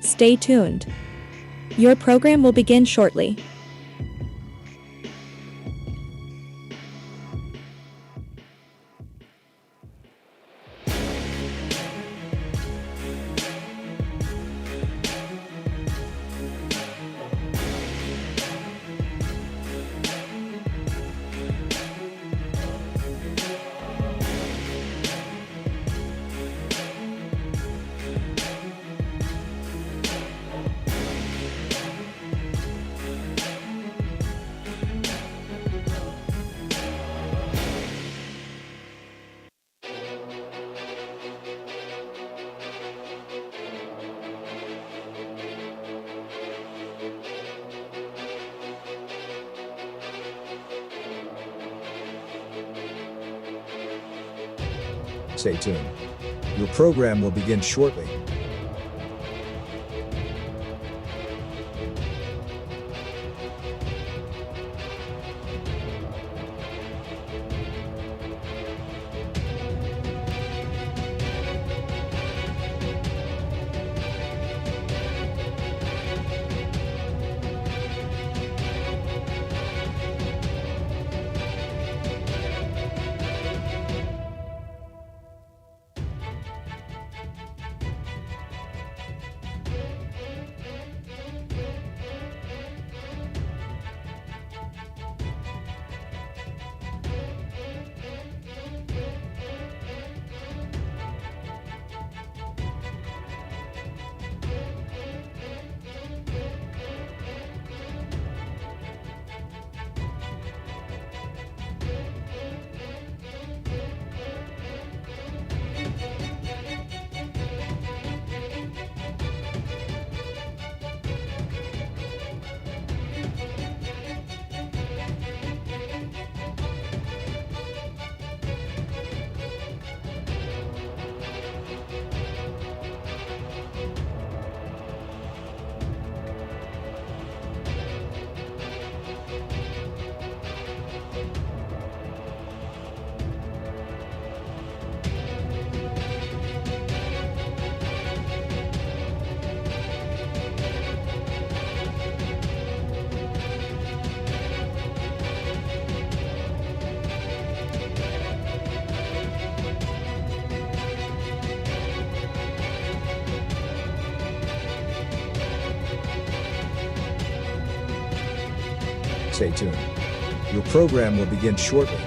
Stay tuned. Your program will begin shortly. Stay tuned. Your program will begin shortly. Stay tuned. Your program will begin shortly.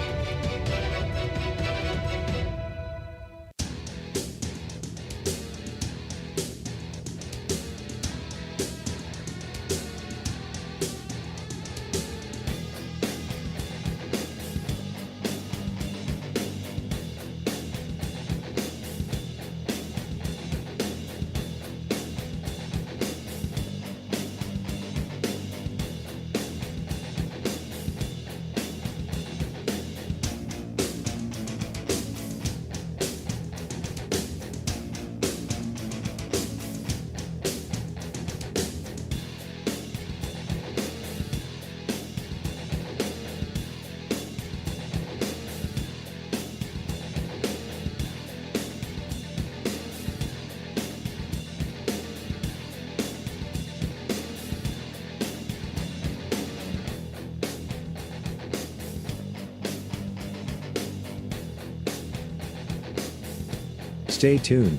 Stay tuned.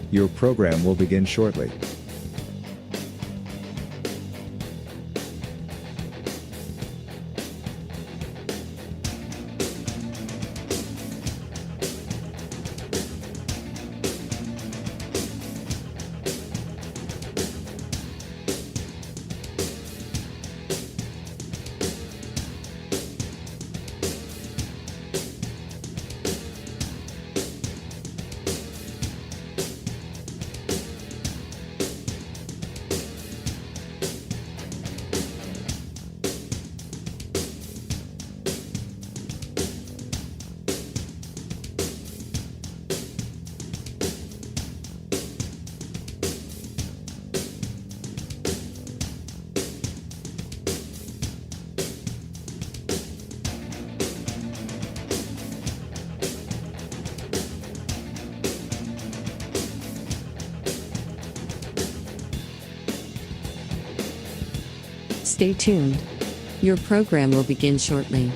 Your program will begin shortly. Stay tuned. Your program will begin shortly.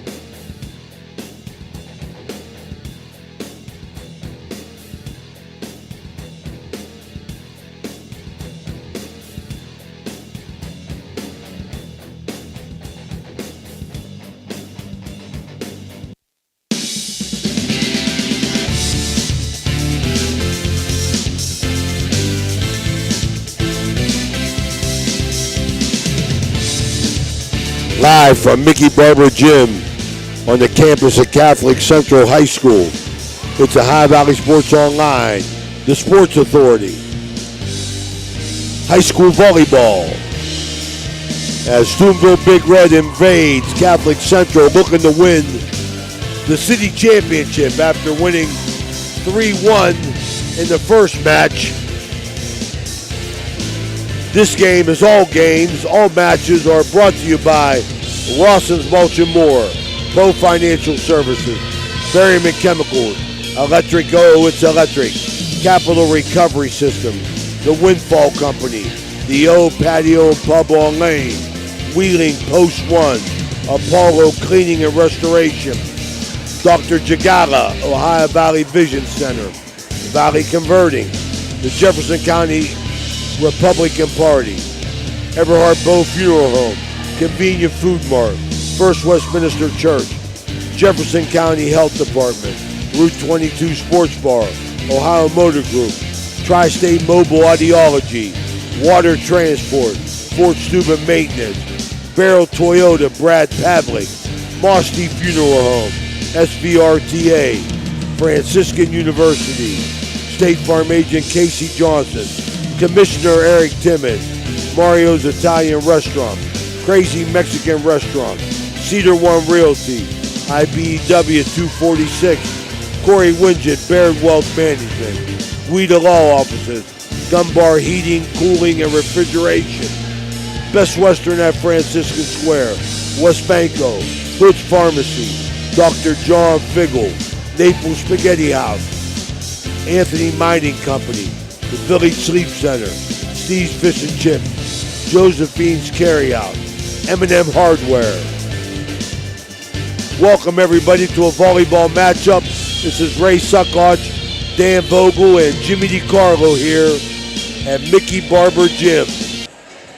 Live from Mickey Barber Gym on the campus of Catholic Central High School. It's a High Valley Sports Online, the Sports Authority. High school volleyball. As Steubenville Big Red invades Catholic Central, looking to win the city championship after winning 3-1 in the first match. This game is all games. All matches are brought to you by Rawson's Mulch & More, Poe Financial Services, Berryman Chemicals, Electric O, it's electric, Capital Recovery System, The Windfall Company, The O Patio and Pub on Lane, Wheeling Post 1, Apollo Cleaning and Restoration, Dr. Jagala, Ohio Valley Vision Center, Valley Converting, the Jefferson County Republican Party, Everhart Bow Funeral Home, Convenient Food Mart, First Westminster Church, Jefferson County Health Department, Route 22 Sports Bar, Ohio Motor Group, Tri-State Mobile Ideology, Water Transport, Fort Steuben Maintenance, Barrel Toyota Brad Pavlik, Mosty Funeral Home, SVRTA, Franciscan University, State Farm Agent Casey Johnson, Commissioner Eric Timmons, Mario's Italian Restaurant, Crazy Mexican Restaurant, Cedar One Realty, IBEW 246, Corey Winget, Baird Wealth Management, Guida Law Offices, Gunbar Heating, Cooling, and Refrigeration, Best Western at Franciscan Square, West Banco, Hood's Pharmacy, Dr. John Figgle, Naples Spaghetti House, Anthony Mining Company, the Village Sleep Center, Steve's Fish and Chips, Josephine's Carryout, M&M Hardware. Welcome everybody to a volleyball matchup. This is Ray Suckoch, Dan Vogel, and Jimmy DiCarlo here at Mickey Barber Gym.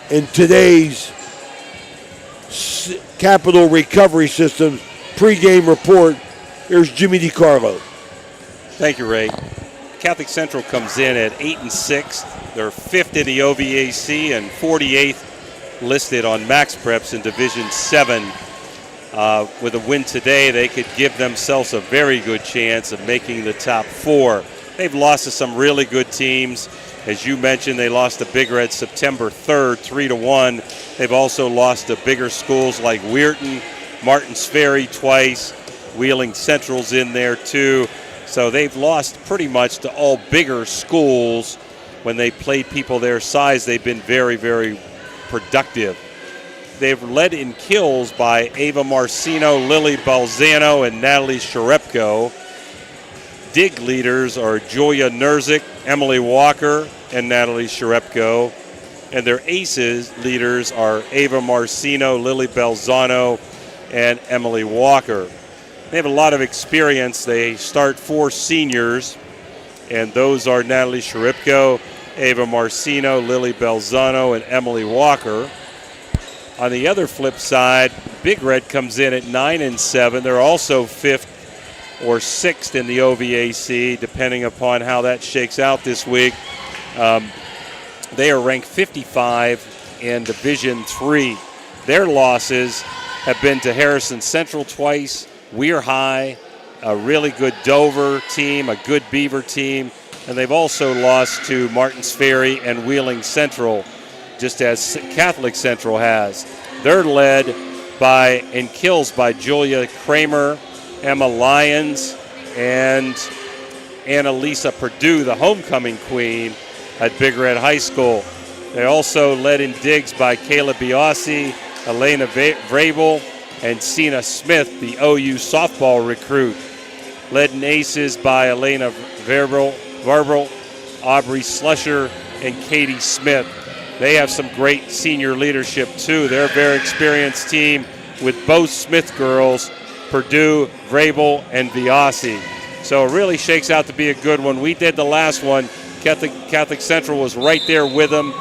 In today's Capital Recovery Systems pregame report, here's Jimmy DiCarlo. Thank you, Ray. Catholic Central comes in at 8-6. They're 5th in the OVAC and 48th listed on Max Preps in Division 7. With a win today, they could give themselves a very good chance of making the top 4. They've lost to some really good teams. As you mentioned, they lost to Big Red September 3rd, 3-1. They've also lost to bigger schools like Weirton, Martins Ferry twice. Wheeling Central's in there too. So they've lost pretty much to all bigger schools. When they played people their size, they've been very, very productive. They've led in kills by Ava Marcino, Lily Balzano, and Natalie Sharepko. Dig leaders are Julia Nerzik, Emily Walker, and Natalie Sharepko. And their aces leaders are Ava Marcino, Lily Balzano, and Emily Walker. They have a lot of experience. They start 4 seniors, and those are Natalie Sharepko, Ava Marcino, Lily Balzano, and Emily Walker. On the other flip side, Big Red comes in at 9-7. They're also 5th or 6th in the OVAC, depending upon how that shakes out this week. They are ranked 55 in Division 3. Their losses have been to Harrison Central twice, Weir High, a really good Dover team, a good Beaver team, and they've also lost to Martins Ferry and Wheeling Central, just as Catholic Central has. They're led by in kills by Julia Kramer, Emma Lyons, and Annalisa Perdue, the homecoming queen at Big Red High School. They also led in digs by Kayla Biasi, Elena Vrabel, and Sina Smith, the OU softball recruit. Led in aces by Elena Verbal, Aubrey Slusher, and Katie Smith. They have some great senior leadership too. They're a very experienced team with both Smith girls, Purdue, Vrabel, and Viasi. So it really shakes out to be a good one. We did the last one. Catholic Central was right there with them.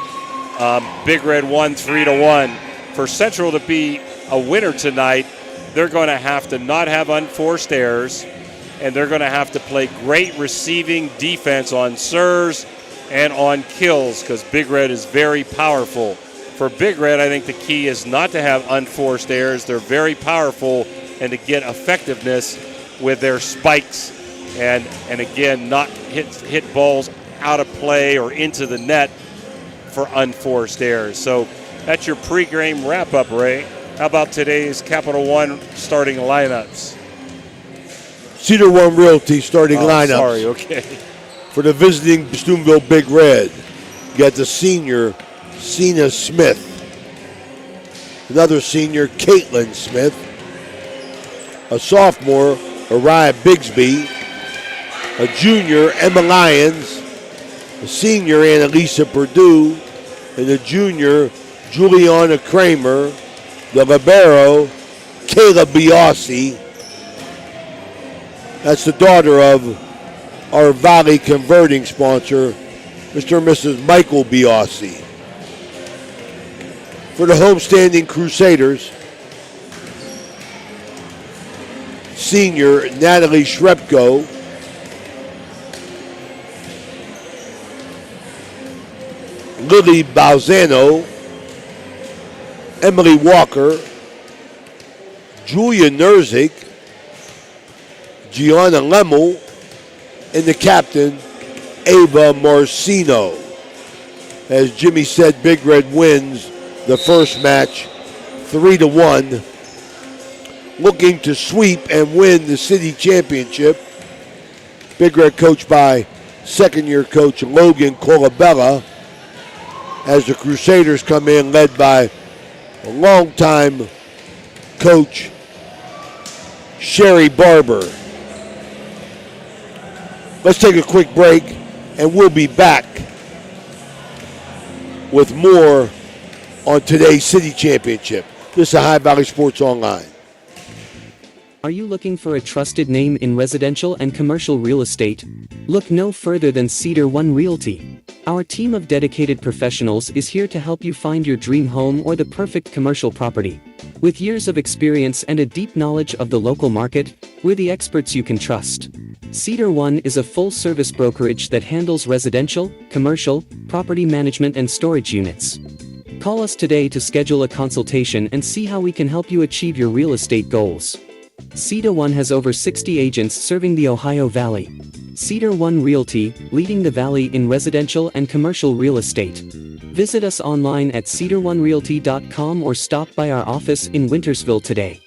Big Red won 3-1. For Central to be a winner tonight, they're going to have to not have unforced errors, and they're going to have to play great receiving defense on serves and on kills, because Big Red is very powerful. For Big Red, I think the key is not to have unforced errors. They're very powerful, and to get effectiveness with their spikes, and again, not hit balls out of play or into the net for unforced errors. So that's your pregame wrap-up, Ray. How about today's Capital One starting lineups? Cedar One Realty starting lineups. Sorry, okay. For the visiting Steubenville Big Red, you got the senior, Cena Smith. Another senior, Caitlin Smith. A sophomore, Ariah Bigsby. A junior, Emma Lyons. A senior, Annalisa Purdue. And a junior, Juliana Kramer. The libero, Kayla Biasi. That's the daughter of our Valley converting sponsor, Mr. and Mrs. Michael Biasi. For the homestanding Crusaders, senior Natalie Shrepko. Lily Balzano. Emily Walker. Julia Nerzik. Gianna Lemmel. And the captain, Ava Marcino. As Jimmy said, Big Red wins the first match 3-1. Looking to sweep and win the city championship. Big Red coached by second-year coach Logan Colabella, as the Crusaders come in led by a longtime coach Sherry Barber. Let's take a quick break, and we'll be back with more on today's City Championship. This is High Valley Sports Online. Are you looking for a trusted name in residential and commercial real estate? Look no further than Cedar One Realty. Our team of dedicated professionals is here to help you find your dream home or the perfect commercial property. With years of experience and a deep knowledge of the local market, we're the experts you can trust. Cedar One is a full-service brokerage that handles residential, commercial, property management and storage units. Call us today to schedule a consultation and see how we can help you achieve your real estate goals. Cedar One has over 60 agents serving the Ohio Valley. Cedar One Realty, leading the Valley in residential and commercial real estate. Visit us online at cedaronerealty.com or stop by our office in Wintersville today.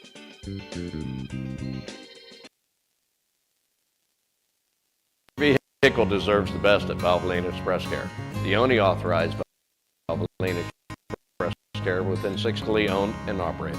Vehicle deserves the best at Valvoline Express Care. The only authorized Valvoline Express Care within 6 locally owned and operated.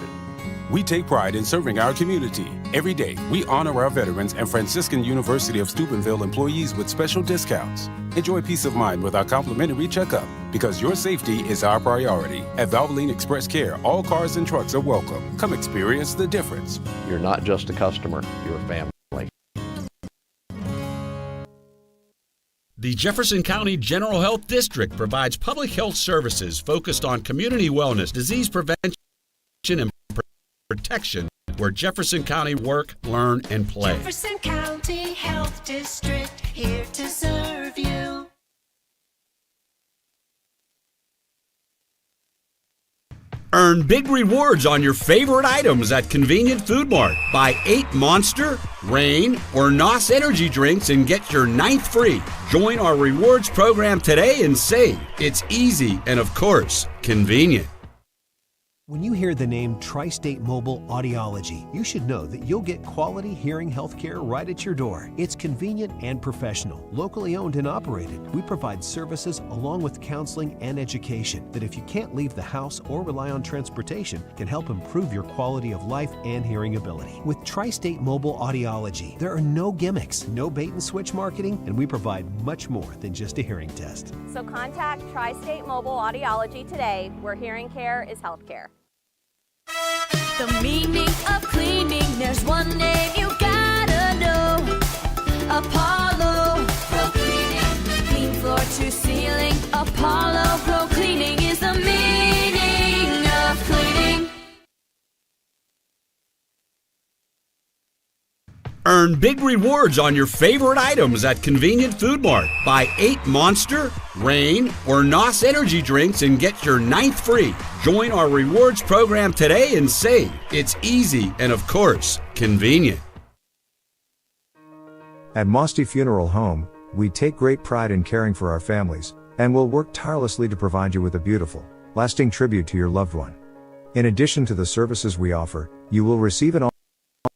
We take pride in serving our community. Every day, we honor our veterans and Franciscan University of Steubenville employees with special discounts. Enjoy peace of mind with our complimentary checkup, because your safety is our priority. At Valvoline Express Care, all cars and trucks are welcome. Come experience the difference. You're not just a customer, you're a family. The Jefferson County General Health District provides public health services focused on community wellness, disease prevention, and protection, where Jefferson County work, learn, and play. Jefferson County Health District, here to serve you. Earn big rewards on your favorite items at Convenient Food Mart. Buy 8 Monster, Reign, or NOS energy drinks and get your 9th free. Join our rewards program today and save. It's easy and, of course, convenient. When you hear the name Tri-State Mobile Audiology, you should know that you'll get quality hearing health care right at your door. It's convenient and professional, locally owned and operated. We provide services along with counseling and education that, if you can't leave the house or rely on transportation, can help improve your quality of life and hearing ability. With Tri-State Mobile Audiology, there are no gimmicks, no bait and switch marketing, and we provide much more than just a hearing test. So contact Tri-State Mobile Audiology today, where hearing care is healthcare. The meaning of cleaning, there's one name you gotta know. Apollo Pro Cleaning. Clean floor to ceiling. Apollo Pro Cleaning is the meaning of cleaning. Earn big rewards on your favorite items at Convenient Food Mart. Buy 8 Monster, Reign, or NOS energy drinks and get your 9th free. Join our rewards program today and save. It's easy and, of course, convenient. At Mosty Funeral Home, we take great pride in caring for our families, and will work tirelessly to provide you with a beautiful, lasting tribute to your loved one. In addition to the services we offer, you will receive an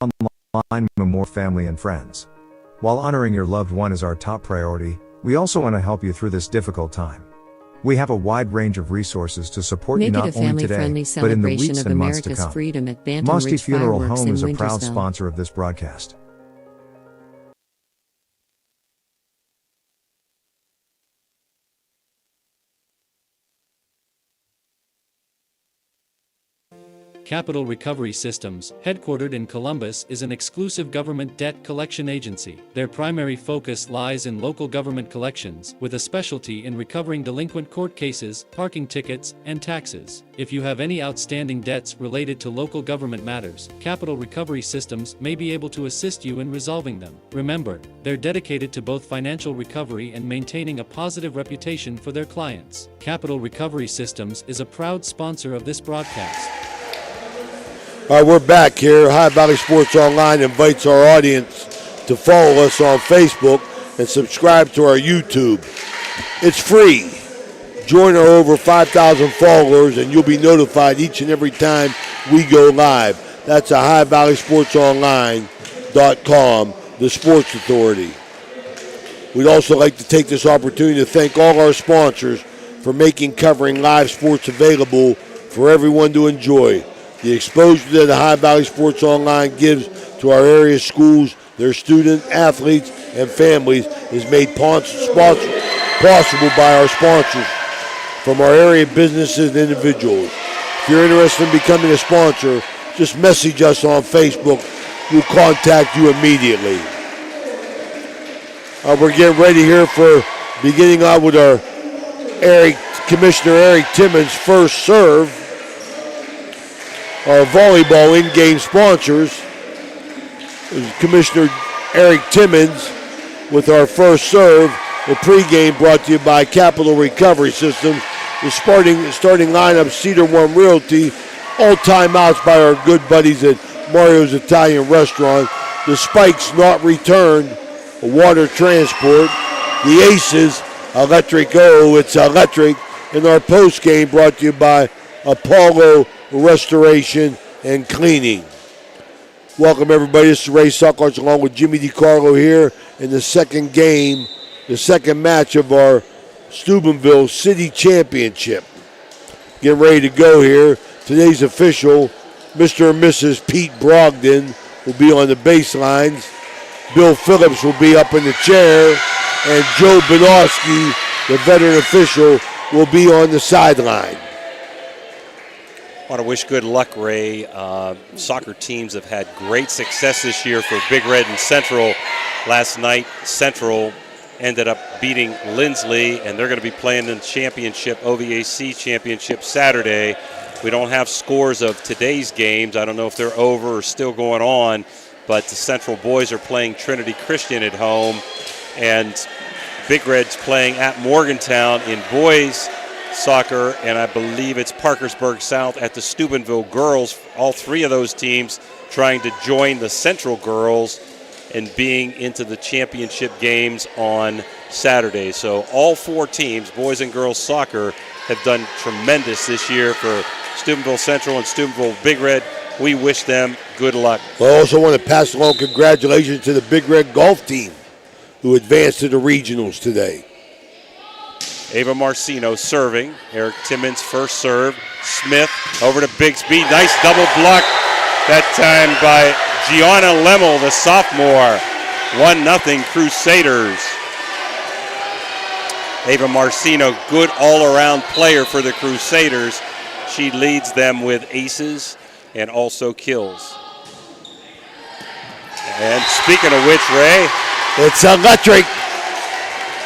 online memorial family and friends. While honoring your loved one is our top priority, we also want to help you through this difficult time. We have a wide range of resources to support you not only today, but in the weeks and months to come. Freedom at Bantam Mosty Ridge Funeral Fireworks Home in is a proud Wintersville. sponsor of this broadcast. Capital Recovery Systems, headquartered in Columbus, is an exclusive government debt collection agency. Their primary focus lies in local government collections, with a specialty in recovering delinquent court cases, parking tickets, and taxes. If you have any outstanding debts related to local government matters, Capital Recovery Systems may be able to assist you in resolving them. Remember, they're dedicated to both financial recovery and maintaining a positive reputation for their clients. Capital Recovery Systems is a proud sponsor of this broadcast. All right, we're back here. High Valley Sports Online invites our audience to follow us on Facebook and subscribe to our YouTube. It's free. Join our over 5,000 followers and you'll be notified each and every time we go live. That's at highvalleysportsonline.com, the sports authority. We'd also like to take this opportunity to thank all our sponsors for making covering live sports available for everyone to enjoy. The exposure that the High Valley Sports Online gives to our area schools, their students, athletes, and families is made possible by our sponsors from our area businesses and individuals. If you're interested in becoming a sponsor, just message us on Facebook. We'll contact you immediately. We're getting ready here for beginning out with our Commissioner Eric Timmons' first serve. Our volleyball in-game sponsors, Commissioner Eric Timmons with our first serve. The pregame brought to you by Capital Recovery Systems. The starting lineup, Cedar One Realty. All timeouts by our good buddies at Mario's Italian Restaurant. The Spikes not returned, Water Transport. The Aces, Electric O, it's electric. And our postgame brought to you by Apollo Restoration and Cleaning. Welcome everybody. This is Ray Sucklers along with Jimmy DiCarlo here in the second game, the second match of our Steubenville City Championship. Getting ready to go here. Today's official, Mr. and Mrs. Pete Brogdon, will be on the baselines. Bill Phillips will be up in the chair, and Joe Banowski, the veteran official, will be on the sideline. I want to wish good luck, Ray. Soccer teams have had great success this year for Big Red and Central. Last night, Central ended up beating Lindsley, and they're going to be playing in the championship, OVAC championship, Saturday. We don't have scores of today's games. I don't know if they're over or still going on, but the Central boys are playing Trinity Christian at home, and Big Red's playing at Morgantown in boys soccer, and I believe it's Parkersburg South at the Steubenville girls. All three of those teams trying to join the Central girls and being into the championship games on Saturday. So all four teams, boys and girls soccer, have done tremendous this year for Steubenville Central and Steubenville Big Red. We wish them good luck. I also want to pass along congratulations to the Big Red golf team who advanced to the regionals today. Ava Marcino serving. Eric Timmons first serve. Smith over to Bigsby. Nice double block that time by Gianna Lemmel, the sophomore. 1-0 Crusaders. Ava Marcino, good all-around player for the Crusaders. She leads them with aces and also kills. And speaking of which, Ray, it's electric.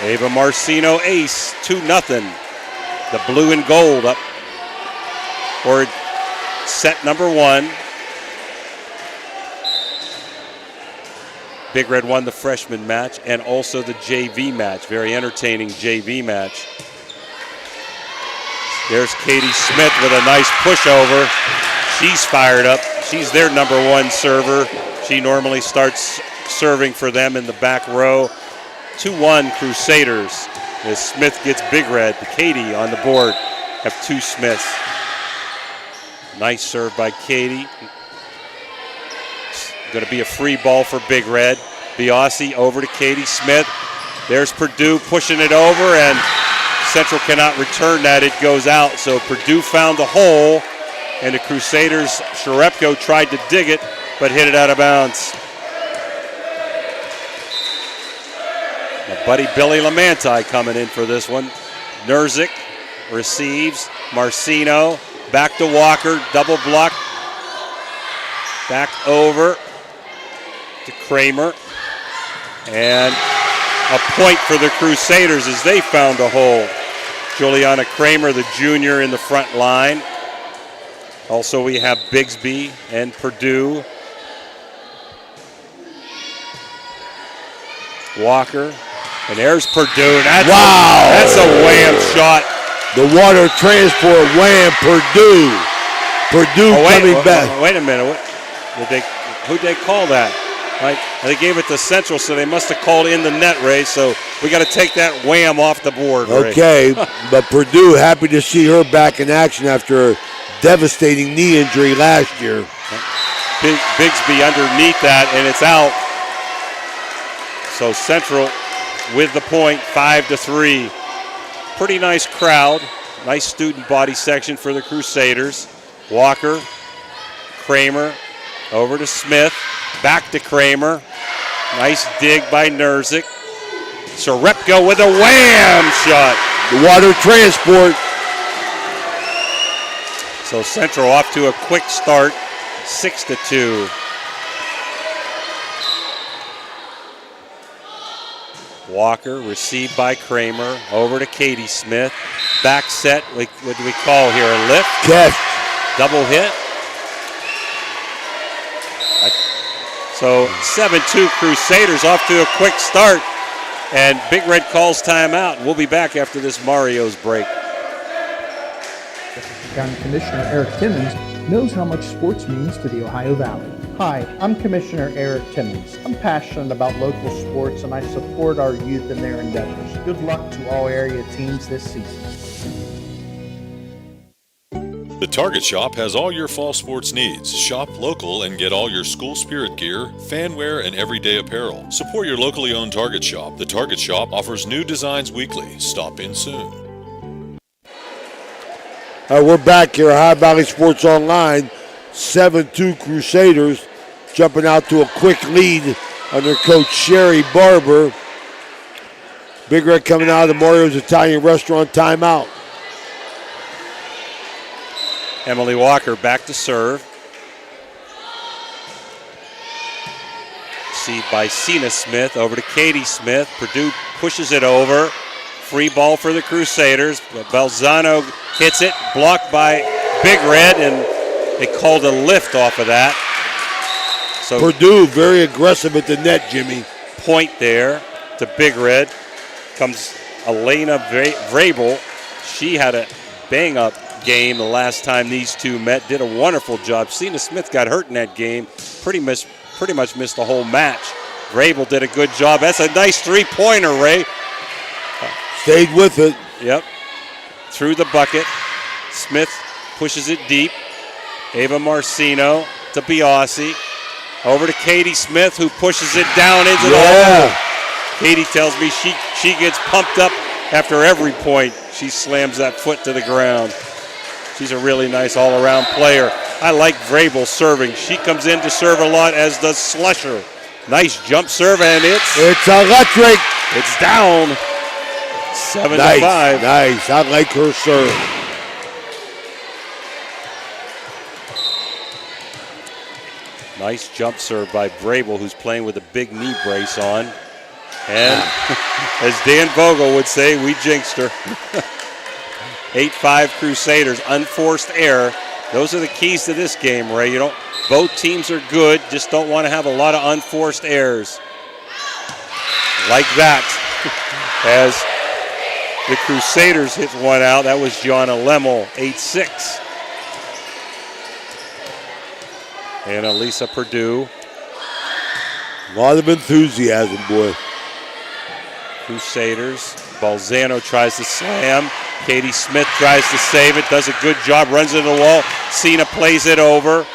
Ava Marcino ace, 2-0. The blue and gold up for set number 1. Big Red won the freshman match and also the JV match. Very entertaining JV match. There's Katie Smith with a nice pushover. She's fired up. She's their number 1 server. She normally starts serving for them in the back row. 2-1 Crusaders as Smith gets Big Red. Katie on the board have 2 Smiths. Nice serve by Katie. Going to be a free ball for Big Red. Biasi over to Katie Smith. There's Purdue pushing it over, and Central cannot return that. It goes out. So Purdue found the hole, and the Crusaders, Sharepko tried to dig it, but hit it out of bounds. Now, buddy Billy Lamanti coming in for this one. Nerzik receives. Marcino back to Walker. Double block. Back over to Kramer. And a point for the Crusaders as they found a hole. Juliana Kramer, the junior, in the front line. Also, we have Bigsby and Purdue. Walker. And there's Purdue. Wow! That's a wham shot. The water transport wham, Purdue. Purdue coming back. Wait a minute. Who'd they call that? Right? They gave it to Central, so they must have called in the net, Ray. So we got to take that wham off the board, Ray. Okay, but Purdue happy to see her back in action after a devastating knee injury last year. Bigsby underneath that, and it's out. So Central with the point, 5-3. Pretty nice crowd. Nice student body section for the Crusaders. Walker, Kramer, over to Smith, back to Kramer. Nice dig by Nerzik. Sharepko with a wham shot. The water transport. So Central off to a quick start, 6-2. Walker received by Kramer, over to Katie Smith. Back set, what do we call here, a lift? Catch. Double hit. So 7-2 Crusaders off to a quick start. And Big Red calls timeout. We'll be back after this Mario's break. County Commissioner Eric Timmons knows how much sports means to the Ohio Valley. Hi, I'm Commissioner Eric Timmons. I'm passionate about local sports and I support our youth in their endeavors. Good luck to all area teams this season. The Target Shop has all your fall sports needs. Shop local and get all your school spirit gear, fan wear, and everyday apparel. Support your locally owned Target Shop. The Target Shop offers new designs weekly. Stop in soon. All right, we're back here at Ohio Valley Sports Online. 7-2 Crusaders jumping out to a quick lead under Coach Sherry Barber. Big Red coming out of the Mario's Italian Restaurant timeout. Emily Walker back to serve. Received by Cena Smith, over to Katie Smith. Purdue pushes it over. Free ball for the Crusaders. Balzano hits it, blocked by Big Red, and they called a lift off of that. So Purdue very aggressive at the net, Jimmy. Point there to Big Red. Comes Elena Vrabel. She had a bang-up game the last time these two met. Did a wonderful job. Cena Smith got hurt in that game. Pretty much missed the whole match. Vrabel did a good job. That's a nice three-pointer, Ray. Stayed with it. Yep. through the bucket. Smith pushes it deep. Ava Marcino to Biasi. Over to Katie Smith, who pushes it down into the hole. Katie tells me she gets pumped up after every point. She slams that foot to the ground. She's a really nice all-around player. I like Vrabel serving. She comes in to serve a lot, as does Slusher. Nice jump serve, and it's electric. It's down. 7-5. Nice. I like her serve. Nice jump serve by Vrabel, who's playing with a big knee brace on. And as Dan Vogel would say, we jinxed her. 8-5 Crusaders, unforced error. Those are the keys to this game, Ray. Both teams are good, just don't want to have a lot of unforced errors. Like that. As the Crusaders hit one out, that was Gianna Lemmel, 8-6. And Elisa Perdue. A lot of enthusiasm, boy. Crusaders. Balzano tries to slam. Katie Smith tries to save it. Does a good job. Runs into the wall. Cena plays it over.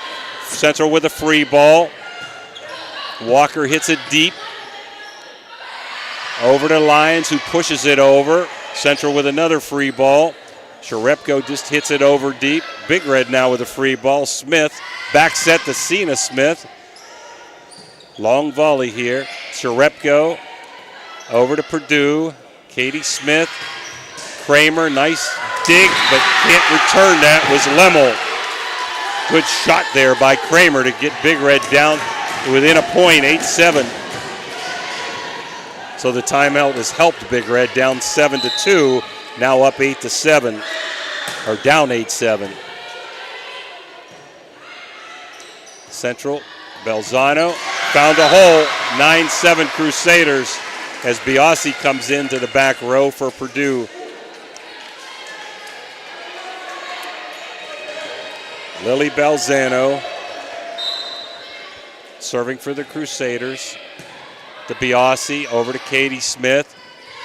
Central with a free ball. Walker hits it deep. Over to Lyons, who pushes it over. Central with another free ball. Sharepko just hits it over deep. Big Red now with a free ball. Smith, back set to Cena Smith. Long volley here. Sharepko over to Perdue. Katie Smith. Kramer, nice dig, but can't return that, was Lemmel. Good shot there by Kramer to get Big Red down within a point, 8-7. So the timeout has helped Big Red down 7-2, now up 8-7, or down 8-7. Central, Belzano found a hole, 9-7 Crusaders as Biasi comes into the back row for Purdue. Lily Belzano serving for the Crusaders. To Biasi, over to Katie Smith.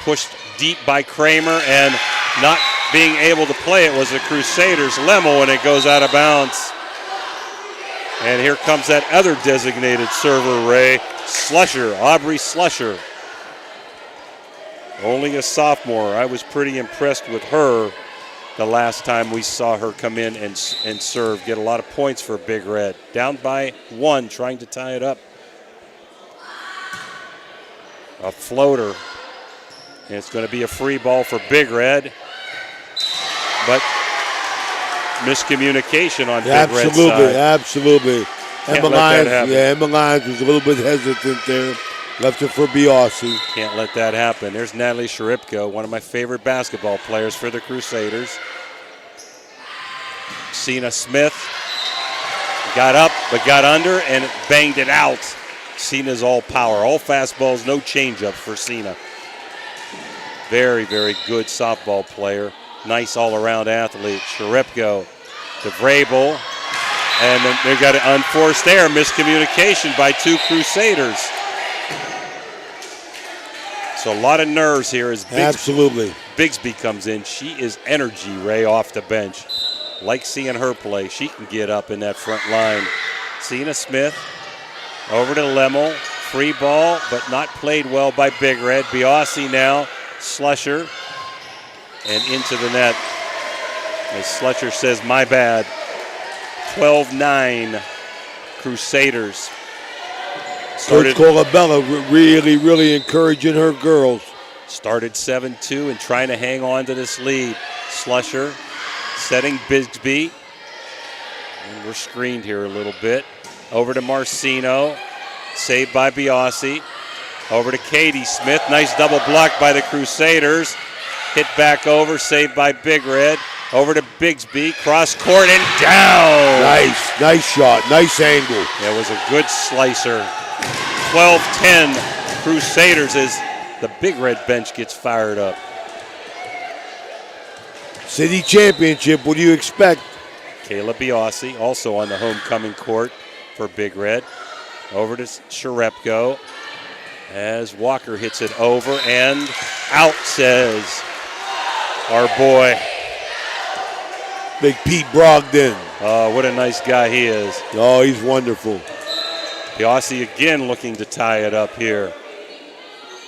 Pushed deep by Kramer, and not being able to play it was the Crusaders. Lemmel, and it goes out of bounds. And here comes that other designated server, Ray. Slusher, Aubrey Slusher. Only a sophomore. I was pretty impressed with her the last time we saw her come in and serve. Get a lot of points for Big Red. Down by 1, trying to tie it up. A floater. And it's going to be a free ball for Big Red. But miscommunication on Big Red's side. Absolutely. Emma Lyons was a little bit hesitant there. Left it for Biasi. Can't let that happen. There's Natalie Sharipko, one of my favorite basketball players for the Crusaders. Cena Smith got up, but got under and banged it out. Cena's all power, all fastballs, no changeup for Cena. Very, very good softball player. Nice all-around athlete. Sharipko to Vrabel. And then they've got an unforced error, miscommunication by 2 Crusaders. So a lot of nerves here as Bigsby comes in. She is energy, Ray, off the bench. Like seeing her play. She can get up in that front line. Cena Smith over to Lemmel. Free ball, but not played well by Big Red. Biasi now. Slusher. And into the net. As Slusher says, my bad. 12-9 Crusaders. Coach Colabella really, really encouraging her girls. Started 7-2 and trying to hang on to this lead. Slusher setting Bigsby. And we're screened here a little bit. Over to Marcino. Saved by Biasi. Over to Katie Smith. Nice double block by the Crusaders. Hit back over. Saved by Big Red. Over to Bigsby. Cross court and down. Nice shot. Nice angle. It was a good slicer. 12-10 Crusaders as the Big Red bench gets fired up. City championship, what do you expect? Kayla Biasi also on the homecoming court for Big Red. Over to Sharepko as Walker hits it over and out, says our boy Big Pete Brogdon. Oh, what a nice guy he is. Oh, he's wonderful. Biasi again looking to tie it up here.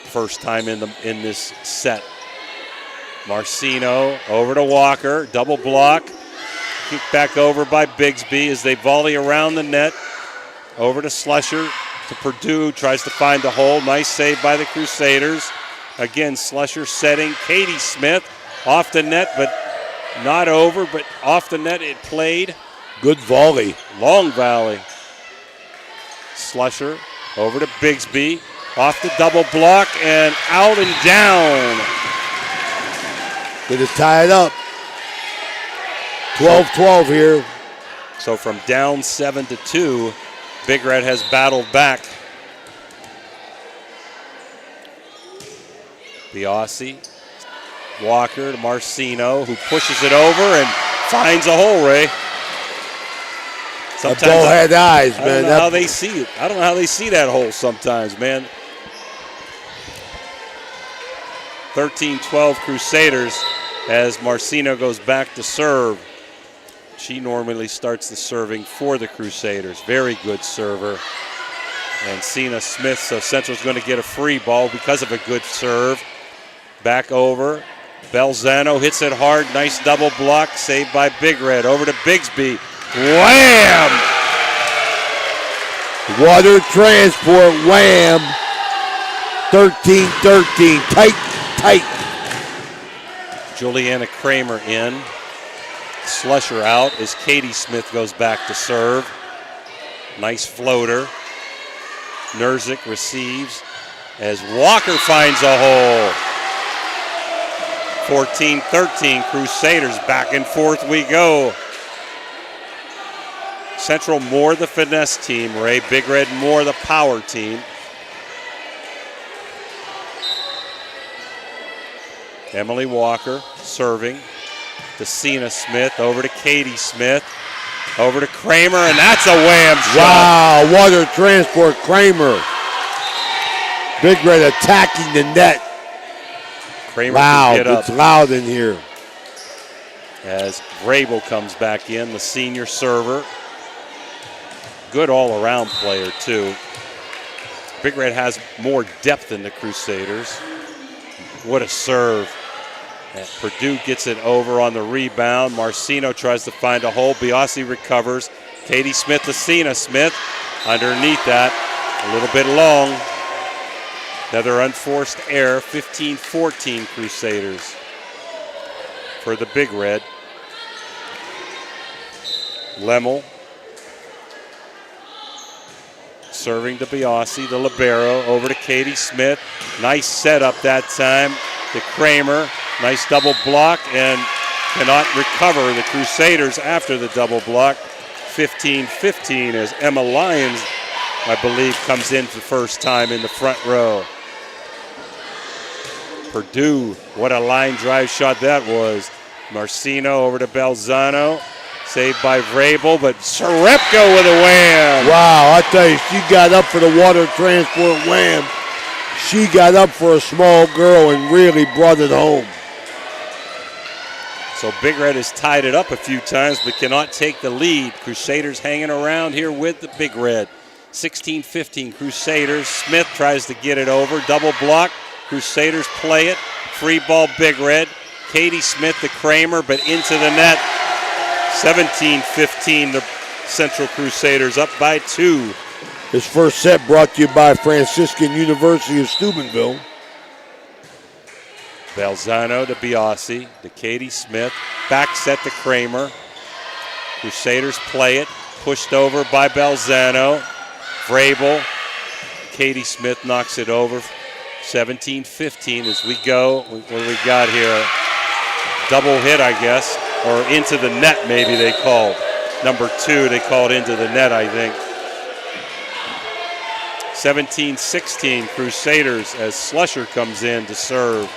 First time in this set. Marcino over to Walker, double block. Kick back over by Bigsby as they volley around the net. Over to Slusher, to Purdue, tries to find the hole. Nice save by the Crusaders. Again, Slusher setting. Katie Smith off the net, but not over, but off the net it played. Good volley. Long volley. Slusher over to Bigsby. Off the double block and out and down. Going to tie it up. 12-12 here. So from down 7-2, Big Red has battled back. Biasi, Walker to Marcino, who pushes it over and finds a hole, Ray. That ball had eyes, man. I don't know how they see it. I don't know how they see that hole sometimes, man. 13-12 Crusaders as Marcino goes back to serve. She normally starts the serving for the Crusaders. Very good server. And Cena Smith, so Central's going to get a free ball because of a good serve. Back over. Belzano hits it hard. Nice double block. Saved by Big Red. Over to Bigsby. Wham! Water transport. Wham! 13-13. Tight. Juliana Kramer in. Slusher out as Katie Smith goes back to serve. Nice floater. Nerzik receives as Walker finds a hole. 14-13 Crusaders. Back and forth we go. Central more the finesse team, Ray. Big Red more the power team. Emily Walker serving to Cena Smith, over to Katie Smith, over to Kramer, and that's a wham shot. Wow, water transport, Kramer. Big Red attacking the net. Kramer loud, can get up. It's loud in here. As Vrabel comes back in, the senior server. Good all-around player, too. Big Red has more depth than the Crusaders. What a serve. And Purdue gets it over on the rebound. Marcino tries to find a hole. Biasi recovers. Katie Smith to Cena Smith. Underneath that, a little bit long. Another unforced error. 15-14 Crusaders for the Big Red. Lemmel serving to Biasi, the libero, over to Katie Smith. Nice setup that time to Kramer. Nice double block and cannot recover the Crusaders after the double block. 15-15 as Emma Lyons, I believe, comes in for the first time in the front row. Purdue, what a line drive shot that was. Marcino over to Belzano. Saved by Vrabel, but Serepko with a wham. Wow, I tell you, she got up for the water transport wham. She got up for a small girl and really brought it home. So Big Red has tied it up a few times, but cannot take the lead. Crusaders hanging around here with the Big Red. 16-15 Crusaders. Smith tries to get it over. Double block. Crusaders play it. Free ball Big Red. Katie Smith to Kramer, but into the net. 17-15 the Central Crusaders up by 2. This first set brought to you by Franciscan University of Steubenville. Belzano to Biasi, to Katie Smith. Back set to Kramer. Crusaders play it. Pushed over by Belzano. Vrabel. Katie Smith knocks it over. 17-15 as we go. What do we got here? Double hit, I guess. Or into the net, maybe they called. Number 2, they called into the net, I think. 17-16 Crusaders as Slusher comes in to serve.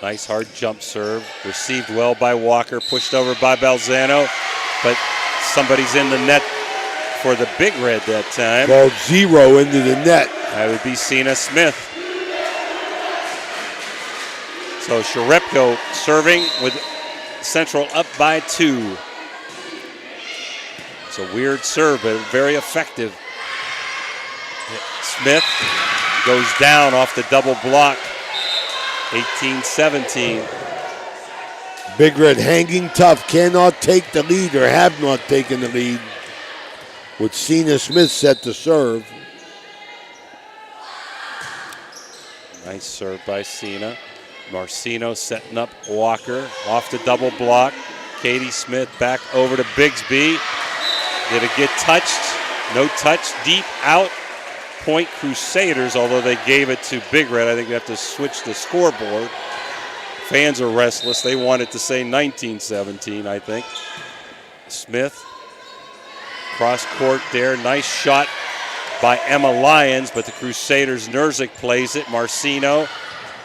Nice hard jump serve. Received well by Walker. Pushed over by Belzano. But somebody's in the net for the Big Red that time. Ball 0 into the net. That would be Cena Smith. So Sharepko serving with Central up by 2. It's a weird serve, but very effective. Smith goes down off the double block. 18-17. Big Red hanging tough, cannot take the lead or have not taken the lead. With Cena Smith set to serve. Nice serve by Cena. Marcino setting up Walker off the double block. Katie Smith back over to Bigsby. Did it get touched? No touch. Deep out. Point Crusaders, although they gave it to Big Red. I think they have to switch the scoreboard. Fans are restless. They want it to say 19-17, I think. Smith, cross court there. Nice shot by Emma Lyons, but the Crusaders, Nerzik plays it. Marcino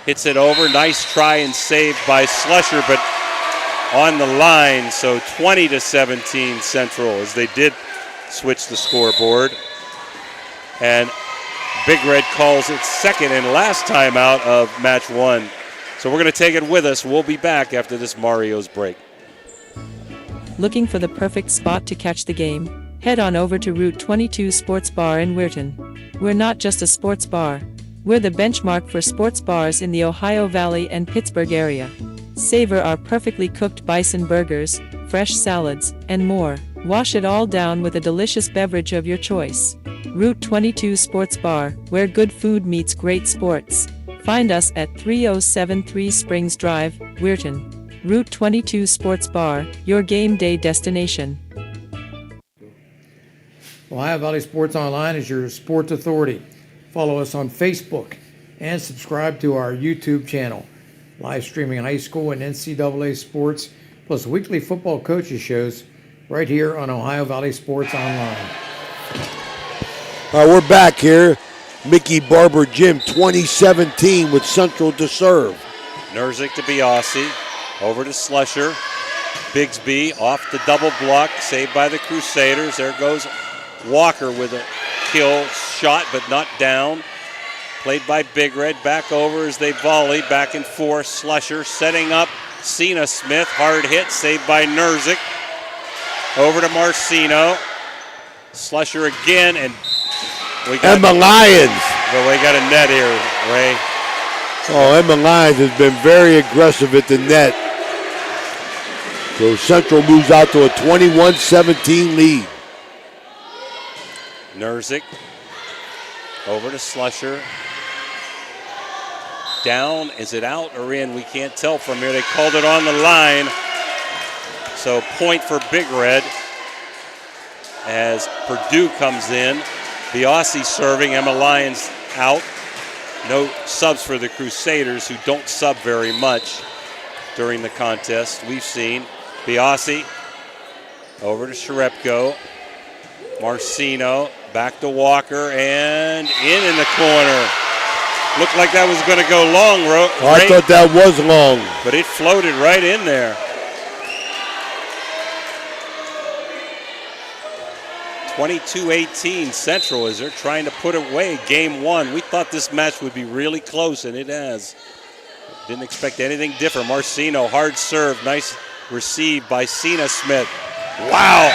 hits it over. Nice try and save by Slusher, but on the line. So 20-17 Central, as they did switch the scoreboard. And Big Red calls its second and last timeout of match 1. So we're going to take it with us. We'll be back after this Mario's break. Looking for the perfect spot to catch the game? Head on over to Route 22 Sports Bar in Weirton. We're not just a sports bar. We're the benchmark for sports bars in the Ohio Valley and Pittsburgh area. Savor our perfectly cooked bison burgers, fresh salads, and more. Wash it all down with a delicious beverage of your choice. Route 22 Sports Bar, where good food meets great sports. Find us at 3073 Springs Drive, Weirton. Route 22 Sports Bar, your game day destination. Ohio Valley Sports Online is your sports authority. Follow us on Facebook and subscribe to our YouTube channel. Live streaming high school and NCAA sports, plus weekly football coaches shows right here on Ohio Valley Sports Online. We're back here. Mickey Barber Gym, 2017 with Central to serve. Nerzik to Biasi. Over to Slusher. Bigsby off the double block. Saved by the Crusaders. There goes Walker with a kill shot, but not down. Played by Big Red. Back over as they volley. Back and forth. Slusher setting up Cena Smith. Hard hit. Saved by Nerzik. Over to Marcino. Slusher again, and we got Emma Lyons. But we got a net here, Ray. Oh, Emma Lyons has been very aggressive at the net. So Central moves out to a 21-17 lead. Nerzik over to Slusher. Down, is it out or in? We can't tell from here. They called it on the line. So point for Big Red as Purdue comes in. Biasi serving, Emma Lyons out. No subs for the Crusaders, who don't sub very much during the contest. We've seen Biasi over to Sharepko. Marcino back to Walker and in the corner. Looked like that was going to go long, I thought that was long. But it floated right in there. 22-18 Central as they're trying to put away game 1. We thought this match would be really close, and it has. Didn't expect anything different. Marcino, hard serve, nice receive by Cena Smith. Wow,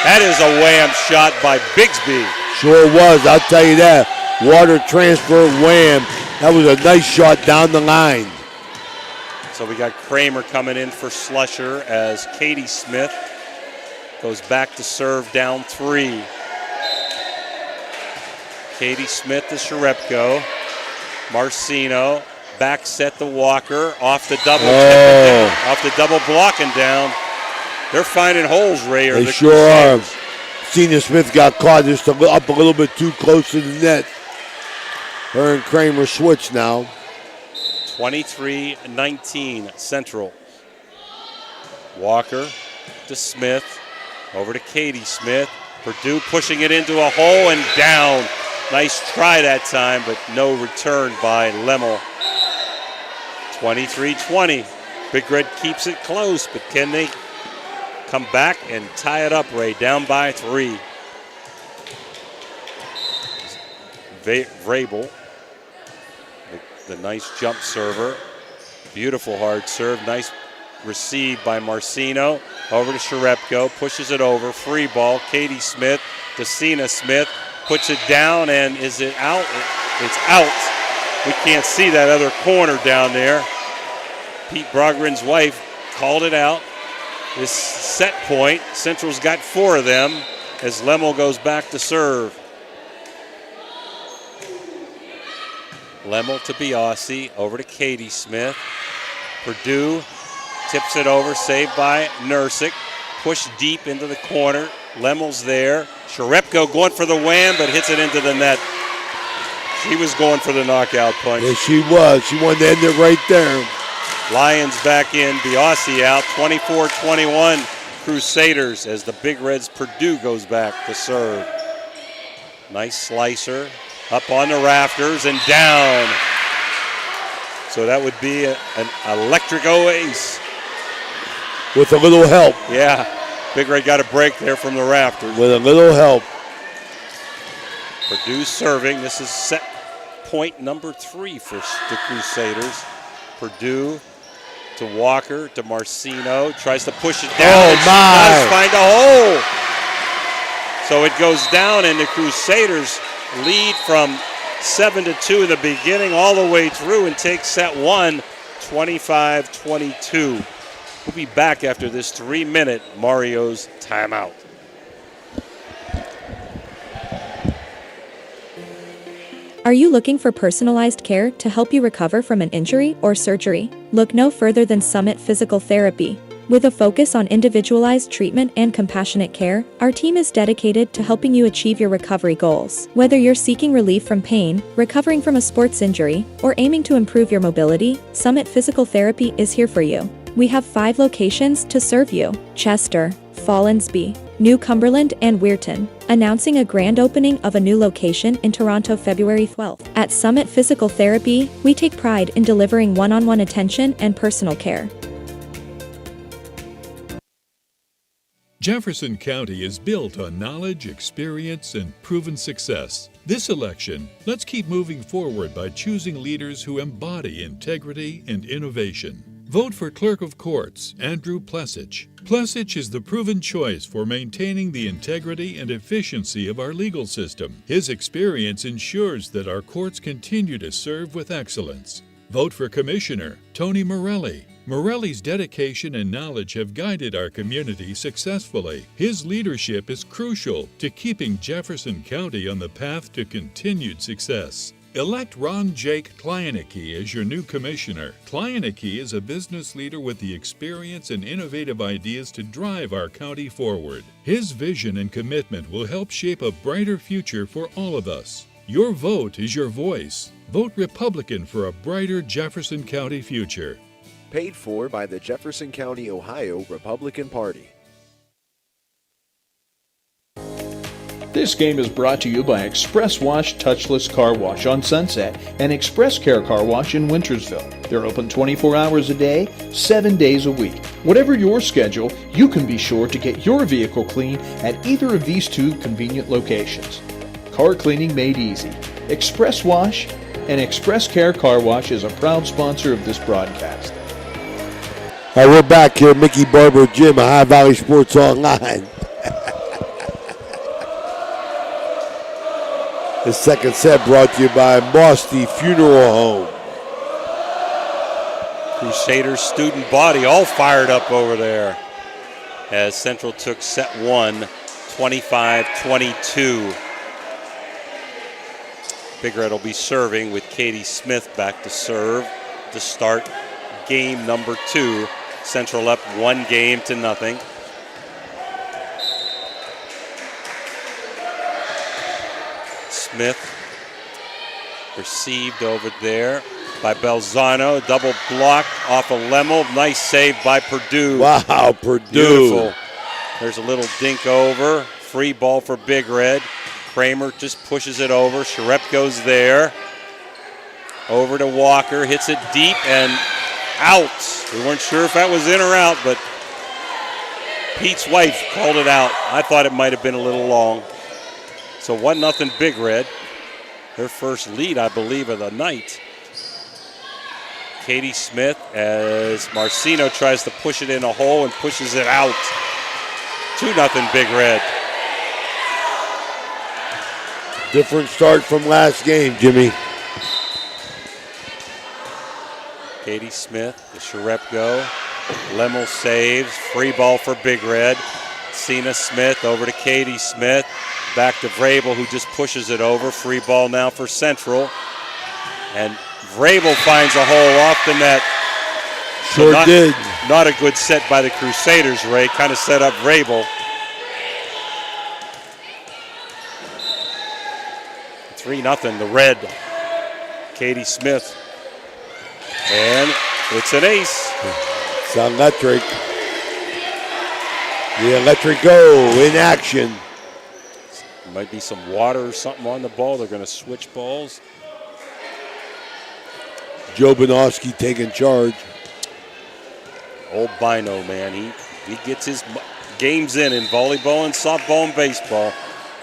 that is a wham shot by Bigsby. Sure was, I'll tell you that. Water transfer, wham. That was a nice shot down the line. So we got Kramer coming in for Slusher as Katie Smith goes back to serve down 3. Katie Smith to Sharepko. Marcino, back set to Walker, off the double, off the double block and down. They're finding holes, Ray. They sure are. Cena Smith got caught just up a little bit too close to the net. Her and Kramer switch now. 23-19 Central. Walker to Smith. Over to Katie Smith. Purdue pushing it into a hole and down. Nice try that time, but no return by Lemmel. 23-20. Big Red keeps it close, but can they come back and tie it up, Ray? Down by 3. Vrabel, the nice jump server. Beautiful hard serve. Nice receive by Marcino. Over to Sharepko. Pushes it over. Free ball. Katie Smith to Cena Smith. Puts it down, and is it out? It's out. We can't see that other corner down there. Pete Brogren's wife called it out. This set point, Central's got 4 of them as Lemmel goes back to serve. Lemmel to Biasi, over to Katie Smith. Purdue tips it over, saved by Nursic. Pushed deep into the corner. Lemmel's there. Sharepko going for the wham, but hits it into the net. She was going for the knockout punch. Yes, she was. She wanted to end it right there. Lions back in. Biasi out. 24-21 Crusaders as the Big Reds Purdue goes back to serve. Nice slicer. Up on the rafters and down. So that would be an electric ace. With a little help. Yeah. Big Red got a break there from the rafters. With a little help. Purdue serving. This is set point number 3 for the Crusaders. Purdue to Walker to Marcino. Tries to push it down. Oh, my. Does find a hole. So it goes down, and the Crusaders lead from 7-2 in the beginning all the way through and take set 1, 25-22. We'll be back after this 3-minute Mario's timeout. Are you looking for personalized care to help you recover from an injury or surgery? Look no further than Summit Physical Therapy. With a focus on individualized treatment and compassionate care, our team is dedicated to helping you achieve your recovery goals. Whether you're seeking relief from pain, recovering from a sports injury, or aiming to improve your mobility, Summit Physical Therapy is here for you. We have 5 locations to serve you: Chester, Fallensby, New Cumberland, and Weirton, announcing a grand opening of a new location in Toronto February 12th. At Summit Physical Therapy, we take pride in delivering one-on-one attention and personal care. Jefferson County is built on knowledge, experience, and proven success. This election, let's keep moving forward by choosing leaders who embody integrity and innovation. Vote for Clerk of Courts, Andrew Plesich. Plesich is the proven choice for maintaining the integrity and efficiency of our legal system. His experience ensures that our courts continue to serve with excellence. Vote for Commissioner Tony Morelli. Morelli's dedication and knowledge have guided our community successfully. His leadership is crucial to keeping Jefferson County on the path to continued success. Elect Ron Jake Kleinecke as your new commissioner. Kleinecke is a business leader with the experience and innovative ideas to drive our county forward. His vision and commitment will help shape a brighter future for all of us. Your vote is your voice. Vote Republican for a brighter Jefferson County future. Paid for by the Jefferson County, Ohio Republican Party. This game is brought to you by Express Wash Touchless Car Wash on Sunset and Express Care Car Wash in Wintersville. They're open 24 hours a day, 7 days a week. Whatever your schedule, you can be sure to get your vehicle clean at either of these 2 convenient locations. Car cleaning made easy. Express Wash and Express Care Car Wash is a proud sponsor of this broadcast. All right, we're back here, Mickey Barber Gym, High Valley Sports Online. The second set brought to you by Mosty Funeral Home. Crusaders student body all fired up over there as Central took set 1, 25-22. Big Red will be serving with Katie Smith back to serve to start game number 2. Central up 1-0. Smith received over there by Belzano. Double block off of Lemmel. Nice save by Purdue. Wow, Purdue. Beautiful. There's a little dink over. Free ball for Big Red. Kramer just pushes it over. Sharepko's there. Over to Walker. Hits it deep and out. We weren't sure if that was in or out, but Pete's wife called it out. I thought it might have been a little long. So 1-0 Big Red. Their first lead, I believe, of the night. Katie Smith as Marcino tries to push it in a hole and pushes it out. 2-0 Big Red. Different start from last game, Jimmy. Katie Smith, the Sharepko. Lemmel saves. Free ball for Big Red. Cena Smith over to Katie Smith. Back to Vrabel, who just pushes it over. Free ball now for Central. And Vrabel finds a hole off the net. Sure did. Not a good set by the Crusaders, Ray. Kind of set up Vrabel. 3-0, the Red. Katie Smith. And it's an ace. It's electric. The Electric Go in action. Might be some water or something on the ball. They're going to switch balls. Joe Banowski taking charge. Old Bino, man. He gets his games in volleyball and softball and baseball.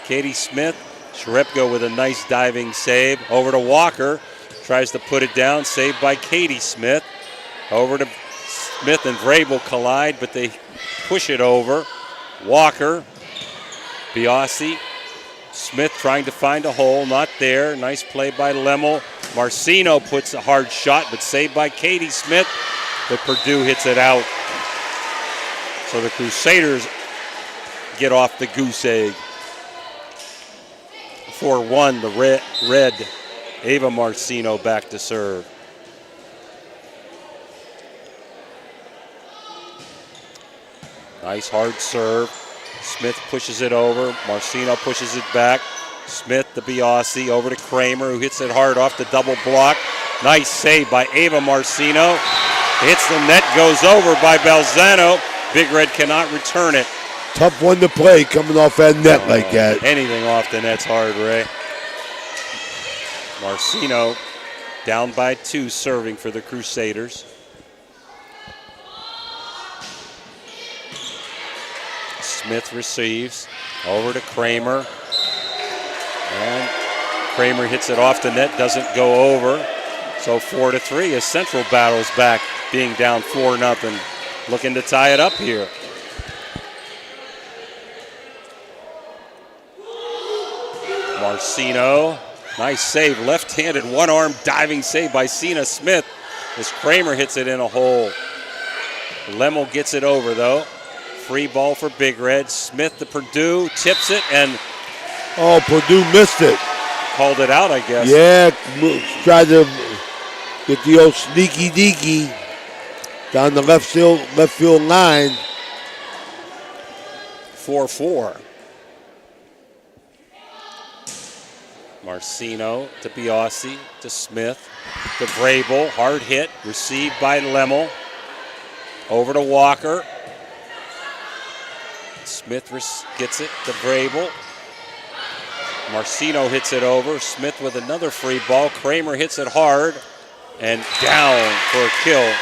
Katie Smith. Sharepko with a nice diving save. Over to Walker. Tries to put it down. Saved by Katie Smith. Over to Smith and Vrabel collide, but they push it over. Walker. Biasi. Smith trying to find a hole. Not there. Nice play by Lemmel. Marcino puts a hard shot, but saved by Katie Smith. But Purdue hits it out. So the Crusaders get off the goose egg. 4-1, the red. Ava Marcino back to serve. Nice hard serve. Smith pushes it over. Marcino pushes it back. Smith to Biasi, over to Kramer, who hits it hard off the double block. Nice save by Ava Marcino. Hits the net, goes over by Balzano. Big Red cannot return it. Tough one to play coming off that net like that. Anything off the net's hard, Ray. Marcino down by 2, serving for the Crusaders. Smith receives. Over to Kramer. And Kramer hits it off the net, doesn't go over. So 4-3 as Central battles back, being down 4-0. Looking to tie it up here. Marcino, nice save, left-handed, one-arm diving save by Cena Smith as Kramer hits it in a hole. Lemmel gets it over though. Free ball for Big Red. Smith to Purdue, tips it, and oh, Purdue missed it. Called it out, I guess. Yeah, tried to get the old sneaky deaky down the left field line. 4-4. Marcino to Biasi, to Smith, to Vrabel. Hard hit, received by Lemmel. Over to Walker. Smith gets it to Vrabel. Marcino hits it over. Smith with another free ball. Kramer hits it hard and down for a kill.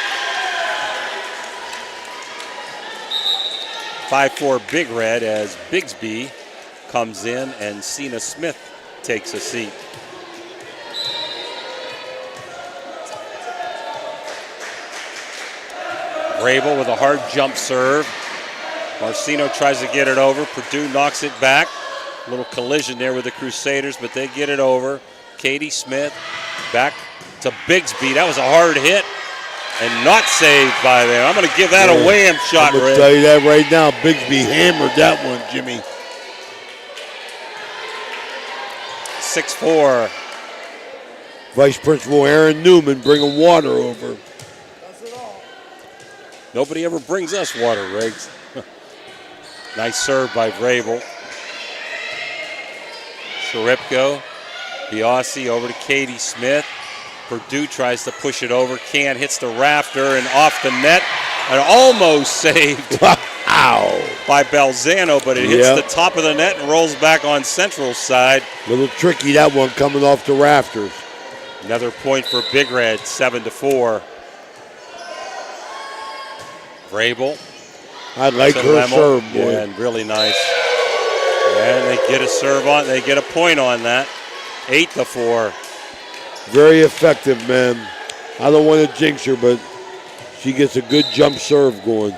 5-4 Big Red as Bigsby comes in and Cena Smith takes a seat. Vrabel with a hard jump serve. Marcino tries to get it over. Purdue knocks it back. A little collision there with the Crusaders, but they get it over. Katie Smith back to Bigsby. That was a hard hit and not saved by them. I'm going to give that a wham shot, I'm going Ray. to tell you that right now. Bigsby hammered that one, Jimmy. 6-4. Vice Principal Aaron Newman bringing water over. Nobody ever brings us water, Riggs. Nice serve by Vrabel. Sharepko, Biasi over to Katie Smith. Purdue tries to push it over, can't, hits the rafter and off the net. And almost saved by Balzano, but it hits the top of the net and rolls back on Central's side. Little tricky, that one coming off the rafters. Another point for Big Red, 7-4. Vrabel. I like her serve, boy. Yeah, and really nice. And they get a serve on, they get a point on that. 8-4. Very effective, man. I don't want to jinx her, but she gets a good jump serve going.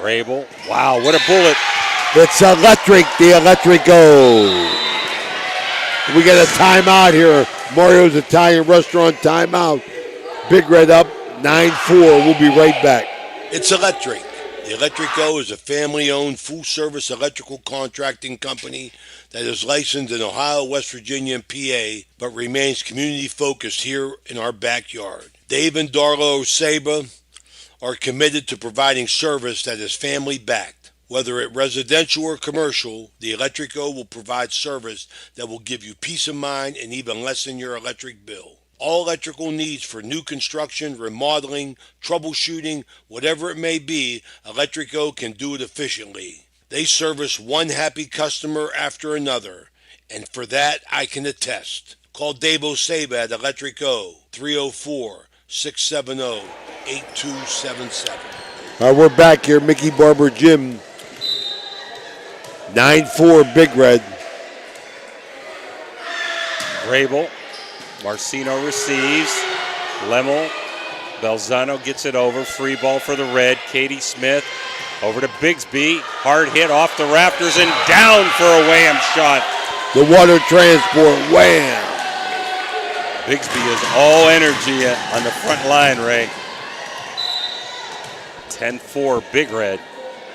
Rabel. Wow, what a bullet. It's electric, the electric goal. We get a timeout here. Mario's Italian Restaurant timeout. Big Red up, 9-4. We'll be right back. It's electric. The Electric Go is a family-owned, full-service electrical contracting company that is licensed in Ohio, West Virginia, and PA, but remains community-focused here in our backyard. Dave and Darlo Saba are committed to providing service that is family-backed. Whether it residential or commercial, the Electric Go will provide service that will give you peace of mind and even lessen your electric bill. All electrical needs for new construction, remodeling, troubleshooting, whatever it may be, Electric Go can do it efficiently. They service one happy customer after another, and for that I can attest. Call Dave Osaba at Electric Go, 304-670-8277. All right, we're back here, Mickey Barber Gym. 9-4 Big Red. Rabel. Marcino receives. Lemmel. Belzano gets it over. Free ball for the Red. Katie Smith over to Bigsby. Hard hit off the rafters and down for a wham shot. The water transport, wham. Bigsby is all energy on the front line, Ray. 10-4 Big Red.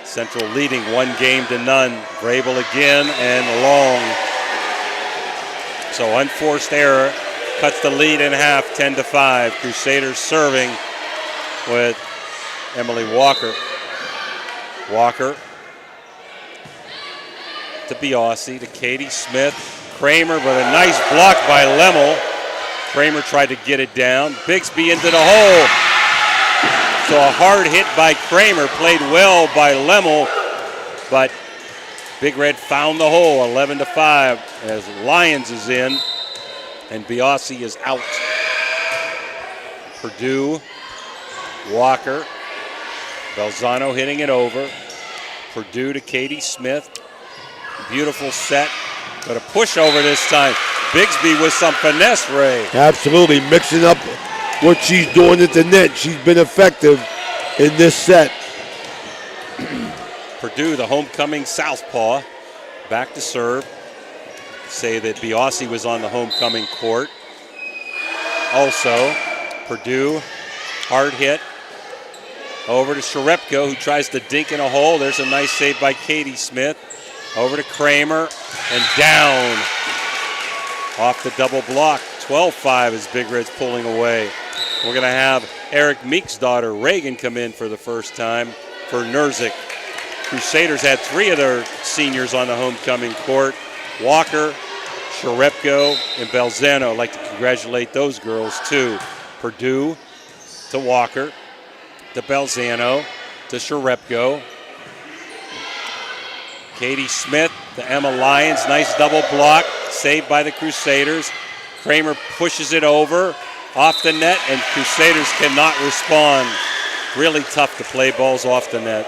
Central leading 1-0. Rabel again and long. So unforced error cuts the lead in half, 10-5. Crusaders serving with Emily Walker. Walker to Biasi, to Katie Smith. Kramer, but a nice block by Lemmel. Kramer tried to get it down. Bigsby into the hole. So a hard hit by Kramer, played well by Lemmel, but Big Red found the hole, 11-5, as Lyons is in and Biasi is out. Purdue, Walker, Belzano hitting it over. Purdue to Katie Smith. Beautiful set, but a pushover this time. Bigsby with some finesse, Ray. Absolutely, mixing up what she's doing at the net. She's been effective in this set. Purdue, the homecoming southpaw, back to serve. Say that Biasi was on the homecoming court. Also, Purdue, hard hit. Over to Sharepko, who tries to dink in a hole. There's a nice save by Katie Smith. Over to Kramer, and down. Off the double block. 12-5 as Big Red's pulling away. We're going to have Eric Meek's daughter, Reagan, come in for the first time for Nursic. Crusaders had 3 of their seniors on the homecoming court. Walker, Sharepko, and Belzano. I'd like to congratulate those girls, too. Purdue to Walker, to Belzano, to Sharepko. Katie Smith to Emma Lyons. Nice double block, saved by the Crusaders. Kramer pushes it over, off the net, and Crusaders cannot respond. Really tough to play balls off the net.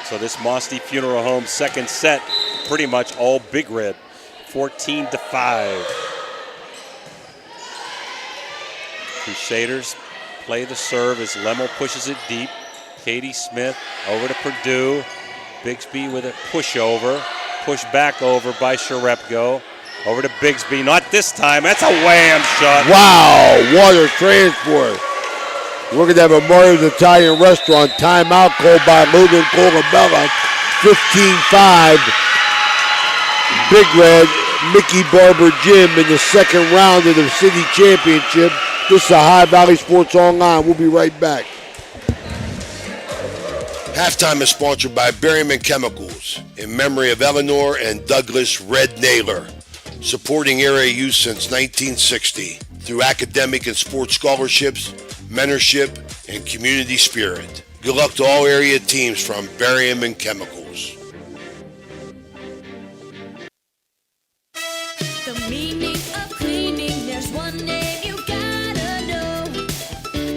So this Mosty Funeral Home second set, pretty much all Big Red, 14-5. Crusaders play the serve as Lemmel pushes it deep. Katie Smith over to Purdue. Bigsby with a pushover. Push back over by Sharepko. Over to Bigsby. Not this time. That's a wham shot. Wow, water transport. We're going to have a Mario's Italian Restaurant timeout called by Logan Colabella. 15-5. Big Red, Mickey Barber Gym in the second round of the city championship. This is a High Valley Sports Online. We'll be right back. Halftime is sponsored by Berryman Chemicals in memory of Eleanor and Douglas Red Naylor, supporting area youth since 1960 through academic and sports scholarships, mentorship, and community spirit. Good luck to all area teams from Berryman Chemicals. The meaning of cleaning, there's one name you gotta know.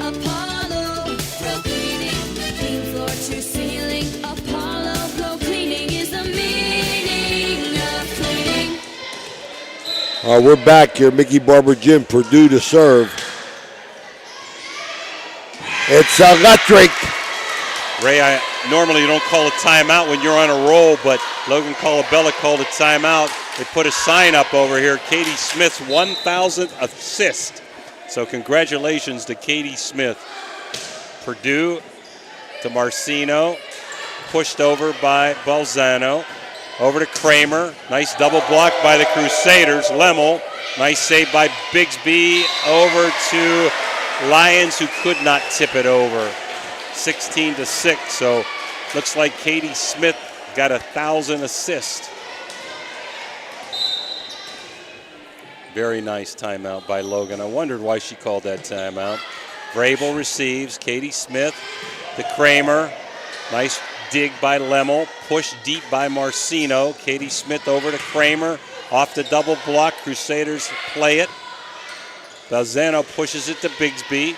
Apollo Pro Cleaning. Clean floor to ceiling. Apollo Pro Cleaning is We're back here. Mickey Barber Gym, Purdue to serve. It's electric. Ray, normally you don't call a timeout when you're on a roll, but Logan Colabella called a timeout. They put a sign up over here, Katie Smith's 1,000th assist. So congratulations to Katie Smith. Purdue to Marcino, pushed over by Balzano. Over to Kramer. Nice double block by the Crusaders. Lemmel. Nice save by Bigsby. Over to Lions, who could not tip it over. 16-6. So looks like Katie Smith got 1,000 assists. Very nice timeout by Logan. I wondered why she called that timeout. Vrabel receives. Katie Smith to Kramer. Nice dig by Lemmel, pushed deep by Marcino. Katie Smith over to Kramer, off the double block. Crusaders play it. Balzano pushes it to Bigsby.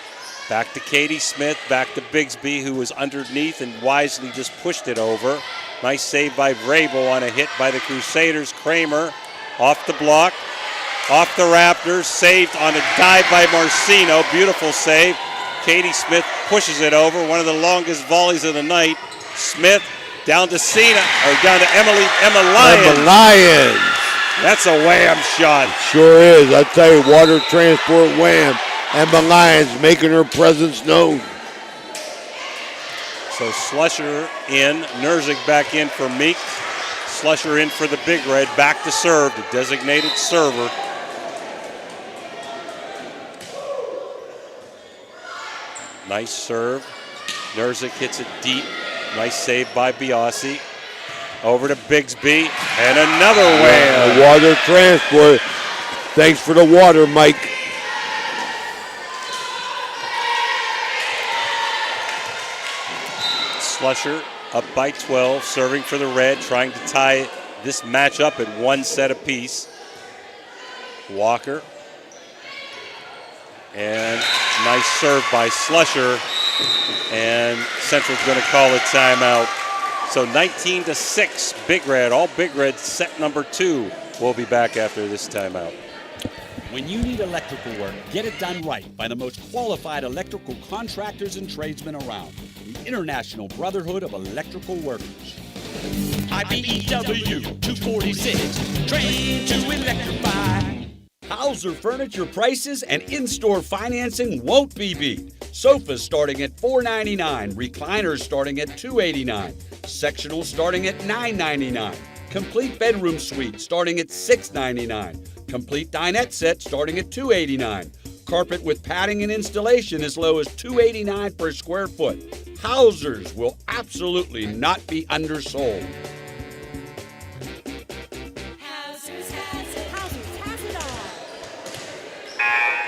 Back to Katie Smith, back to Bigsby, who was underneath and wisely just pushed it over. Nice save by Vrabel on a hit by the Crusaders. Kramer off the block, off the Raptors, saved on a dive by Marcino. Beautiful save. Katie Smith pushes it over, one of the longest volleys of the night. Smith down to down to Emma Lyons. Emma Lyons. That's a wham shot. Sure is. I tell you, water transport wham. Emma Lyons making her presence known. So Slusher in, Nerzik back in for Meek. Slusher in for the Big Red, back to serve, the designated server. Nice serve. Nerzik hits it deep. Nice save by Biasi. Over to Bigsby, and another wham. The water transport. Thanks for the water, Mike. Slusher up by 12, serving for the Red, trying to tie this match up at one set apiece. Walker. And nice serve by Slusher. And Central's going to call a timeout. So 19-6, Big Red. All Big Red, set number 2. We'll be back after this timeout. When you need electrical work, get it done right by the most qualified electrical contractors and tradesmen around. The International Brotherhood of Electrical Workers. IBEW 246, trained to electrify. Hauser Furniture prices and in-store financing won't be beat. Sofas starting at $499, recliners starting at $289, sectionals starting at $999, complete bedroom suite starting at $699, complete dinette set starting at $289, carpet with padding and installation as low as $289 per square foot. Hausers will absolutely not be undersold.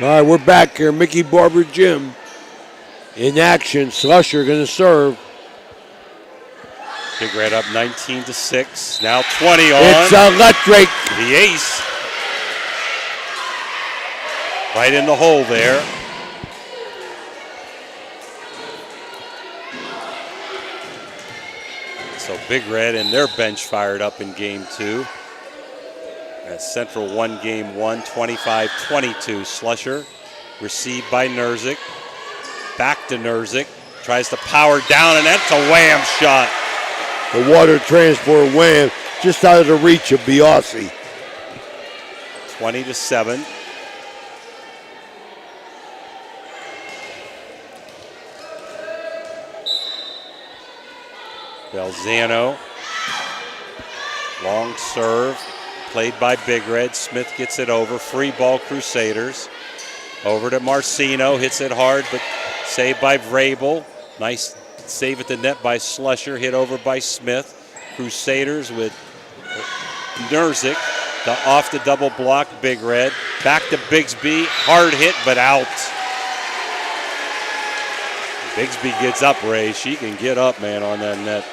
All right, we're back here. Mickey Barber Gym in action. Slusher going to serve. Big Red up 19-6. Now 20 on. It's electric. The ace. Right in the hole there. So Big Red and their bench fired up in game 2. As Central won game 1, 25-22. Slusher received by Nerzik. Back to Nerzik. Tries to power down, and that's a wham shot. The water transport wham just out of the reach of Biasi. 20-7. Balzano. Long serve. Played by Big Red. Smith gets it over. Free ball Crusaders. Over to Marcino. Hits it hard, but saved by Vrabel. Nice save at the net by Slusher. Hit over by Smith. Crusaders with Nerzik. Off the double block, Big Red. Back to Bigsby. Hard hit, but out. Bigsby gets up, Ray. She can get up, man, on that net.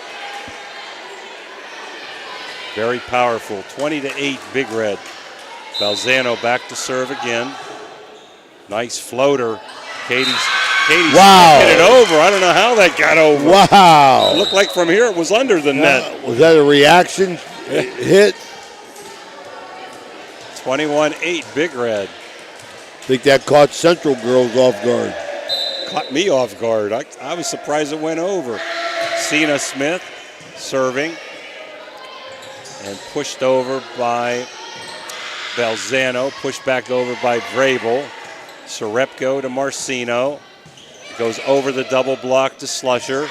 Very powerful. 20-8, Big Red. Balzano back to serve again. Nice floater. Katie's wow. hit it over. I don't know how that got over. Wow. It looked like from here it was under the net. Was that a reaction hit? 21-8, Big Red. Think that caught Central girls off guard. Caught me off guard. I was surprised it went over. Cena Smith serving and pushed over by Belzano, pushed back over by Vrabel. Serepko to Marcino. Goes over the double block to Slusher.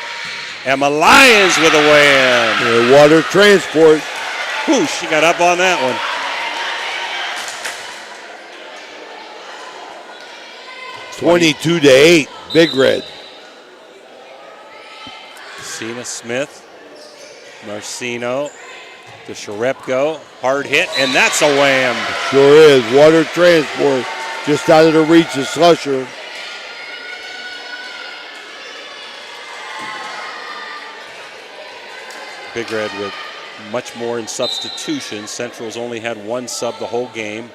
Emma Lyons with a weigh-in. Water transport. Whew, she got up on that one. 22-8, Big Red. Cena Smith, Marcino to Sharepko, hard hit, and that's a wham. Sure is. Water transport just out of the reach of Slusher. Big Red with much more in substitution. Central's only had one sub the whole game.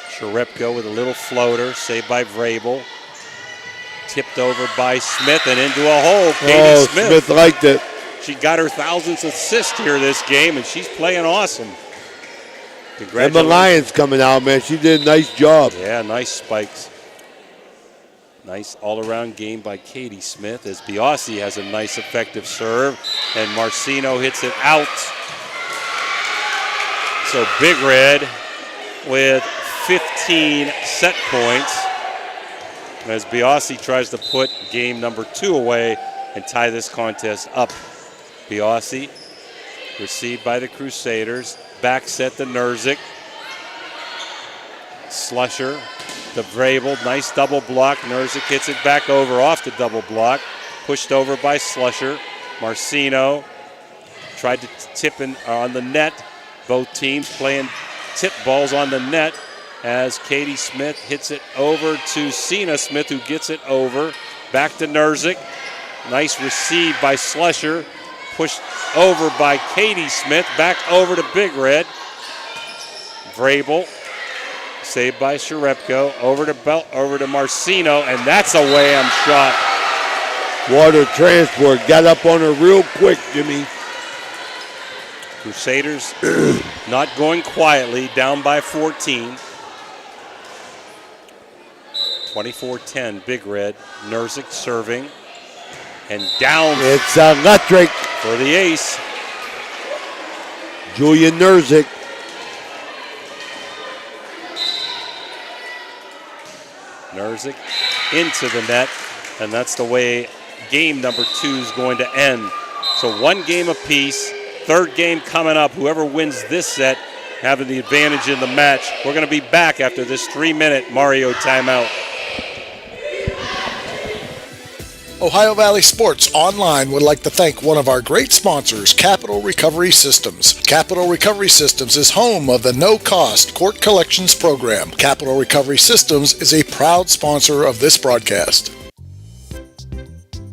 Sharepko with a little floater, saved by Vrabel. Tipped over by Smith and into a hole. Katie Smith liked it. She got her 1,000th assist here this game, and she's playing awesome. Emma Lyons coming out, man. She did a nice job. Yeah, nice spikes. Nice all-around game by Katie Smith as Biasi has a nice effective serve, and Marcino hits it out. So Big Red with 15 set points as Biasi tries to put game number 2 away and tie this contest up. Biasi received by the Crusaders. Back set to Nerzik. Slusher to Vrabel. Nice double block. Nerzik hits it back over off the double block. Pushed over by Slusher. Marcino tried to tip in on the net. Both teams playing tip balls on the net as Katie Smith hits it over to Cena Smith, who gets it over. Back to Nerzik. Nice receive by Slusher. Pushed over by Katie Smith. Back over to Big Red. Vrabel. Saved by Sharepko. Over to Marcino, and that's a wham shot. Water transport. Got up on her real quick, Jimmy. Crusaders not going quietly, down by 14. 24-10, Big Red. Nerzik serving. And down. It's electric. For the ace. Julia Nerzik. Nerzik into the net, and that's the way game number 2 is going to end. So 1 game apiece. 3rd game coming up. Whoever wins this set having the advantage in the match. We're going to be back after this 3-minute Mario timeout. Ohio Valley Sports Online would like to thank one of our great sponsors, Capital Recovery Systems. Capital Recovery Systems is home of the no-cost court collections program. Capital Recovery Systems is a proud sponsor of this broadcast.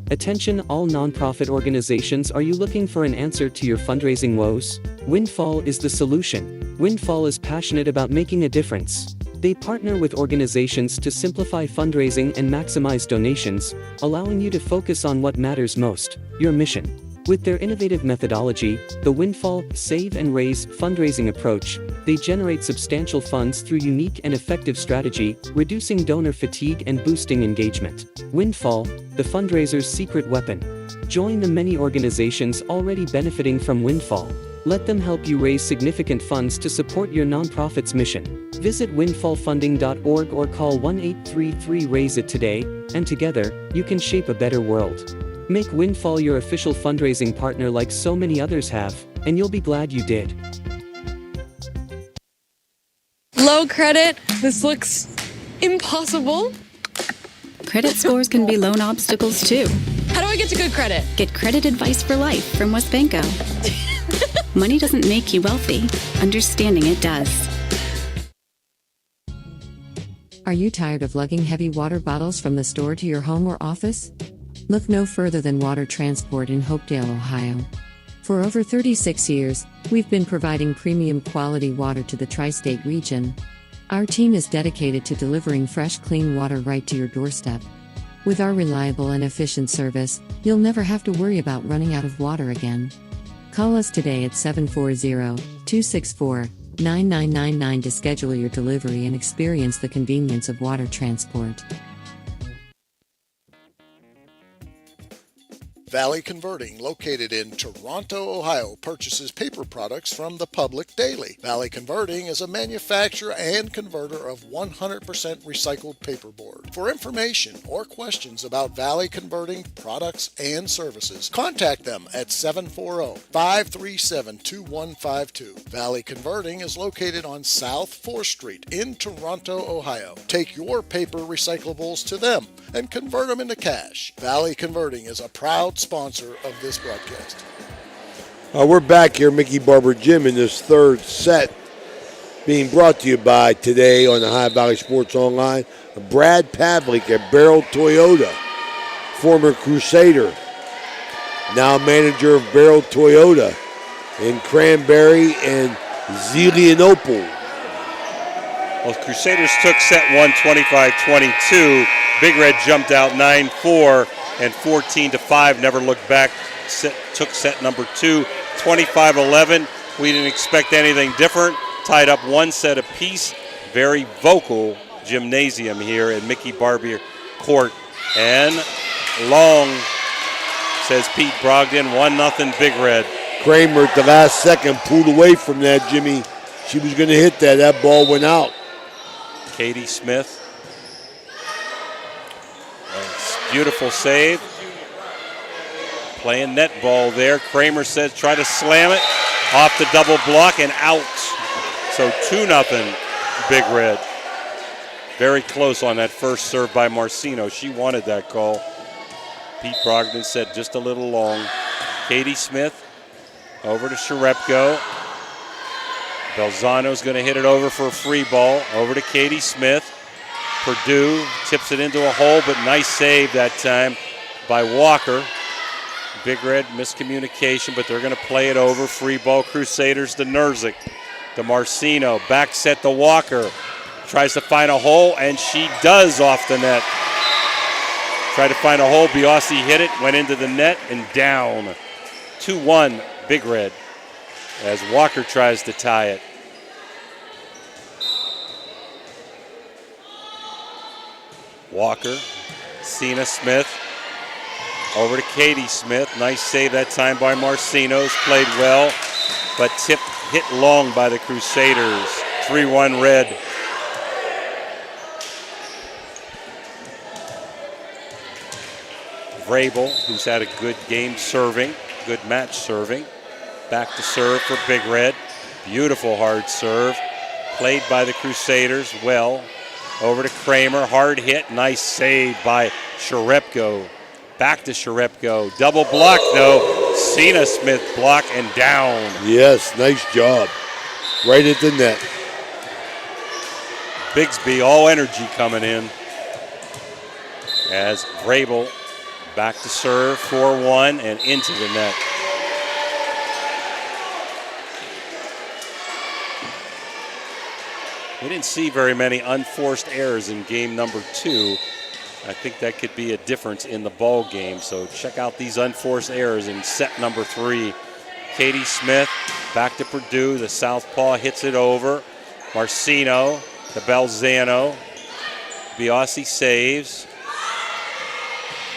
Attention all nonprofit organizations, are you looking for an answer to your fundraising woes? Windfall is the solution. Windfall is passionate about making a difference. They partner with organizations to simplify fundraising and maximize donations, allowing you to focus on what matters most, your mission. With their innovative methodology, the Windfall Save and Raise fundraising approach, they generate substantial funds through unique and effective strategy, reducing donor fatigue and boosting engagement. Windfall, the fundraiser's secret weapon. Join the many organizations already benefiting from Windfall. Let them help you raise significant funds to support your nonprofit's mission. Visit windfallfunding.org or call 1-833-RAISE-IT today, and together, you can shape a better world. Make Windfall your official fundraising partner like so many others have, and you'll be glad you did. Low credit? This looks impossible. Credit scores can be loan obstacles too. How do I get to good credit? Get credit advice for life from WesBanco. Money doesn't make you wealthy. Understanding it does. Are you tired of lugging heavy water bottles from the store to your home or office? Look no further than Water Transport in Hopedale, Ohio. For over 36 years, we've been providing premium quality water to the tri-state region. Our team is dedicated to delivering fresh, clean water right to your doorstep. With our reliable and efficient service, you'll never have to worry about running out of water again. Call us today at 740-264-1000 $99.99 to schedule your delivery and experience the convenience of water transport. Valley Converting, located in Toronto, Ohio, purchases paper products from the public daily. Valley Converting is a manufacturer and converter of 100% recycled paperboard. For information or questions about Valley Converting products and services, contact them at 740-537-2152. Valley Converting is located on South 4th Street in Toronto, Ohio. Take your paper recyclables to them and convert them into cash. Valley Converting is a proud sponsor of this broadcast. We're back here, Mickey Barber Gym, in this third set, being brought to you by today on the Ohio Valley Sports Online. Brad Pavlik at Barrel Toyota, former Crusader, now manager of Barrel Toyota in Cranberry and Zelienople. Well, Crusaders took set one 25-22. Big Red jumped out 9-4 and 14-5. Never looked back. Took set number two 25-11. We didn't expect anything different. Tied up one set apiece. Very vocal gymnasium here at Mickey Barber Court. And long, says Pete Brogdon, 1-0 Big Red. Kramer at the last second pulled away from that, Jimmy. She was going to hit that. That ball went out. Katie Smith. Beautiful save. Playing net ball there. Kramer says try to slam it. Off the double block and out. So 2-0 Big Red. Very close on that first serve by Marcino. She wanted that call. Pete Brogdon said just a little long. Katie Smith over to Sharepko. Belzano's going to hit it over for a free ball. Over to Katie Smith. Purdue tips it into a hole, but nice save that time by Walker. Big Red miscommunication, but they're going to play it over. Free ball, Crusaders to Nerzik. To Marcino. Back set to Walker. Tries to find a hole, and she does off the net. Tried to find a hole. Biasi hit it, went into the net, and down. 2-1 Big Red as Walker tries to tie it. Walker, Cena Smith, over to Katie Smith. Nice save that time by Marcinos. Played well, but hit long by the Crusaders. 3-1 Red. Vrabel, who's had a good game serving, good match serving. Back to serve for Big Red. Beautiful hard serve. Played by the Crusaders well. Over to Kramer, hard hit, nice save by Sharepko. Back to Sharepko, double block though. Cena Smith block and down. Yes, nice job. Right at the net. Bigsby, all energy coming in. As Vrabel back to serve, 4-1 and into the net. We didn't see very many unforced errors in game number 2. I think that could be a difference in the ball game. So check out these unforced errors in set number 3. Katie Smith back to Purdue. The southpaw hits it over. Marcino to Belzano. Biasi saves.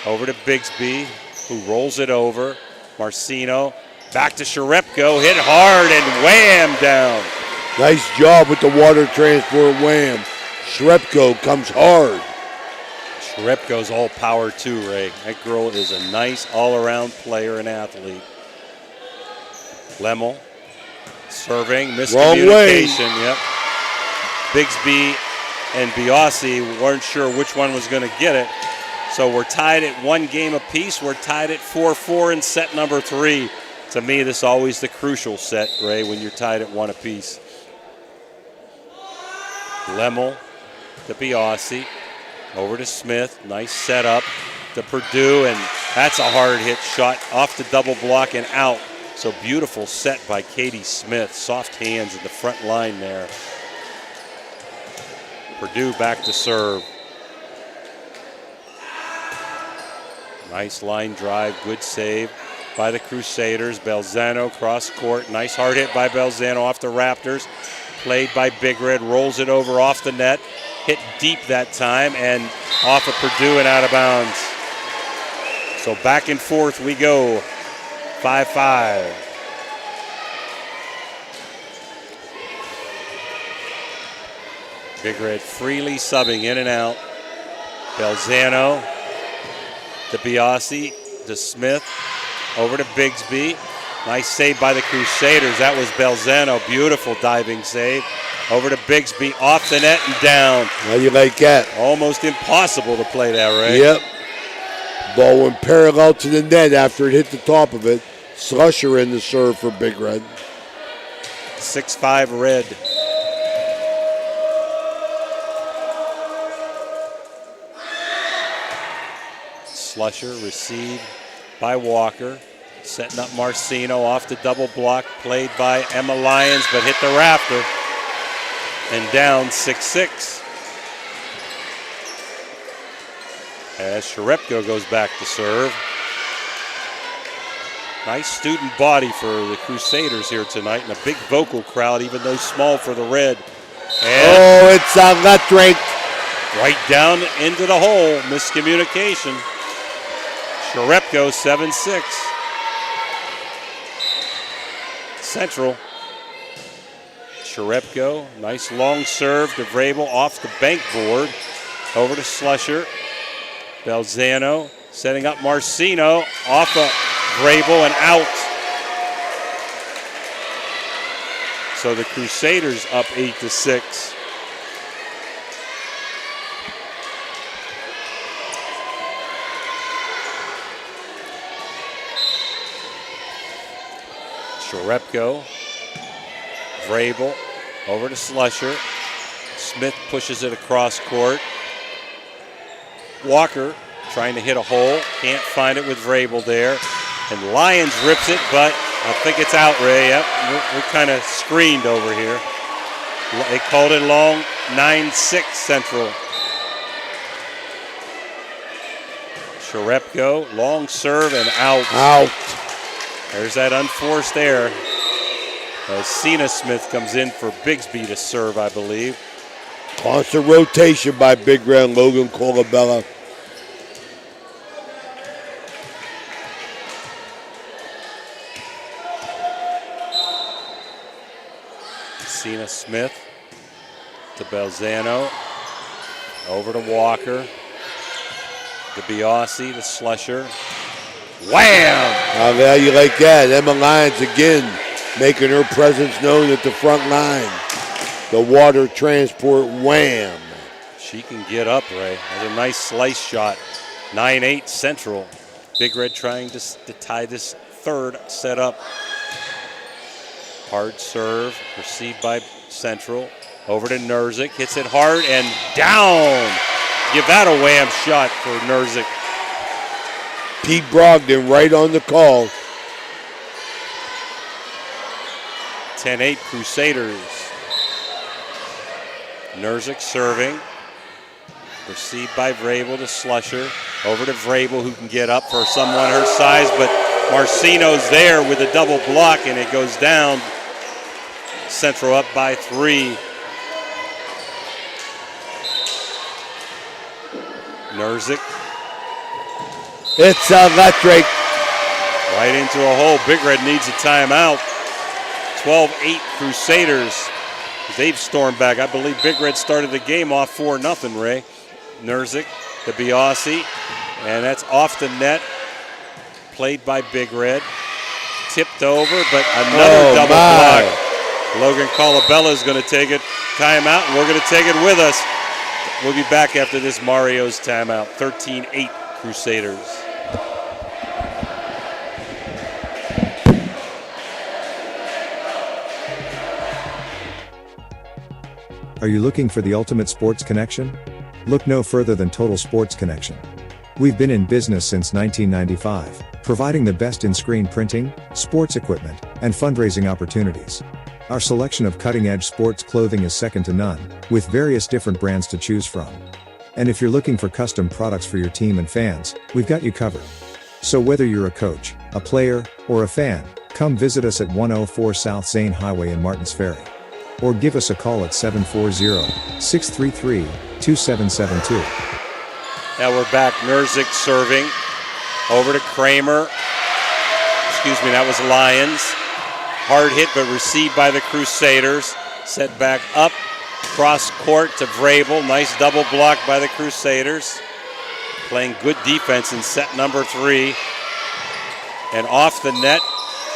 Over to Bigsby, who rolls it over. Marcino back to Sharepko. Hit hard and wham down. Nice job with the water transfer wham. Sharepko comes hard. Sharepko's all power too, Ray. That girl is a nice all-around player and athlete. Lemmel serving, miscommunication. Yep. Bigsby and Biasi weren't sure which one was going to get it. So we're tied at 1 game apiece. We're tied at 4-4 in set number 3. To me, this is always the crucial set, Ray, when you're tied at 1 apiece. Lemmel to Biasi. Over to Smith. Nice setup to Purdue, and that's a hard hit shot off the double block and out. So beautiful set by Katie Smith. Soft hands in the front line there. Purdue back to serve. Nice line drive, good save by the Crusaders. Belzano cross court. Nice hard hit by Belzano off the Raptors. played by Big Red, rolls it over off the net, hit deep that time, and off of Purdue and out of bounds. So back and forth we go, 5-5. Big Red freely subbing in and out. Belzano to Biasi, to Smith, over to Bigsby. Nice save by the Crusaders. That was Belzano. Beautiful diving save. Over to Bigsby, off the net and down. How you like that? Almost impossible to play that, right? Yep. Ball went parallel to the net after it hit the top of it. Slusher in the serve for Big Red. 6-5 Red. Slusher received by Walker. Setting up Marcino off the double block. Played by Emma Lyons, but hit the rafter. And down 6-6. As Sharepko goes back to serve. Nice student body for the Crusaders here tonight, and a big vocal crowd, even though small for the Red. And it's electric. Right down into the hole. Miscommunication. Sharepko 7-6. Central. Sharepko, nice long serve to Vrabel off the bank board. Over to Slusher. Belzano setting up Marcino off of Vrabel and out. So the Crusaders up 8-6. Sharepko, Vrabel, over to Slusher. Smith pushes it across court. Walker trying to hit a hole, can't find it with Vrabel there. And Lyons rips it, but I think it's out, Ray. Yep, we're kind of screened over here. They called it long, 9-6 Central. Sharepko, long serve and out. Out. There's that unforced error. Cena Smith comes in for Bigsby to serve, I believe. Constant rotation by Big Red and Logan Colabella. Cena Smith to Belzano. Over to Walker. To Biasi, to Slusher. Wham! How you like that? Emma Lyons again making her presence known at the front line. The water transport wham. She can get up, Ray. That's a nice slice shot. 9-8 Central. Big Red trying to tie this third set up. Hard serve, received by Central. Over to Nerzik, hits it hard and down. Give that a wham shot for Nerzik. Pete Brogdon right on the call. 10-8 Crusaders. Nerzik serving. Received by Vrabel to Slusher. Over to Vrabel, who can get up for someone her size, but Marcino's there with a double block, and it goes down. Central up by 3. Nerzik. It's electric. Right into a hole. Big Red needs a timeout. 12-8 Crusaders. They've stormed back. I believe Big Red started the game off 4-0, Ray. Nerzik to Biasi. And that's off the net. Played by Big Red. Tipped over, but another double block. Logan Colabella is going to take it. Timeout, and we're going to take it with us. We'll be back after this Mario's timeout. 13-8 Crusaders. Are you looking for the ultimate sports connection? Look no further than Total Sports Connection. We've been in business since 1995, providing the best in screen printing, sports equipment, and fundraising opportunities. Our selection of cutting-edge sports clothing is second to none, with various different brands to choose from. And if you're looking for custom products for your team and fans, we've got you covered. So whether you're a coach, a player, or a fan, come visit us at 104 South Zane Highway in Martins Ferry. or give us a call at 740-633-2772. Now we're back. Nerzik serving. Over to Kramer. Excuse me, that was Lyons. Hard hit, but received by the Crusaders. Set back up. Cross court to Vrabel. Nice double block by the Crusaders. Playing good defense in set number 3. And off the net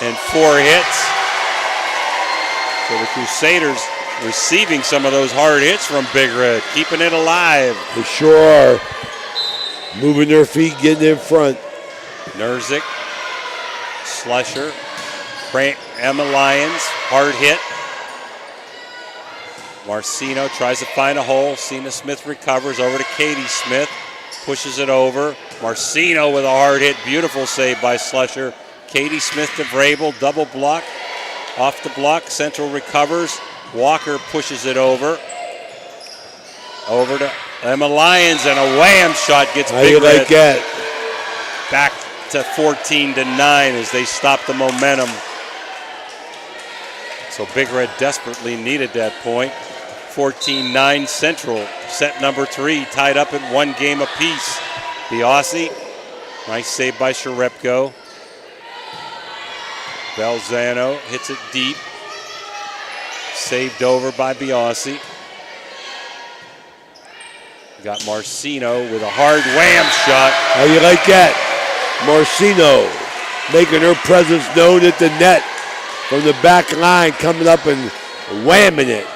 and 4 hits. So the Crusaders receiving some of those hard hits from Big Red, keeping it alive. They sure are. Moving their feet, getting in front. Nerzik, Slusher, Emma Lyons, hard hit. Marcino tries to find a hole. Cena Smith recovers over to Katie Smith, pushes it over. Marcino with a hard hit, beautiful save by Slusher. Katie Smith to Vrabel, double block. Off the block, Central recovers. Walker pushes it over. Over to Emma Lyons, and a wham shot gets How Big you Red like that? back to 14-9 as they stop the momentum. So Big Red desperately needed that point. 14-9 Central. Set number 3 tied up at 1 game apiece. Biasi, nice save by Sharepko. Belzano hits it deep. Saved over by Biasi. Got Marcino with a hard wham shot. How you like that? Marcino making her presence known at the net from the back line, coming up and whamming it.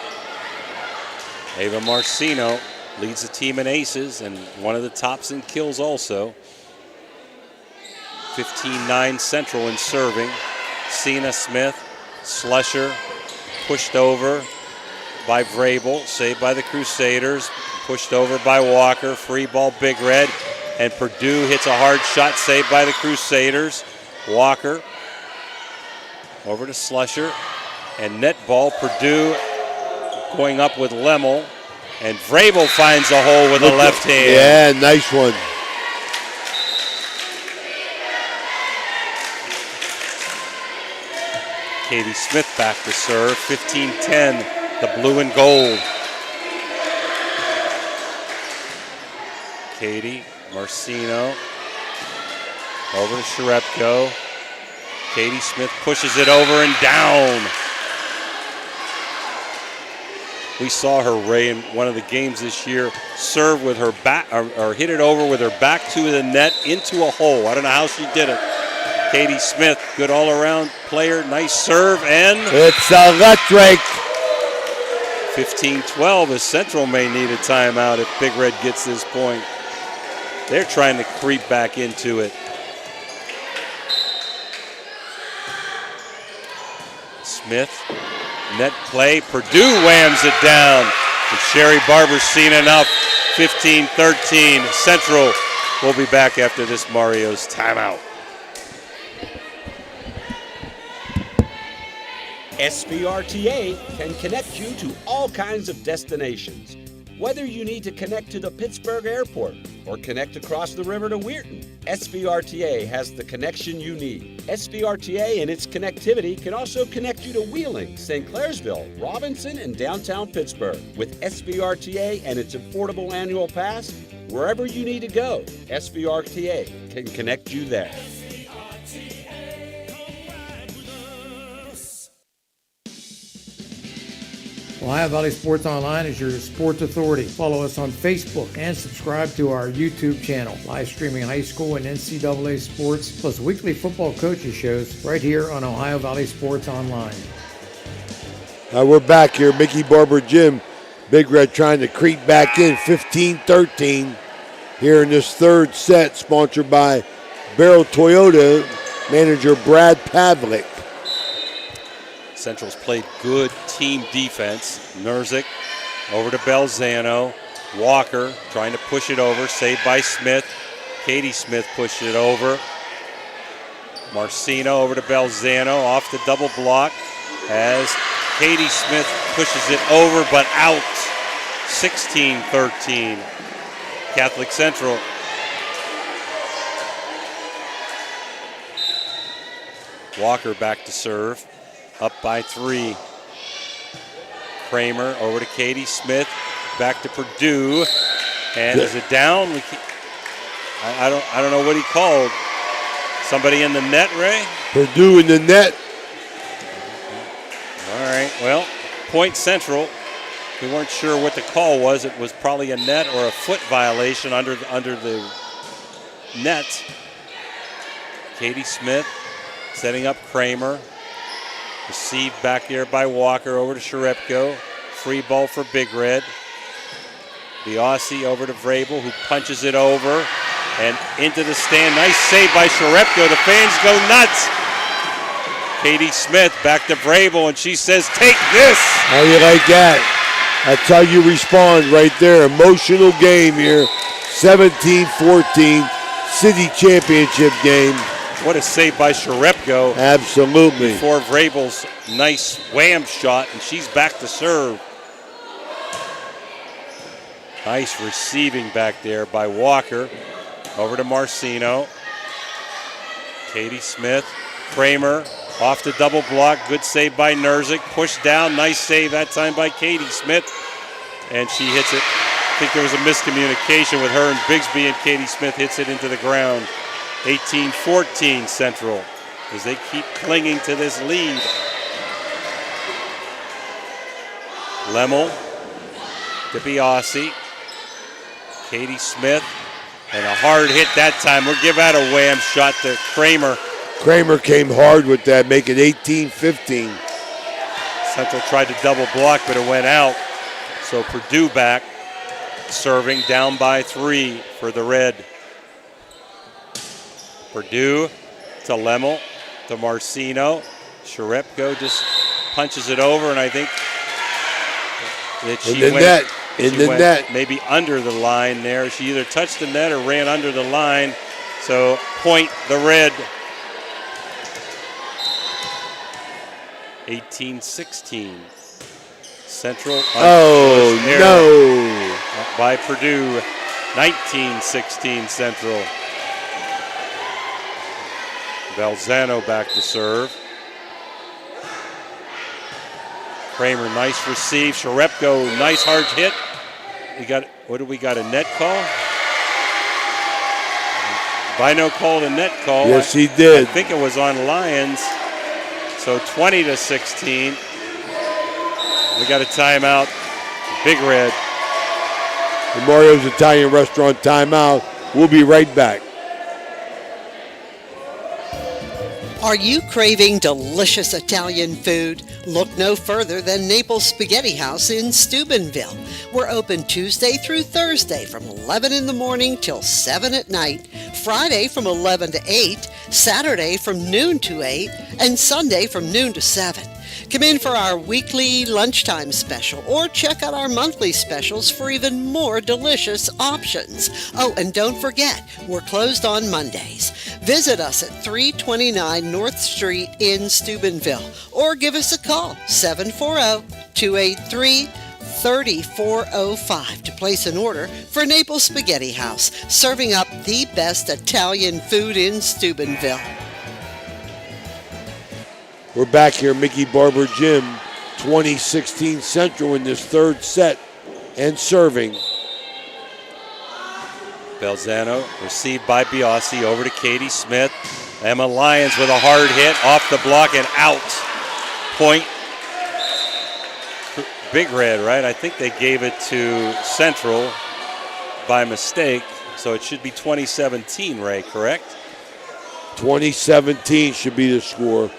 Ava Marcino leads the team in aces and one of the tops in kills also. 15-9 Central in serving. Cena Smith, Slusher, pushed over by Vrabel, saved by the Crusaders, pushed over by Walker, free ball Big Red, and Purdue hits a hard shot, saved by the Crusaders. Walker over to Slusher, and net ball, Purdue going up with Lemmel, and Vrabel finds a hole with a left hand. Yeah, nice one. Katie Smith back to serve, 15-10, the blue and gold. Katie, Marcino, over to Sharepko. Katie Smith pushes it over and down. We saw her, Ray, in one of the games this year, serve with her back, or hit it over with her back to the net into a hole. I don't know how she did it. Katie Smith, good all-around player, nice serve, and it's electric. 15-12 as Central may need a timeout if Big Red gets this point. They're trying to creep back into it. Smith, net play, Purdue whams it down. And Sherry Barber's seen enough, 15-13. Central will be back after this Mario's timeout. SVRTA can connect you to all kinds of destinations. Whether you need to connect to the Pittsburgh Airport or connect across the river to Weirton, SVRTA has the connection you need. SVRTA and its connectivity can also connect you to Wheeling, St. Clairsville, Robinson, and downtown Pittsburgh. With SVRTA and its affordable annual pass, wherever you need to go, SVRTA can connect you there. Ohio Valley Sports Online is your sports authority. Follow us on Facebook and subscribe to our YouTube channel. Live streaming high school and NCAA sports, plus weekly football coaches shows right here on Ohio Valley Sports Online. We're back here, Mickey Barber Gym. Big Red trying to creep back in, 15-13 here in this third set, sponsored by Barrow Toyota, manager Brad Pavlik. Central's played good team defense. Nerzik over to Belzano. Walker trying to push it over, saved by Smith. Katie Smith pushed it over. Marcino over to Belzano, off the double block as Katie Smith pushes it over but out. 16-13. Catholic Central. Walker back to serve. Up by 3. Kramer over to Katie Smith, back to Purdue, and is it down? I don't know what he called. Somebody in the net, Ray? Purdue in the net. All right, well, Point Central. We weren't sure what the call was. It was probably a net or a foot violation under the net. Katie Smith setting up Kramer. Received back there by Walker over to Sharepko. Free ball for Big Red. Biasi over to Vrabel, who punches it over and into the stand. Nice save by Sharepko. The fans go nuts. Katie Smith back to Vrabel, and she says, "Take this." How you like that? That's how you respond right there. Emotional game here. 17-14, city championship game. What a save by Sharepko. Absolutely. Before Vrabel's nice wham shot, and she's back to serve. Nice receiving back there by Walker. Over to Marcino. Katie Smith. Kramer off the double block. Good save by Nerzik. Pushed down. Nice save that time by Katie Smith. And she hits it. I think there was a miscommunication with her and Bigsby, and Katie Smith hits it into the ground. 18-14 Central as they keep clinging to this lead. Lemmel to Biasi. Katie Smith. And a hard hit that time. We'll give that a wham shot to Kramer. Kramer came hard with that, make it 18-15. Central tried to double block, but it went out. So Purdue back, serving down by 3 for the Red. Purdue to Lemmel, to Marcino. Sharepko just punches it over, and I think that she went maybe under the line there. She either touched the net or ran under the line. So point the Red. 18-16. Central. No. By Purdue. 19-16 Central. Balzano back to serve. Kramer, nice receive. Sharepko, nice hard hit. We got a net call? Bino called a net call. Yes, he did. I think it was on Lions. So 20-16. We got a timeout. Big Red. The Mario's Italian Restaurant timeout. We'll be right back. Are you craving delicious Italian food? Look no further than Naples Spaghetti House in Steubenville. We're open Tuesday through Thursday from 11 in the morning till 7 at night, Friday from 11 to 8, Saturday from noon to 8, and Sunday from noon to 7. Come in for our weekly lunchtime special or check out our monthly specials for even more delicious options. Oh, and don't forget, we're closed on Mondays. Visit us at 329 North Street in Steubenville or give us a call, 740-283-3405 to place an order for Naples Spaghetti House, serving up the best Italian food in Steubenville. We're back here, Mickey Barber Gym, 2016 Central in this third set and serving. Balzano received by Biasi over to Katie Smith. Emma Lyons with a hard hit off the block and out. Point. Big Red, right? I think they gave it to Central by mistake, so it should be 2017, Ray, correct? 2017 should be the score.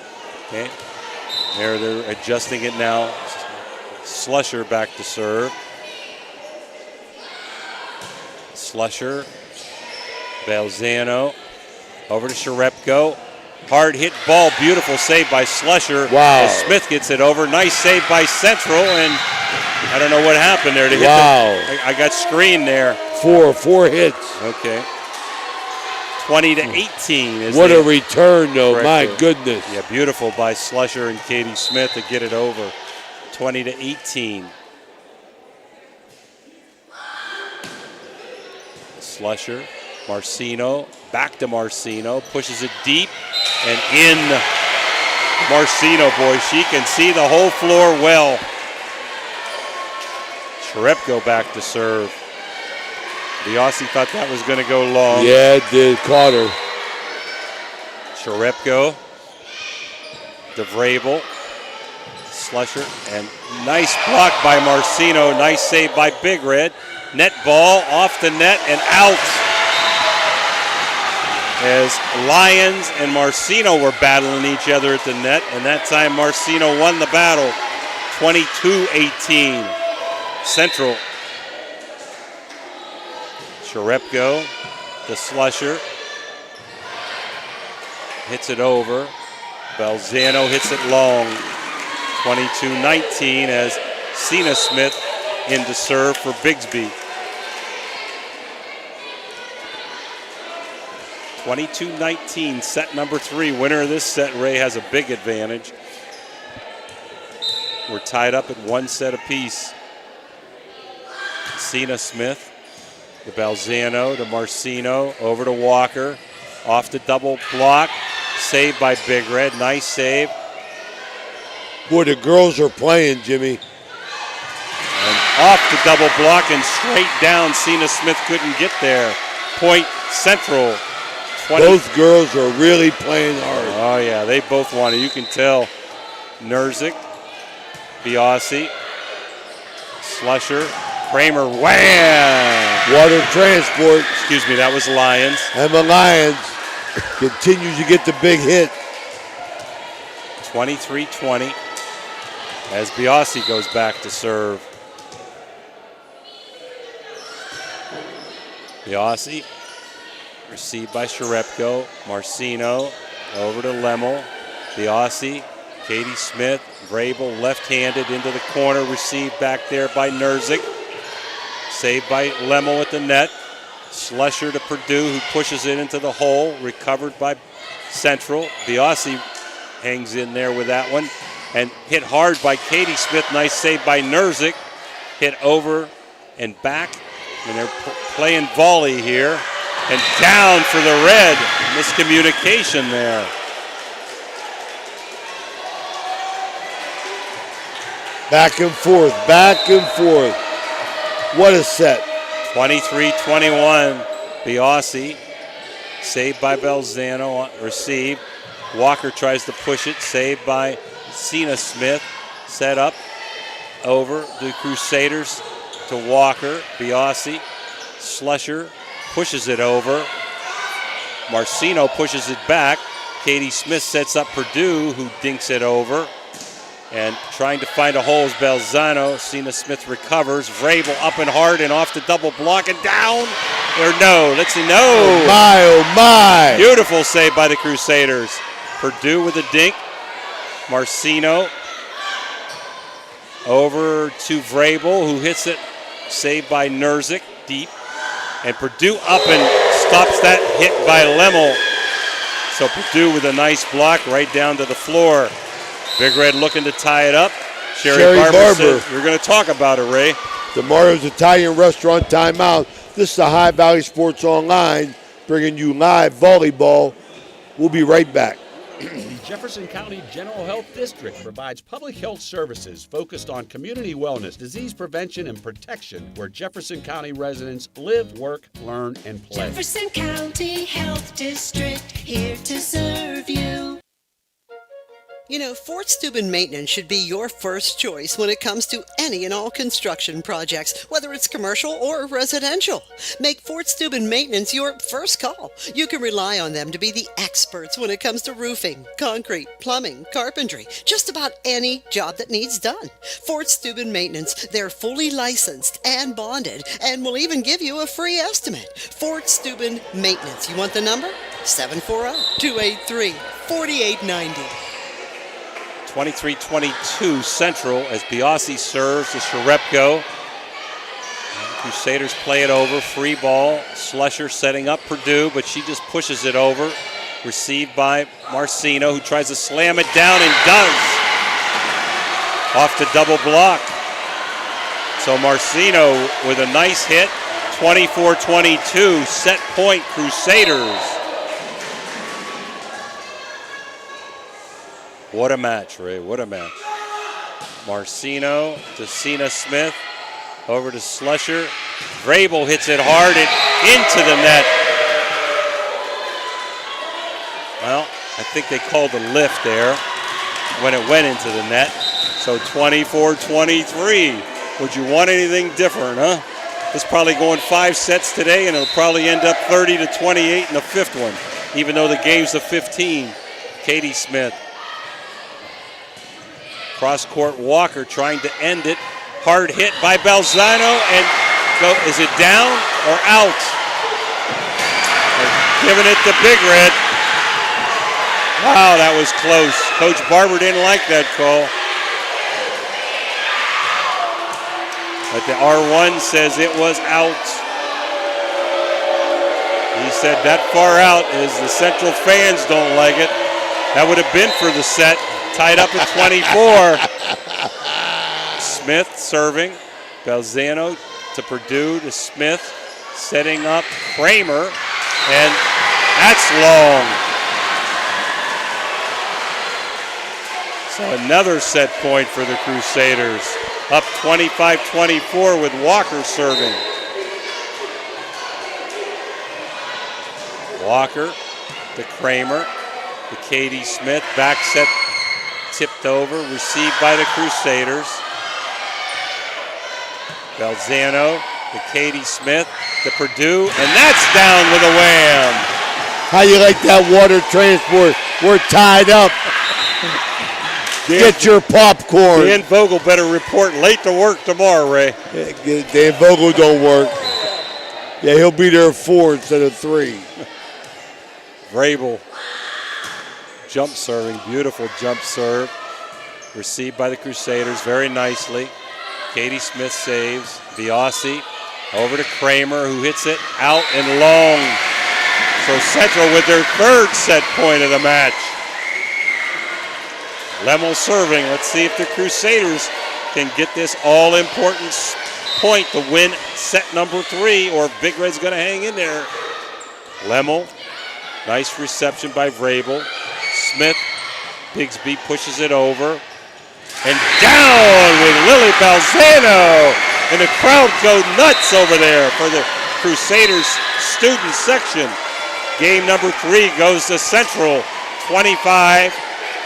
Okay, they're adjusting it now. Slusher back to serve. Slusher, Balzano, over to Sharepko. Hard hit ball, beautiful save by Slusher. Wow. As Smith gets it over. Nice save by Central, and I don't know what happened there. Wow. I got screened there. Four hits. Okay. 20-18. What a return, though. My goodness. Yeah, beautiful by Slusher and Katie Smith to get it over. 20-18. Slusher, Marcino, back to Marcino, pushes it deep and in. Marcino, boy, she can see the whole floor well. Sharepko back to serve. Biasi thought that was going to go long. Yeah, it did. Caught her. Sharepko, DeVrabel, Slusher, and nice block by Marcino. Nice save by Big Red. Net ball off the net and out. As Lyons and Marcino were battling each other at the net, and that time Marcino won the battle, 22-18. Central. Sharepko to Slusher. Hits it over. Belzano hits it long. 22-19 as Cena Smith in to serve for Bigsby. 22-19, set number 3. Winner of this set, Ray, has a big advantage. We're tied up at 1 set apiece. Cena Smith to Belzano to Marcino, over to Walker. Off the double block, saved by Big Red. Nice save. Boy, the girls are playing, Jimmy. And off the double block and straight down. Cena Smith couldn't get there. Point Central. 20. Both girls are really playing hard. Oh, yeah, they both want it. You can tell. Nerzik, Biasi, Slusher, Kramer, wham! Water Transport. Excuse me, that was Lyons. And the Lions continues to get the big hit. 23-20 as Biasi goes back to serve. Biasi received by Sharepko. Marcino over to Lemmel. Biasi, Katie Smith, Vrabel left-handed into the corner. Received back there by Nerzik. Saved by Lemmel at the net. Slusher to Purdue, who pushes it into the hole. Recovered by Central. Biasi hangs in there with that one. And hit hard by Katie Smith. Nice save by Nerzik. Hit over and back. And they're playing volley here. And down for the red. Miscommunication there. Back and forth, back and forth. What a set. 23-21. Biasi. Saved by Belzano. Received. Walker tries to push it. Saved by Cena Smith. Set up. Over the Crusaders to Walker. Biasi. Slusher pushes it over. Marcino pushes it back. Katie Smith sets up Purdue, who dinks it over. And trying to find a hole is Belzano. Cena Smith recovers. Vrabel up and hard and off the double block and down. Or no, let's see, no. Oh my, oh my. Beautiful save by the Crusaders. Purdue with a dink. Marcino over to Vrabel, who hits it. Saved by Nerzik, deep. And Purdue up and stops that hit by Lemmel. So Purdue with a nice block right down to the floor. Big Red looking to tie it up. Sherry Barber said, we're going to talk about it, Ray. The Mario's Italian Restaurant timeout. This is the High Valley Sports Online, bringing you live volleyball. We'll be right back. The Jefferson County General Health District provides public health services focused on community wellness, disease prevention, and protection where Jefferson County residents live, work, learn, and play. Jefferson County Health District, here to serve you. You know, Fort Steuben Maintenance should be your first choice when it comes to any and all construction projects, whether it's commercial or residential. Make Fort Steuben Maintenance your first call. You can rely on them to be the experts when it comes to roofing, concrete, plumbing, carpentry, just about any job that needs done. Fort Steuben Maintenance, they're fully licensed and bonded and will even give you a free estimate. Fort Steuben Maintenance. You want the number? 740-283-4890. 23-22 Central as Biasi serves to Sharepko. Crusaders play it over. Free ball. Slusher setting up Purdue, but she just pushes it over. Received by Marcino, who tries to slam it down and does. Off the double block. So Marcino with a nice hit. 24-22. Set point Crusaders. What a match, Ray. What a match. Marcino to Cena Smith. Over to Slusher. Vrabel hits it hard and into the net. Well, I think they called a lift there when it went into the net. So 24-23. Would you want anything different, huh? It's probably going 5 sets today, and it'll probably end up 30-28 in the 5th one, even though the game's a 15. Katie Smith. Cross-court Walker trying to end it. Hard hit by Balzano, and is it down or out? They're giving it to Big Red. Wow, that was close. Coach Barber didn't like that call. But the R1 says it was out. He said that far out is the Central fans don't like it. That would have been for the set. Tied up at 24. Smith serving. Balzano to Purdue to Smith. Setting up Kramer. And that's long. So another set point for the Crusaders. Up 25-24 with Walker serving. Walker to Kramer. To Katie Smith. Back set tipped over. Received by the Crusaders. Balzano to Katie Smith. To Purdue. And that's down with a wham. How you like that water transport? We're tied up. Get your popcorn. Dan Vogel better report late to work tomorrow, Ray. Dan Vogel don't work. Yeah, he'll be there 4 instead of 3. Vrabel. Jump serving. Beautiful jump serve. Received by the Crusaders very nicely. Katie Smith saves. Biasi over to Kramer, who hits it out and long. So Central with their 3rd set point of the match. Lemmel serving. Let's see if the Crusaders can get this all-important point to win set number 3, or Big Red's going to hang in there. Lemmel, nice reception by Vrabel. Smith, Bigsby pushes it over. And down with Lily Balzano. And the crowd go nuts over there for the Crusaders student section. Game number 3 goes to Central, 25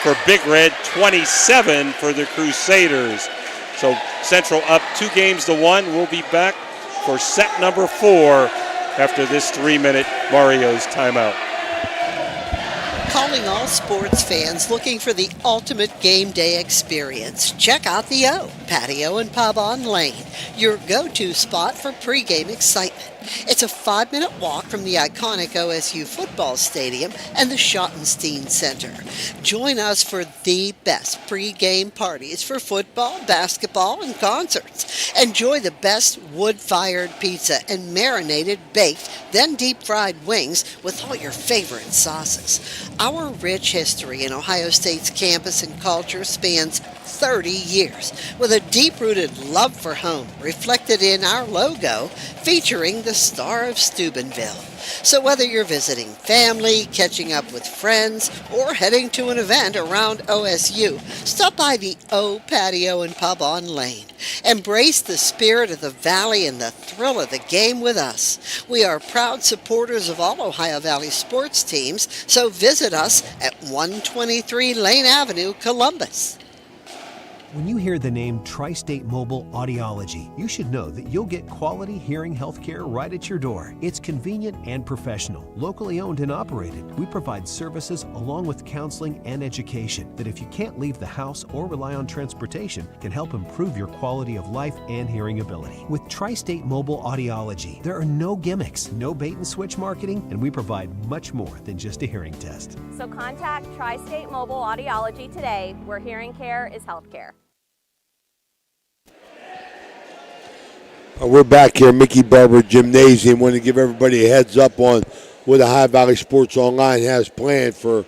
for Big Red, 27 for the Crusaders. So Central up 2-1. We'll be back for set number 4 after this 3-minute Mario's timeout. Calling all sports fans looking for the ultimate game day experience. Check out the O, Patio and Pub on Lane, your go-to spot for pregame excitement. It's a 5-minute walk from the iconic OSU football stadium and the Schottenstein Center. Join us for the best pregame parties for football, basketball, and concerts. Enjoy the best wood-fired pizza and marinated, baked, then deep-fried wings with all your favorite sauces. Our rich history in Ohio State's campus and culture spans 30 years, with a deep-rooted love for home reflected in our logo featuring the Star of Steubenville. So whether you're visiting family, catching up with friends, or heading to an event around OSU, stop by the O Patio and Pub on Lane. Embrace the spirit of the Valley and the thrill of the game with us. We are proud supporters of all Ohio Valley sports teams, so visit us at 123 Lane Avenue, Columbus. When you hear the name Tri-State Mobile Audiology, you should know that you'll get quality hearing health care right at your door. It's convenient and professional, locally owned and operated. We provide services along with counseling and education that, if you can't leave the house or rely on transportation, can help improve your quality of life and hearing ability. With Tri-State Mobile Audiology, there are no gimmicks, no bait and switch marketing, and we provide much more than just a hearing test. So contact Tri-State Mobile Audiology today, where hearing care is healthcare. We're back here, Mickey Barber Gymnasium. Want to give everybody a heads up on what the Ohio Valley Sports Online has planned for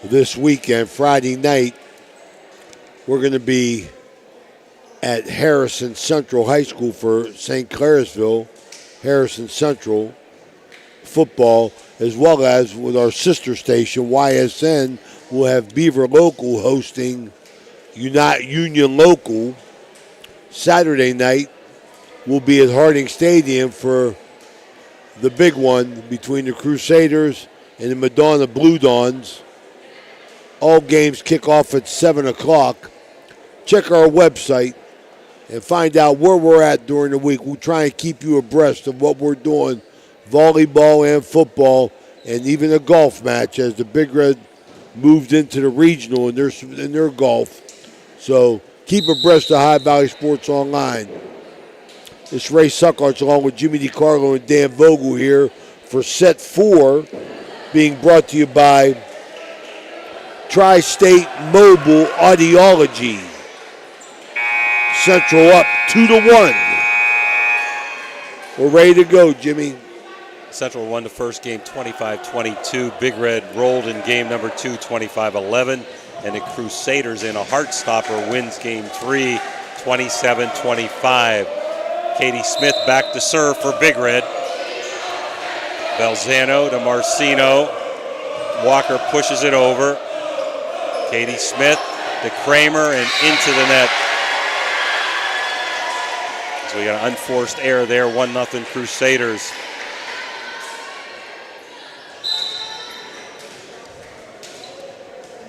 this weekend. Friday night, we're going to be at Harrison Central High School for St. Clairsville, Harrison Central football, as well as with our sister station, YSN. We'll have Beaver Local hosting Union Local Saturday night will be at Harding Stadium for the big one between the Crusaders and the Madonna Blue Dons. All games kick off at 7 o'clock. Check our website and find out where we're at during the week. We'll try and keep you abreast of what we're doing, volleyball and football, and even a golf match as the Big Red moved into the regional in their golf. So keep abreast of High Valley Sports Online. It's Ray Suckarts along with Jimmy DiCarlo and Dan Vogel here for set 4, being brought to you by Tri-State Mobile Audiology. Central up 2-1. We're ready to go, Jimmy. Central won the first game 25-22. Big Red rolled in game number 2, 25-11. And the Crusaders in a heart-stopper wins game 3, 27-25. Katie Smith back to serve for Big Red. Belzano to Marcino. Walker pushes it over. Katie Smith to Kramer and into the net. So we got an unforced error there, 1-0 Crusaders.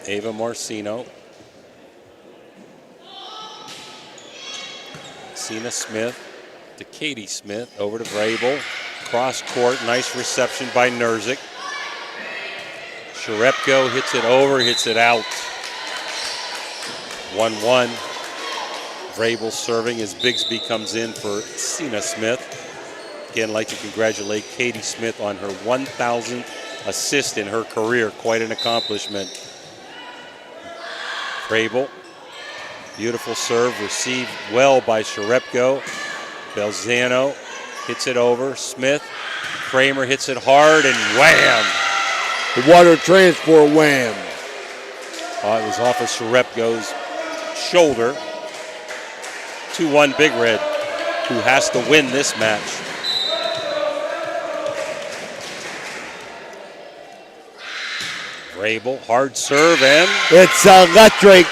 Ava Marcino. Cena Smith to Katie Smith, over to Vrabel. Cross court, nice reception by Nerzik. Sharepko hits it over, hits it out. 1-1. Vrabel serving as Bigsby comes in for Cena Smith. Again, I'd like to congratulate Katie Smith on her 1,000th assist in her career. Quite an accomplishment. Vrabel, beautiful serve, received well by Sharepko. Belzano hits it over. Smith, Kramer hits it hard and wham! The water transport wham. It was off of Sharepko's shoulder. 2-1 Big Red, who has to win this match. Vrabel, hard serve, and it's electric.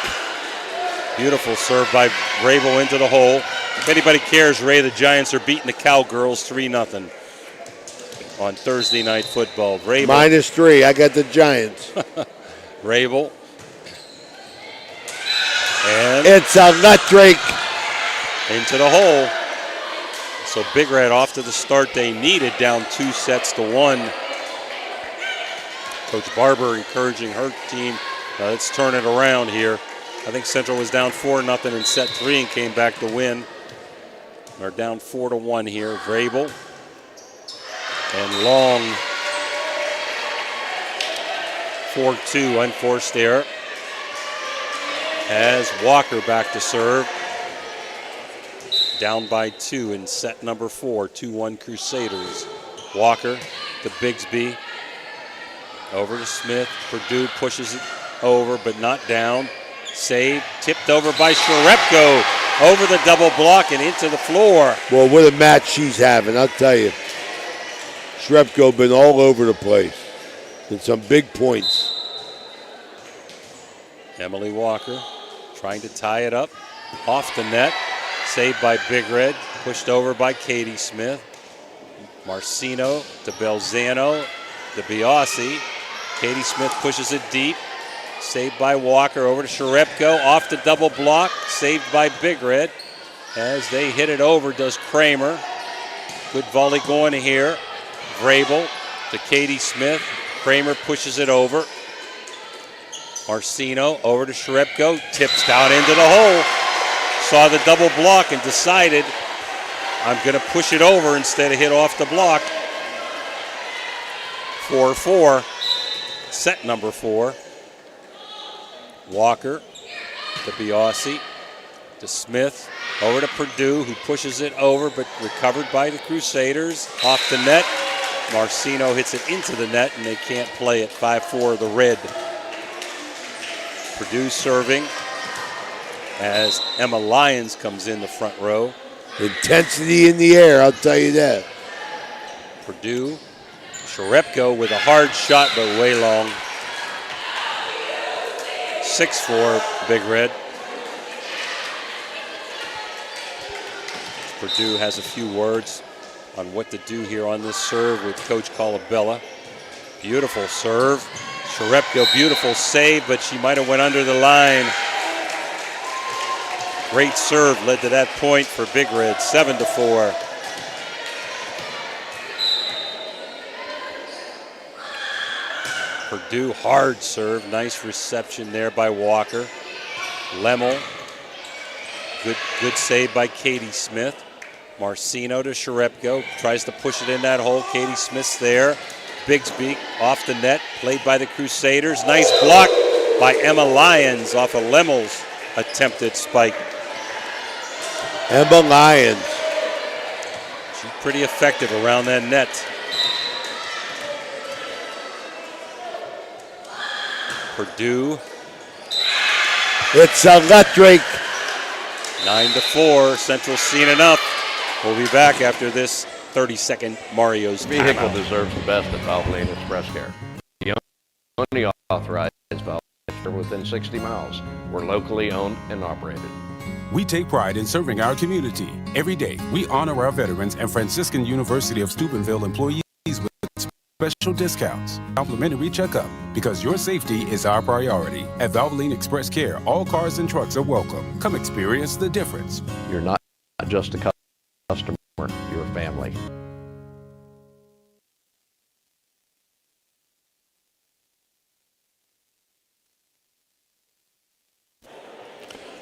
Beautiful serve by Vrabel into the hole. If anybody cares, Ray, the Giants are beating the Cowgirls 3-0 on Thursday Night Football. Vrabel. -3, I got the Giants. Vrabel. And it's electric. Into the hole. So Big Red off to the start they needed, down 2-1. Coach Barber encouraging her team, let's turn it around here. I think Central was down 4-0 in set 3 and came back to win. They're down 4-1 here. Vrabel and Long. 4-2, unforced error. Has Walker back to serve. Down by 2 in set number 4, 2-1 Crusaders. Walker to Bigsby. Over to Smith. Purdue pushes it over, but not down. Save, tipped over by Sharepko. Over the double block and into the floor. Well, what a match she's having, I'll tell you. Sharepko been all over the place. And some big points. Emily Walker trying to tie it up. Off the net. Saved by Big Red. Pushed over by Katie Smith. Marcino to Belzano to Biasi. Katie Smith pushes it deep. Saved by Walker. Over to Sharepko. Off the double block. Saved by Big Red. As they hit it over, does Kramer. Good volley going here. Vrabel to Katie Smith. Kramer pushes it over. Marcino over to Sharepko. Tips down into the hole. Saw the double block and decided, I'm going to push it over instead of hit off the block. 4-4. Set number 4. Walker to Biasi to Smith. Over to Purdue, who pushes it over, but recovered by the Crusaders. Off the net. Marcino hits it into the net, and they can't play it. 5-4 the Red. Purdue serving as Emma Lyons comes in the front row. Intensity in the air, I'll tell you that. Purdue. Sharepko with a hard shot, but way long. 6-4 Big Red. Purdue has a few words on what to do here on this serve with Coach Colabella. Beautiful serve. Sharepko, beautiful save, but she might have went under the line. Great serve led to that point for Big Red, 7-4. Purdue, hard serve. Nice reception there by Walker. Lemmel. Good save by Katie Smith. Marcino to Sharepko. Tries to push it in that hole. Katie Smith's there. Bigsby off the net. Played by the Crusaders. Nice block by Emma Lyons off of Lemmel's attempted spike. Emma Lyons. She's pretty effective around that net. Purdue. It's electric. 9-4. Central seen enough. We'll be back after this 30-second Mario's Vehicle timeout. deserves the best at Valvoline Express Care. The only authorized Valvoline store within 60 miles. We're locally owned and operated. We take pride in serving our community. Every day, we honor our veterans and Franciscan University of Steubenville employees with special discounts, complimentary checkup, because your safety is our priority. At Valvoline Express Care, all cars and trucks are welcome. Come experience the difference. You're not just a customer, you're a family.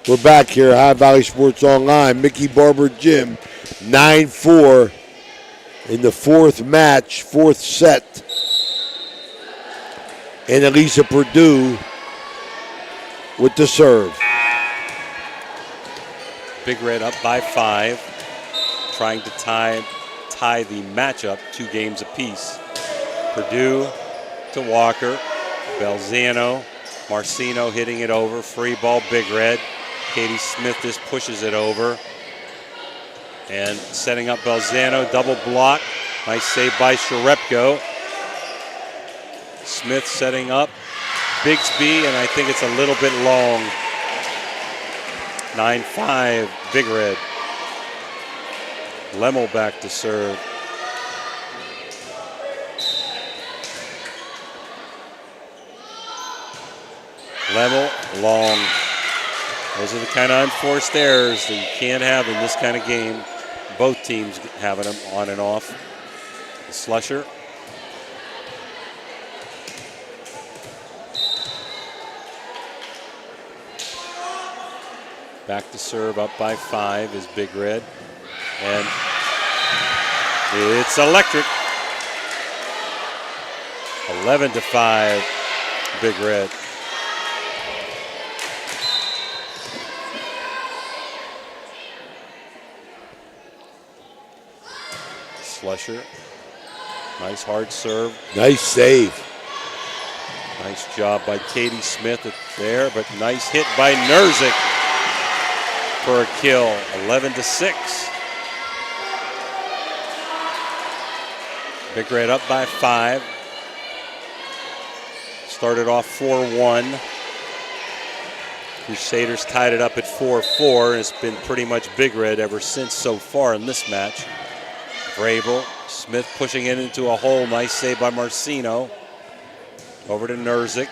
We're back here at High Valley Sports Online. Mickey Barber Gym, 9-4 in the fourth match, fourth set. And Elisa Purdue with the serve. Big Red up by 5, trying to tie the matchup 2 games apiece. Purdue to Walker, Belzano, Marcino hitting it over, free ball, Big Red. Katie Smith just pushes it over. And setting up Belzano, double block. Nice save by Sharepko. Smith setting up Bigsby, and I think it's a little bit long. 9-5, Big Red. Lemmel back to serve. Lemmel, long. Those are the kind of unforced errors that you can't have in this kind of game. Both teams having them on and off. Slusher. Back to serve, up by 5 is Big Red. And it's electric. 11-5, Big Red. Slusher. Nice hard serve. Nice save. Nice job by Katie Smith there, but nice hit by Nerzik for a kill. 11-6. Big Red up by 5. Started off 4-1. Crusaders tied it up at 4-4, and it's been pretty much Big Red ever since so far in this match. Vrabel, Smith pushing it into a hole. Nice save by Marcino. Over to Nerzik.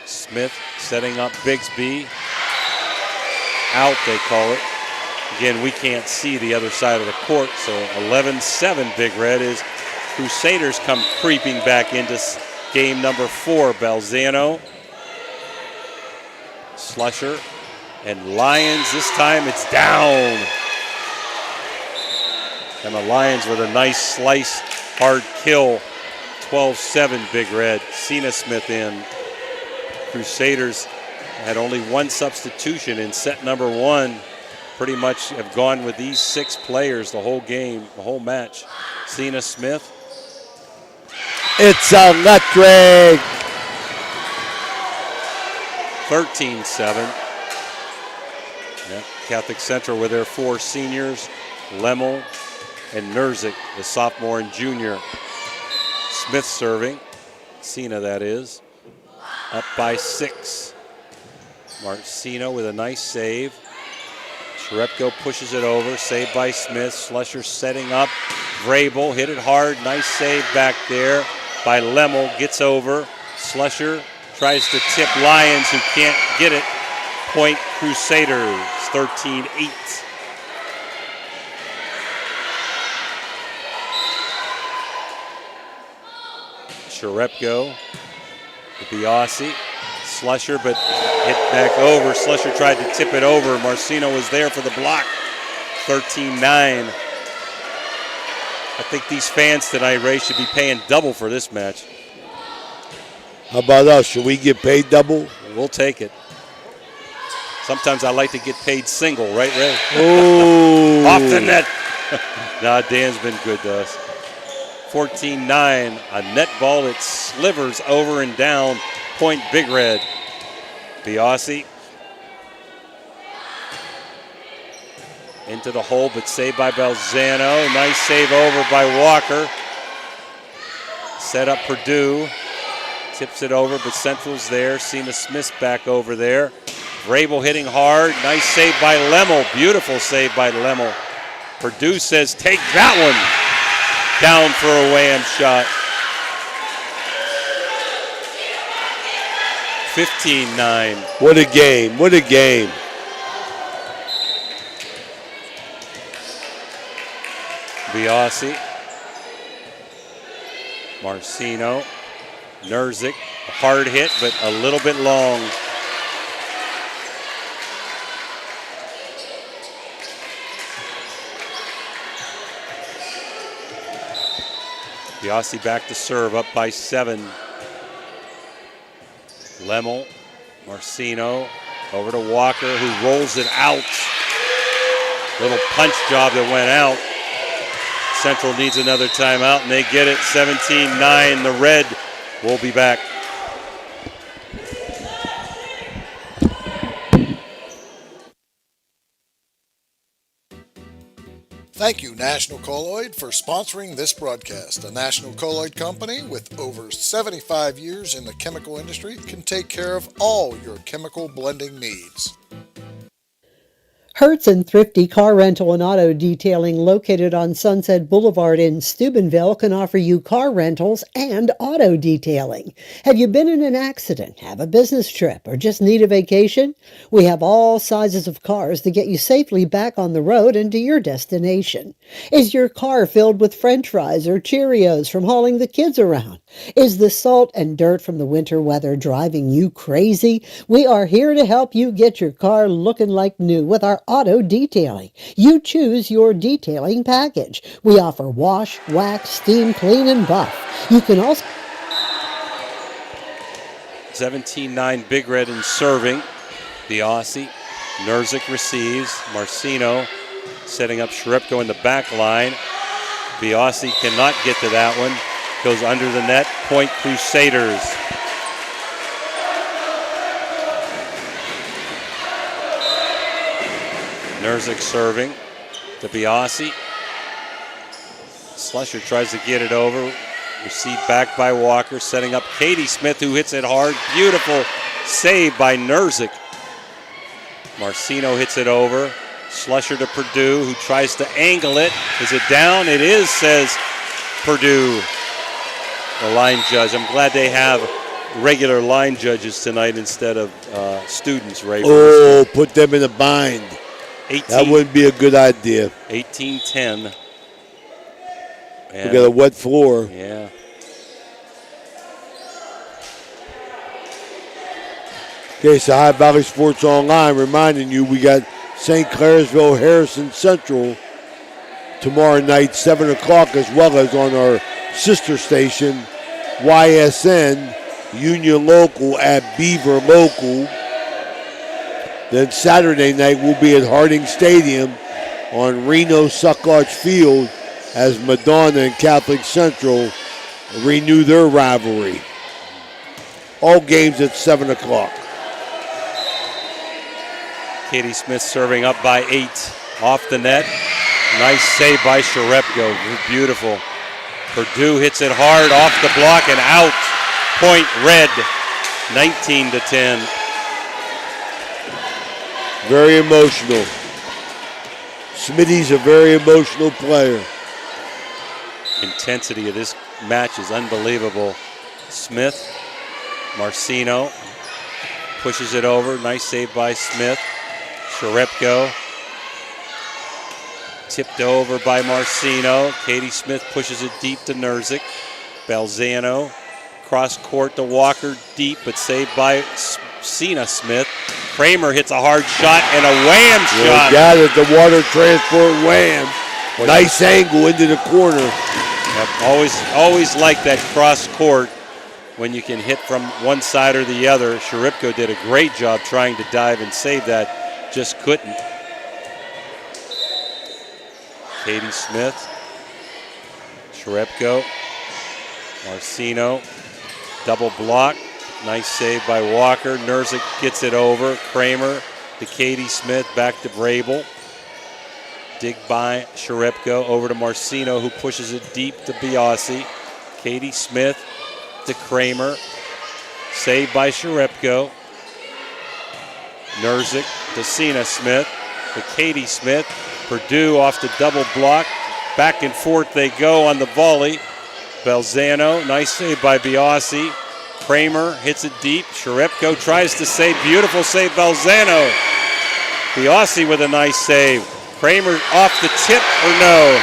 Smith setting up Bigsby. Out, they call it. Again, we can't see the other side of the court, so 11-7 Big Red is Crusaders come creeping back into game number 4. Belzano, Slusher, and Lyons. This time it's down. Emma Lyons with a nice slice, hard kill. 12-7 Big Red. Cena Smith in. Crusaders had only one substitution in set number 1. Pretty much have gone with these 6 players the whole game, the whole match. Cena Smith. It's electric. 13-7. Yeah, Catholic Central with their 4 seniors, Lemmel and Nerzik, the sophomore and junior. Smith serving. Cena, that is. Up by 6. Marcino with a nice save. Sherepko pushes it over, saved by Smith. Slusher setting up. Vrabel hit it hard. Nice save back there by Lemmel. Gets over. Slusher tries to tip Lions, who can't get it. Point Crusaders, 13-8. Sherepko to Biasi. Slusher, but hit back over. Slusher tried to tip it over. Marcino was there for the block. 13-9. I think these fans tonight, Ray, should be paying double for this match. How about us? Should we get paid double? We'll take it. Sometimes I like to get paid single, right, Ray? Oh. Off the net. Nah, Dan's been good to us. 14-9. A net ball. It slivers over and down. Point Big Red. Biasi. Into the hole, but saved by Belzano. Nice save over by Walker. Set up Purdue. Tips it over, but Central's there. Cena Smith's back over there. Vrabel hitting hard. Nice save by Lemmel. Beautiful save by Lemmel. Purdue says, take that one. Down for a wham shot. 15-9. What a game. What a game. Biasi. Marcino. Nerzik. A hard hit, but a little bit long. Biasi back to serve, up by 7. Lemmel, Marcino, over to Walker, who rolls it out. Little punch job that went out. Central needs another timeout, and they get it. 17-9. The Red will be back. Thank you, National Colloid, for sponsoring this broadcast. The National Colloid Company, with over 75 years in the chemical industry, can take care of all your chemical blending needs. Hertz and Thrifty Car Rental and Auto Detailing, located on Sunset Boulevard in Steubenville, can offer you car rentals and auto detailing. Have you been in an accident, have a business trip, or just need a vacation? We have all sizes of cars to get you safely back on the road and to your destination. Is your car filled with French fries or Cheerios from hauling the kids around? Is the salt and dirt from the winter weather driving you crazy? We are here to help you get your car looking like new with our auto detailing. You choose your detailing package. We offer wash, wax, steam, clean, and buff. You can also 17-9 Big Red in serving. Biasi. Nerzik receives. Marcino setting up Sherepko in the back line. Biasi cannot get to that one. Goes under the net. Point Crusaders. Nerzik serving to Biasi. Slusher tries to get it over. Received back by Walker, setting up Katie Smith, who hits it hard. Beautiful save by Nerzik. Marcino hits it over. Slusher to Purdue, who tries to angle it. Is it down? It is, says Purdue. The line judge. I'm glad they have regular line judges tonight instead of students, Ray. Oh, put them in a bind. 18, that wouldn't be a good idea. 18-10. We got a wet floor. Yeah. Okay, so High Valley Sports Online reminding you we got St. Clairsville Harrison Central tomorrow night, 7 o'clock, as well as on our sister station, YSN, Union Local at Beaver Local. Then Saturday night we'll be at Harding Stadium on Reno Sucklodge Field as Madonna and Catholic Central renew their rivalry. All games at 7 o'clock. Katie Smith serving up by 8 off the net. Nice save by Sherepko. Beautiful. Purdue hits it hard off the block and out. Point Red, 19-10. Very emotional. Smitty's a very emotional player. Intensity of this match is unbelievable. Smith, Marcino pushes it over. Nice save by Smith. Sharepko tipped over by Marcino. Katie Smith pushes it deep to Nerzik. Balzano cross court to Walker deep, but saved by Cena Smith. Kramer hits a hard shot and a wham shot. Got it, the water transport wham. Nice angle into the corner. Yep, always like that cross court when you can hit from one side or the other. Sharipko did a great job trying to dive and save that, just couldn't. Katie Smith, Sharipko, Marcino, double block. Nice save by Walker. Nerzik gets it over. Kramer to Katie Smith, back to Vrabel. Dig by Sharepko over to Marcino, who pushes it deep to Biasi. Katie Smith to Kramer. Saved by Sharepko. Nerzik to Cena Smith. To Katie Smith. Purdue off the double block. Back and forth they go on the volley. Balzano, nice save by Biasi. Kramer hits it deep. Sharepko tries to save. Beautiful save, Balzano. Biasi with a nice save. Kramer off the tip or no?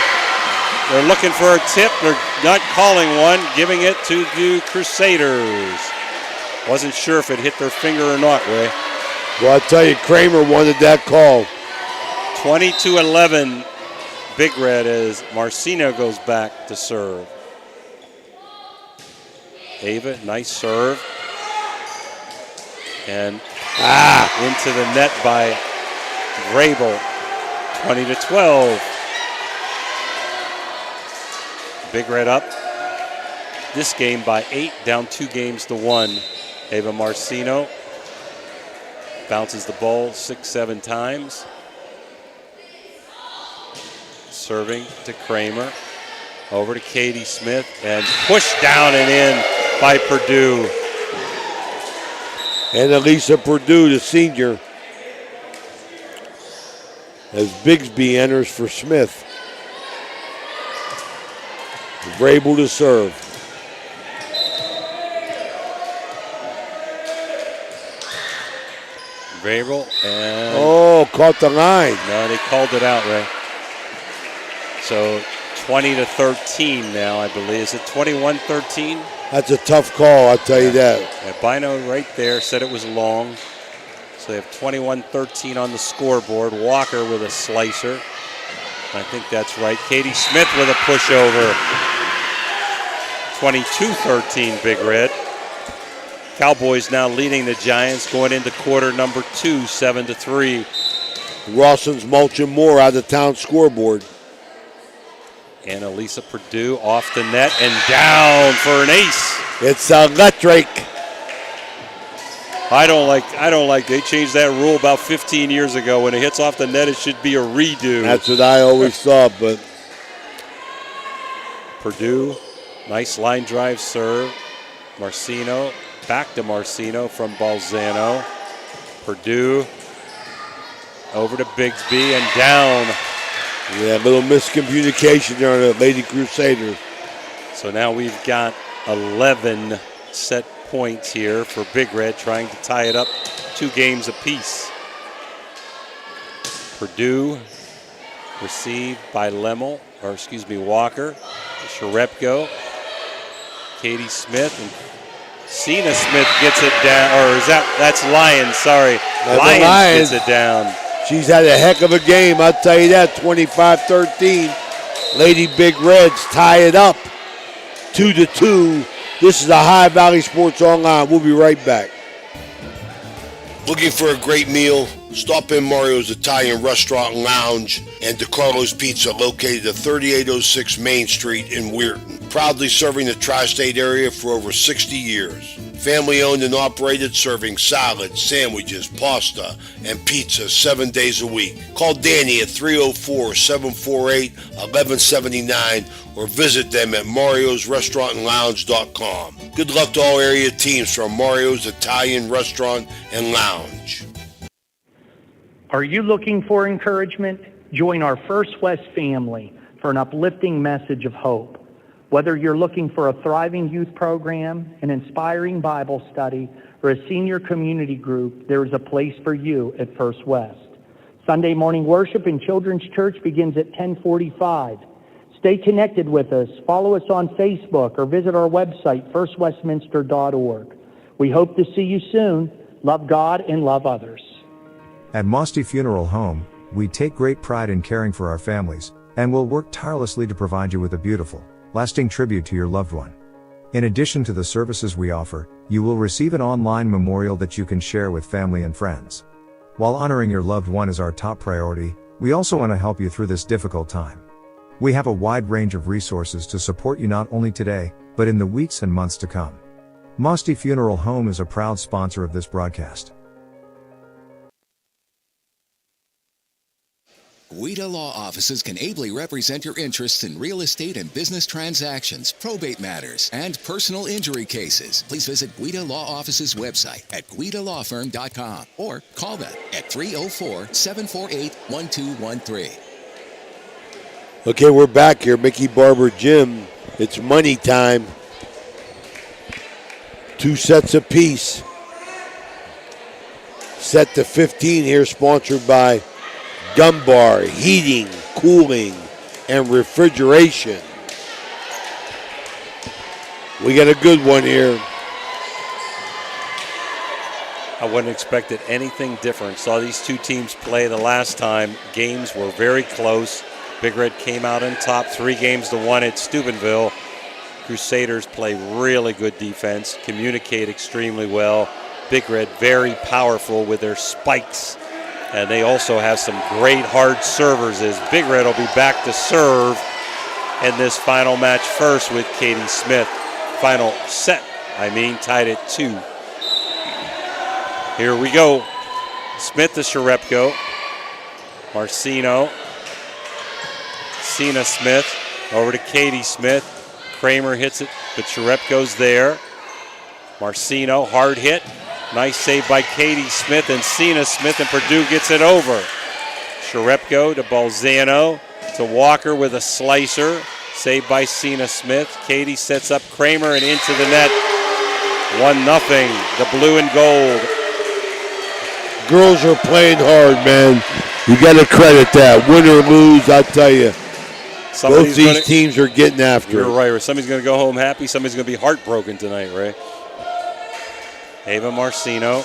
They're looking for a tip. They're not calling one, giving it to the Crusaders. Wasn't sure if it hit their finger or not, Ray. Well, I'll tell you, Kramer wanted that call. 20-11, Big Red, as Marcino goes back to serve. Ava, nice serve. And into the net by Vrabel. 20-12. Big Red up this game by 8, down 2 games to 1. Ava Marcino bounces the ball 6-7 times. Serving to Kramer. Over to Katie Smith and pushed down and in by Purdue. And Elisa Purdue, the senior, as Bigsby enters for Smith. Vrabel to serve. Vrabel and... Oh, caught the line. No, they called it out, Ray. So 20-13 now, I believe. Is it 21-13? That's a tough call, I'll tell you that. Yeah, Bino right there said it was long. So they have 21-13 on the scoreboard. Walker with a slicer. I think that's right. Katie Smith with a pushover. 22-13, Big Red. Cowboys now leading the Giants going into quarter number 2, 7-3. Rawson's mulching more out of the town scoreboard. And Elisa Purdue off the net and down for an ace. It's electric. I don't like they changed that rule about 15 years ago. When it hits off the net, it should be a redo. That's what I always thought, but Purdue, nice line drive serve. Marcino, back to Marcino from Balzano. Purdue over to Bigsby and down. Yeah, a little miscommunication there on the Lady Crusaders. So now we've got 11 set points here for Big Red, trying to tie it up 2 games apiece. Purdue received by Walker. Sharepko, Katie Smith, and Cena Smith gets it down, or that's Lyons, sorry. Lyons gets it down. She's had a heck of a game, I'll tell you that, 25-13. Lady Big Reds tie it up 2-2. This is the High Valley Sports Online. We'll be right back. Looking for a great meal? Stop in Mario's Italian Restaurant and Lounge and DeCarlo's Pizza, located at 3806 Main Street in Weirton. Proudly serving the tri-state area for over 60 years. Family owned and operated, serving salads, sandwiches, pasta, and pizza 7 days a week. Call Danny at 304-748-1179 or visit them at mariosrestaurantandlounge.com. Good luck to all area teams from Mario's Italian Restaurant and Lounge. Are you looking for encouragement? Join our First West family for an uplifting message of hope. Whether you're looking for a thriving youth program, an inspiring Bible study, or a senior community group, there is a place for you at First West. Sunday morning worship in Children's Church begins at 10:45. Stay connected with us. Follow us on Facebook or visit our website, firstwestminster.org. We hope to see you soon. Love God and love others. At Mosty Funeral Home, we take great pride in caring for our families, and will work tirelessly to provide you with a beautiful, lasting tribute to your loved one. In addition to the services we offer, you will receive an online memorial that you can share with family and friends. While honoring your loved one is our top priority, we also want to help you through this difficult time. We have a wide range of resources to support you not only today, but in the weeks and months to come. Mosty Funeral Home is a proud sponsor of this broadcast. Guida Law Offices can ably represent your interests in real estate and business transactions, probate matters, and personal injury cases. Please visit Guida Law Offices' website at guidalawfirm.com or call them at 304-748-1213. Okay, we're back here. Mickey Barber Gym. It's money time. 2 sets apiece. Set to 15 here, sponsored by Dunbar Heating, Cooling, and Refrigeration. We got a good one here. I wouldn't have expected anything different. Saw these two teams play the last time. Games were very close. Big Red came out on top 3-1 at Steubenville. Crusaders play really good defense, communicate extremely well. Big Red very powerful with their spikes. And they also have some great hard servers as Big Red will be back to serve in this final match first with Katie Smith. Final set, tied at 2. Here we go. Smith to Sharepko. Marcino. Cena Smith over to Katie Smith. Kramer hits it, but Sharepko's there. Marcino, hard hit. Nice save by Katie Smith, and Cena Smith, and Purdue gets it over. Sharepko to Balzano, to Walker with a slicer. Saved by Cena Smith. Katie sets up Kramer and into the net. 1-0, the blue and gold. Girls are playing hard, man. You got to credit that. Win or lose, I'll tell you. Both these teams are getting after it. You're right. Somebody's going to go home happy. Somebody's going to be heartbroken tonight, Ray. Ava Marcino.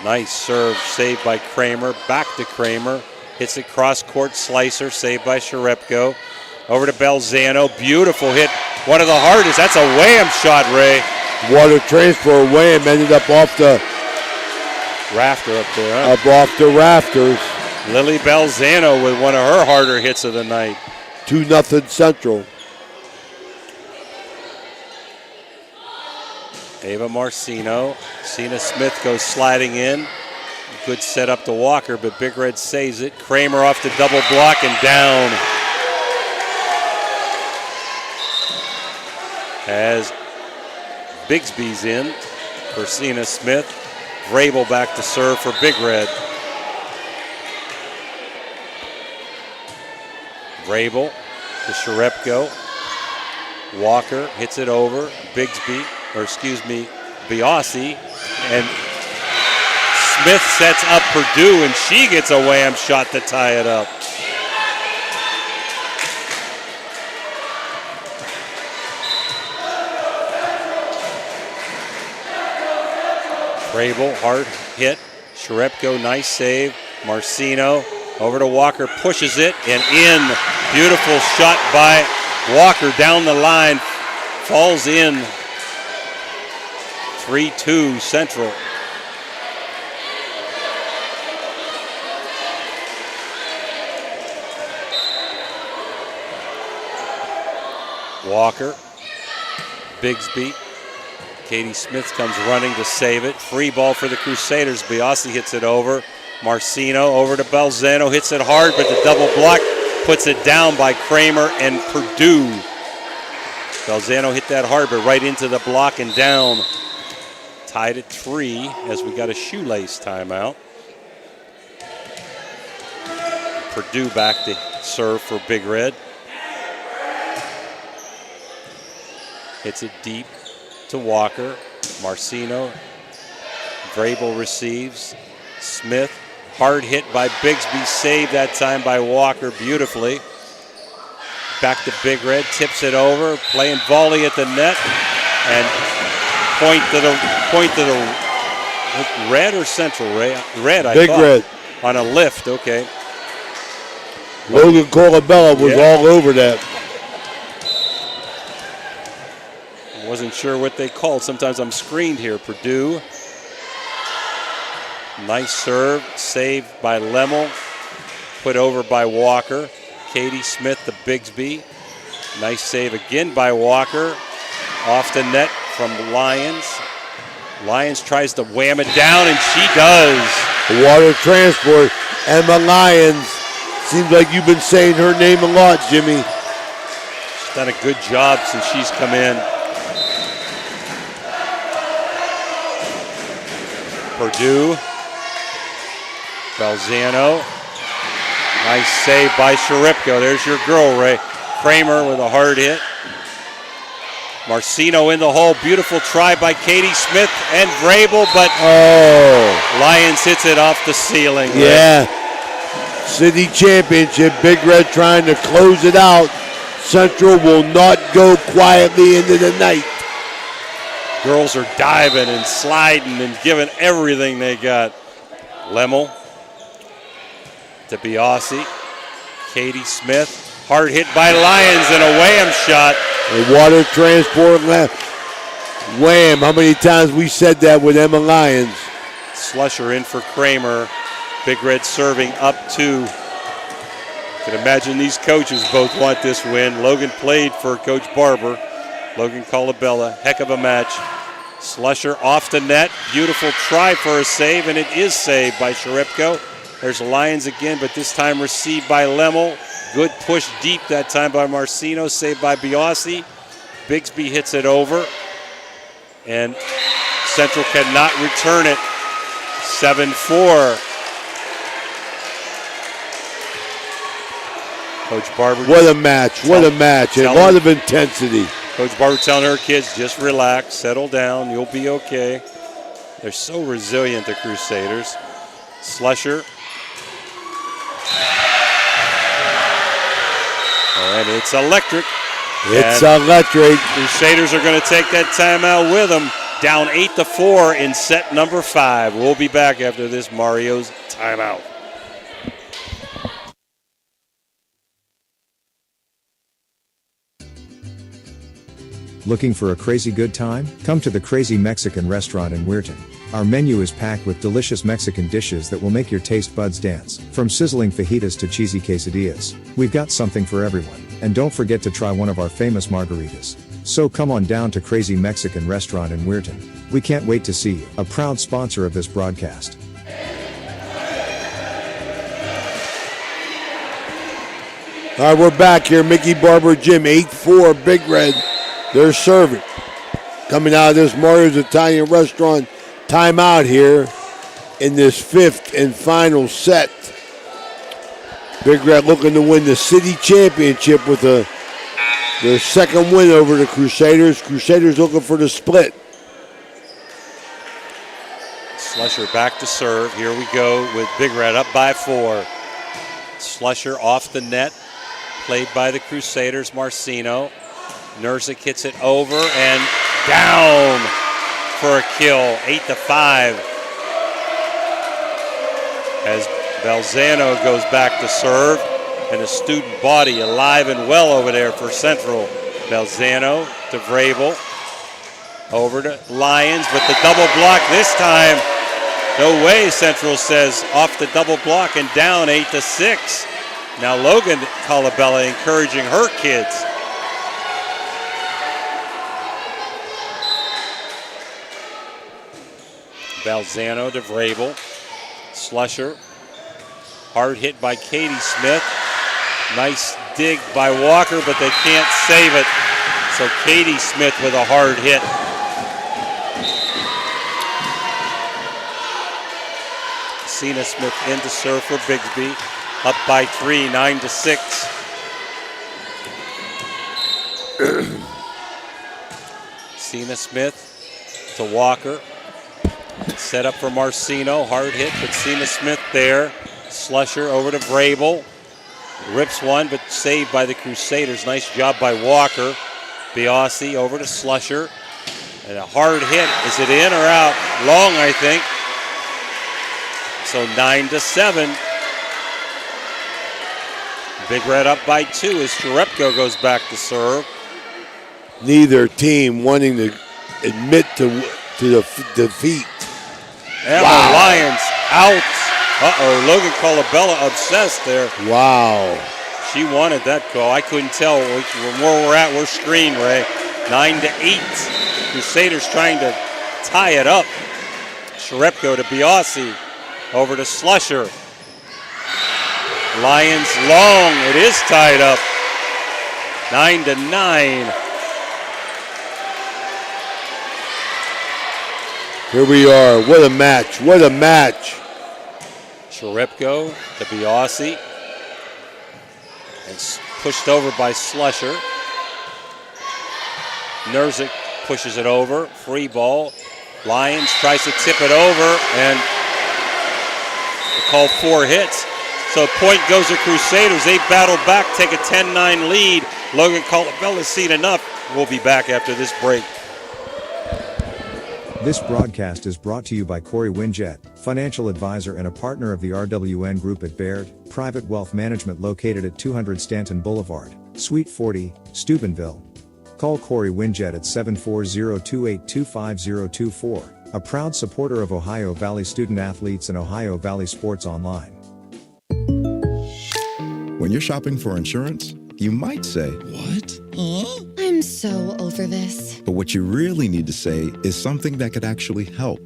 Nice serve, saved by Kramer. Back to Kramer. Hits it cross-court slicer, saved by Sharepko. Over to Balzano. Beautiful hit. One of the hardest. That's a wham shot, Ray. Water transfer wham ended up off the rafter up there, huh? Up off the rafters. Lily Balzano with one of her harder hits of the night. 2-0 Central. Ava Marcino. Cena Smith goes sliding in. Good setup to Walker, but Big Red saves it. Kramer off the double block and down. As Bigsby's in for Cena Smith. Vrabel back to serve for Big Red. Vrabel to Sharepko. Walker hits it over. Bigsby, Biasi. And Smith sets up Purdue, and she gets a wham shot to tie it up. Vrabel, hard hit. Sharepko, nice save. Marcino over to Walker, pushes it, and in. Beautiful shot by Walker down the line. Falls in. 3-2 Central. Walker. Bigsby. Katie Smith comes running to save it. Free ball for the Crusaders. Biasi hits it over. Marcino over to Balzano. Hits it hard, but the double block puts it down by Kramer and Purdue. Balzano hit that hard, but right into the block and down. Tied at 3 as we got a shoelace timeout. Purdue back to serve for Big Red. Hits it deep to Walker. Marcino. Vrabel receives. Smith. Hard hit by Bigsby. Saved that time by Walker beautifully. Back to Big Red. Tips it over. Playing volley at the net. And point to the Red or Central, Ray? Red, I Big thought. Red. On a lift, okay. Logan Colabella was all over that. Wasn't sure what they called. Sometimes I'm screened here. Purdue. Nice serve. Saved by Lemmel. Put over by Walker. Katie Smith to Bigsby. Nice save again by Walker. Off the net from Lyons. Lyons tries to wham it down, and she does. Water transport. Emma Lyons. Seems like you've been saying her name a lot, Jimmy. She's done a good job since she's come in. Purdue. Balzano. Nice save by Sharipko. There's your girl, Ray. Kramer with a hard hit. Marcino in the hole. Beautiful try by Katie Smith and Vrabel, but Lyons hits it off the ceiling. Ray. Yeah. City championship. Big Red trying to close it out. Central will not go quietly into the night. Girls are diving and sliding and giving everything they got. Lemmel to Biasi. Katie Smith. Hard hit by Lyons and a wham shot. A water transport wham. How many times we said that with Emma Lyons? Slusher in for Kramer. Big Red serving up 2. You can imagine these coaches both want this win. Logan played for Coach Barber. Logan Colabella, heck of a match. Slusher off the net. Beautiful try for a save, and it is saved by Sharipko. There's Lyons again, but this time received by Lemmel. Good push deep that time by Marcino, saved by Biasi. Bigsby hits it over, and Central cannot return it. 7-4. Coach Barber. What a match. What a match. A lot of intensity. Coach Barber telling her kids, just relax, settle down, you'll be okay. They're so resilient, the Crusaders. Slusher. And it's electric. It's electric. Crusaders are going to take that timeout with them. Down 8-4 in set number 5. We'll be back after this Mario's timeout. Looking for a crazy good time? Come to the Crazy Mexican Restaurant in Weirton. Our menu is packed with delicious Mexican dishes that will make your taste buds dance. From sizzling fajitas to cheesy quesadillas, we've got something for everyone. And don't forget to try one of our famous margaritas. So come on down to Crazy Mexican Restaurant in Weirton. We can't wait to see you. A proud sponsor of this broadcast. All right, we're back here. Mickey Barber Gym, 8-4, Big Red. They're serving. Coming out of this Mario's Italian Restaurant timeout here in this 5th and final set. Big Red looking to win the city championship with their second win over the Crusaders. Crusaders looking for the split. Slusher back to serve. Here we go with Big Red up by 4. Slusher off the net. Played by the Crusaders, Marcino. Nursic hits it over and down for a kill, 8-5. As Balzano goes back to serve, and a student body alive and well over there for Central. Balzano to Vrabel, over to Lyons, but the double block this time. No way, Central says, off the double block and down 8-6. Now Logan Colabella encouraging her kids. Balzano to Vrabel. Slusher. Hard hit by Katie Smith. Nice dig by Walker, but they can't save it. So Katie Smith with a hard hit. Cena Smith in to serve for Bigsby. up by 3, 9-6. Cena Smith to Walker. Set up for Marcino. Hard hit, but Cena Smith there. Slusher over to Vrabel. Rips one, but saved by the Crusaders. Nice job by Walker. Biasi over to Slusher. And a hard hit. Is it in or out? Long, I think. So 9-7. Big Red up by 2 as Cherepko goes back to serve. Neither team wanting to admit to the defeat. And the Lions out. Uh-oh, Logan Colabella obsessed there. Wow. She wanted that call. I couldn't tell where we're at. We're screened, Ray. 9-8. Crusaders trying to tie it up. Cherepko to Biasi. Over to Slusher. Lions long. It is tied up. 9-9. Here we are. What a match. What a match. Cherepko to Biasi. And pushed over by Slusher. Nerzik pushes it over. Free ball. Lions tries to tip it over and they call 4 hits. So point goes to Crusaders. They battle back, take a 10-9 lead. Logan Colabella's seen enough. We'll be back after this break. This broadcast is brought to you by Corey Winjet, financial advisor and a partner of the RWN Group at Baird, Private Wealth Management located at 200 Stanton Boulevard, Suite 40, Steubenville. Call Corey Winjet at 740-282-5024, a proud supporter of Ohio Valley student athletes and Ohio Valley Sports Online. When you're shopping for insurance, you might say, "What? I'm so over this." But what you really need to say is something that could actually help.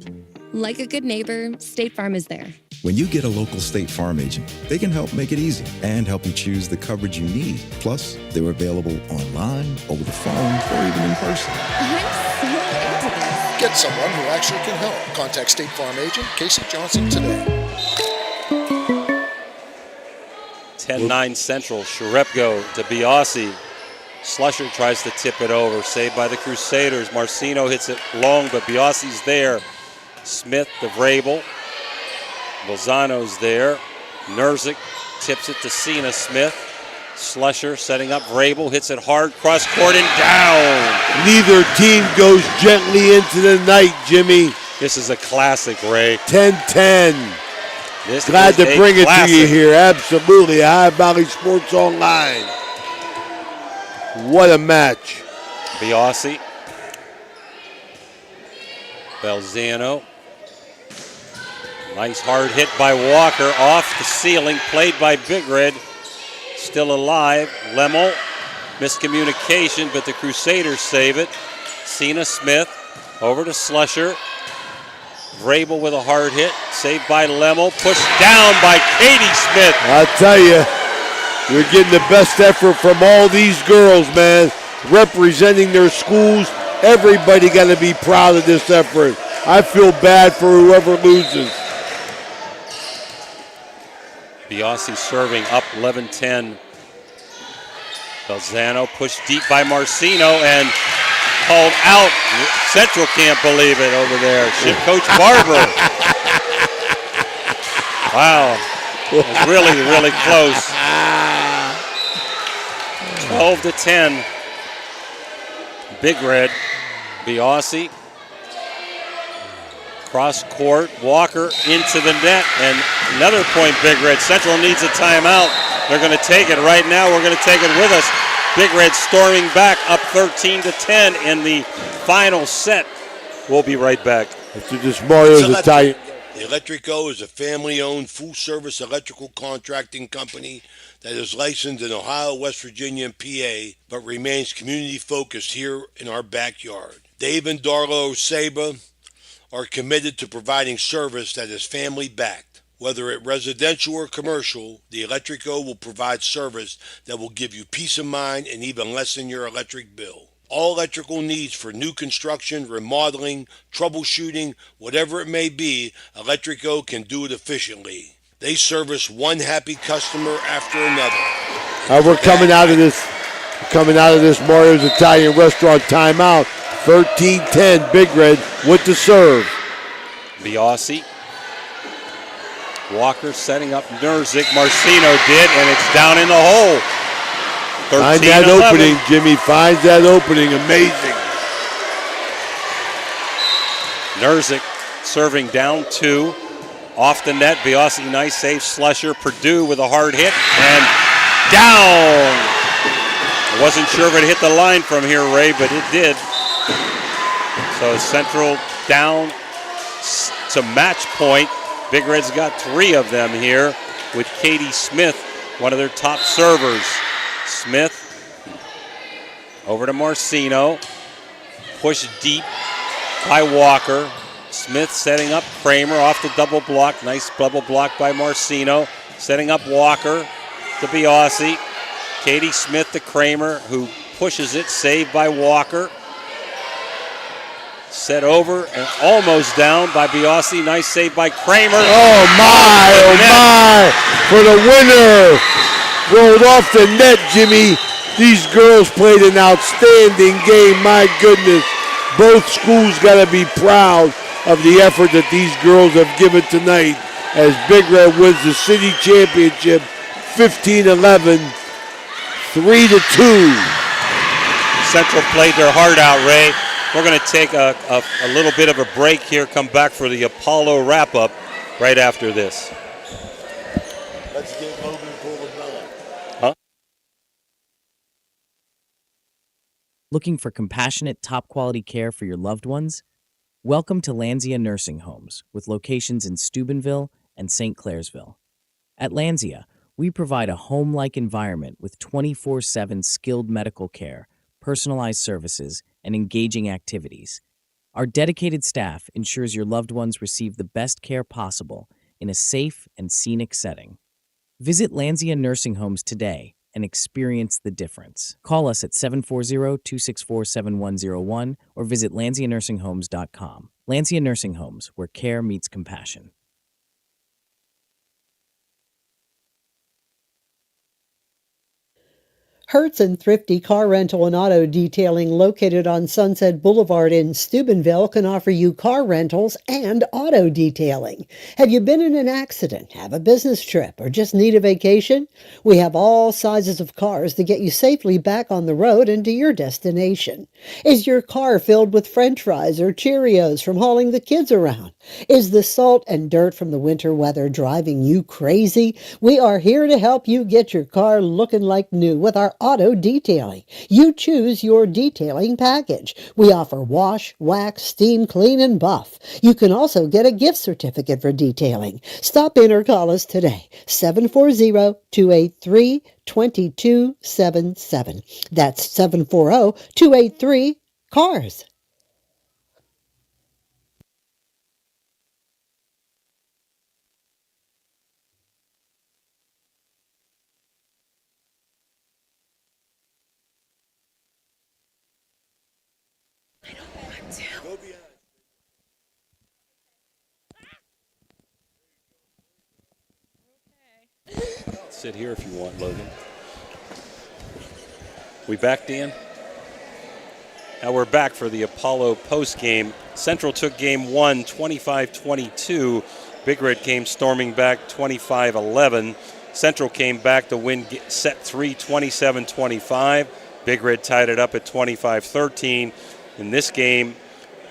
Like a good neighbor, State Farm is there. When you get a local State Farm agent, they can help make it easy and help you choose the coverage you need. Plus, they're available online, over the phone, or even in person. I'm so into this. Get someone who actually can help. Contact State Farm agent Casey Johnson today. 10-9 Central. Cherepko to Biasi. Slusher tries to tip it over. Saved by the Crusaders. Marcino hits it long, but Biasi's there. Smith to Vrabel. Bolzano's there. Nerzik tips it to Cena Smith. Slusher setting up Vrabel. Hits it hard. Cross court and down. Neither team goes gently into the night, Jimmy. This is a classic, Ray. 10-10. This Glad to bring it classic to you here. Absolutely. Ohio Valley Sports Online. What a match. Biasi. Bolzano. Nice hard hit by Walker. Off the ceiling. Played by Big Red. Still alive. Lemmel. Miscommunication, but the Crusaders save it. Cena Smith. Over to Slusher. Vrabel with a hard hit. Saved by Lemmel. Pushed down by Katie Smith. I'll tell you, we're getting the best effort from all these girls, man. Representing their schools. Everybody got to be proud of this effort. I feel bad for whoever loses. Biasi serving up 11-10. Bolzano pushed deep by Marcino and called out. Central can't believe it over there. Ship coach Barber. Wow. It was really, really close. 12-10. Big Red. Biasi. Cross court. Walker into the net. And another point, Big Red. Central needs a timeout. They're going to take it right now. We're going to take it with us. Big Red storming back up 13-10 in the final set. We'll be right back. After this Mario's Italian. The Electrico is a family-owned, full-service electrical contracting company that is licensed in Ohio, West Virginia, and PA, but remains community-focused here in our backyard. Dave and Darla Oseba are committed to providing service that is family-backed. Whether it residential or commercial, the Electrico will provide service that will give you peace of mind and even lessen your electric bill. All electrical needs for new construction, remodeling, troubleshooting, whatever it may be, Electrico can do it efficiently. They service one happy customer after another. We're coming out of this Mario's Italian Restaurant timeout. 13-10, Big Red with the serve. Biasi. Walker setting up Nerzik. Marcino did, and it's down in the hole. Find that opening, Jimmy. Finds that opening. Amazing. Nerzik serving down 2. Off the net. Biasi, nice save. Slusher. Purdue with a hard hit. And down. I wasn't sure if it hit the line from here, Ray, but it did. So Central down to match point. Big Red's got 3 of them here with Katie Smith, one of their top servers. Smith over to Marcino. Push deep by Walker. Smith setting up Kramer off the double block. Nice double block by Marcino. Setting up Walker to Biasi. Katie Smith to Kramer, who pushes it. Saved by Walker. Set over and almost down by Biasi. Nice save by Kramer. Oh my. For the winner. Rolled off the net, Jimmy. These girls played an outstanding game. My goodness. Both schools got to be proud of the effort that these girls have given tonight as Big Red wins the city championship 15-11, 3-2. Central played their heart out, Ray. We're going to take a little bit of a break here, come back for the Apollo wrap-up right after this. Let's get Logan Portobello. Huh? Looking for compassionate, top-quality care for your loved ones? Welcome to Lanzia Nursing Homes, with locations in Steubenville and St. Clairsville. At Lanzia, we provide a home-like environment with 24/7 skilled medical care, personalized services, and engaging activities. Our dedicated staff ensures your loved ones receive the best care possible in a safe and scenic setting. Visit Lanzia Nursing Homes today and experience the difference. Call us at 740-264-7101 or visit LanziaNursingHomes.com. Lanzia Nursing Homes, where care meets compassion. Hertz and Thrifty Car Rental and Auto Detailing, located on Sunset Boulevard in Steubenville, can offer you car rentals and auto detailing. Have you been in an accident, have a business trip, or just need a vacation? We have all sizes of cars to get you safely back on the road and to your destination. Is your car filled with French fries or Cheerios from hauling the kids around? Is the salt and dirt from the winter weather driving you crazy? We are here to help you get your car looking like new with our auto detailing. You choose your detailing package. We offer wash, wax, steam, clean, and buff. You can also get a gift certificate for detailing. Stop in or call us today, 740-283-2277. That's 740-283-CARS. Sit here if you want, Logan. We back, Dan? Now we're back for the Apollo postgame. Central took game 1, 25-22. Big Red came storming back 25-11. Central came back to win set 3, 27-25. Big Red tied it up at 25-13. In this game,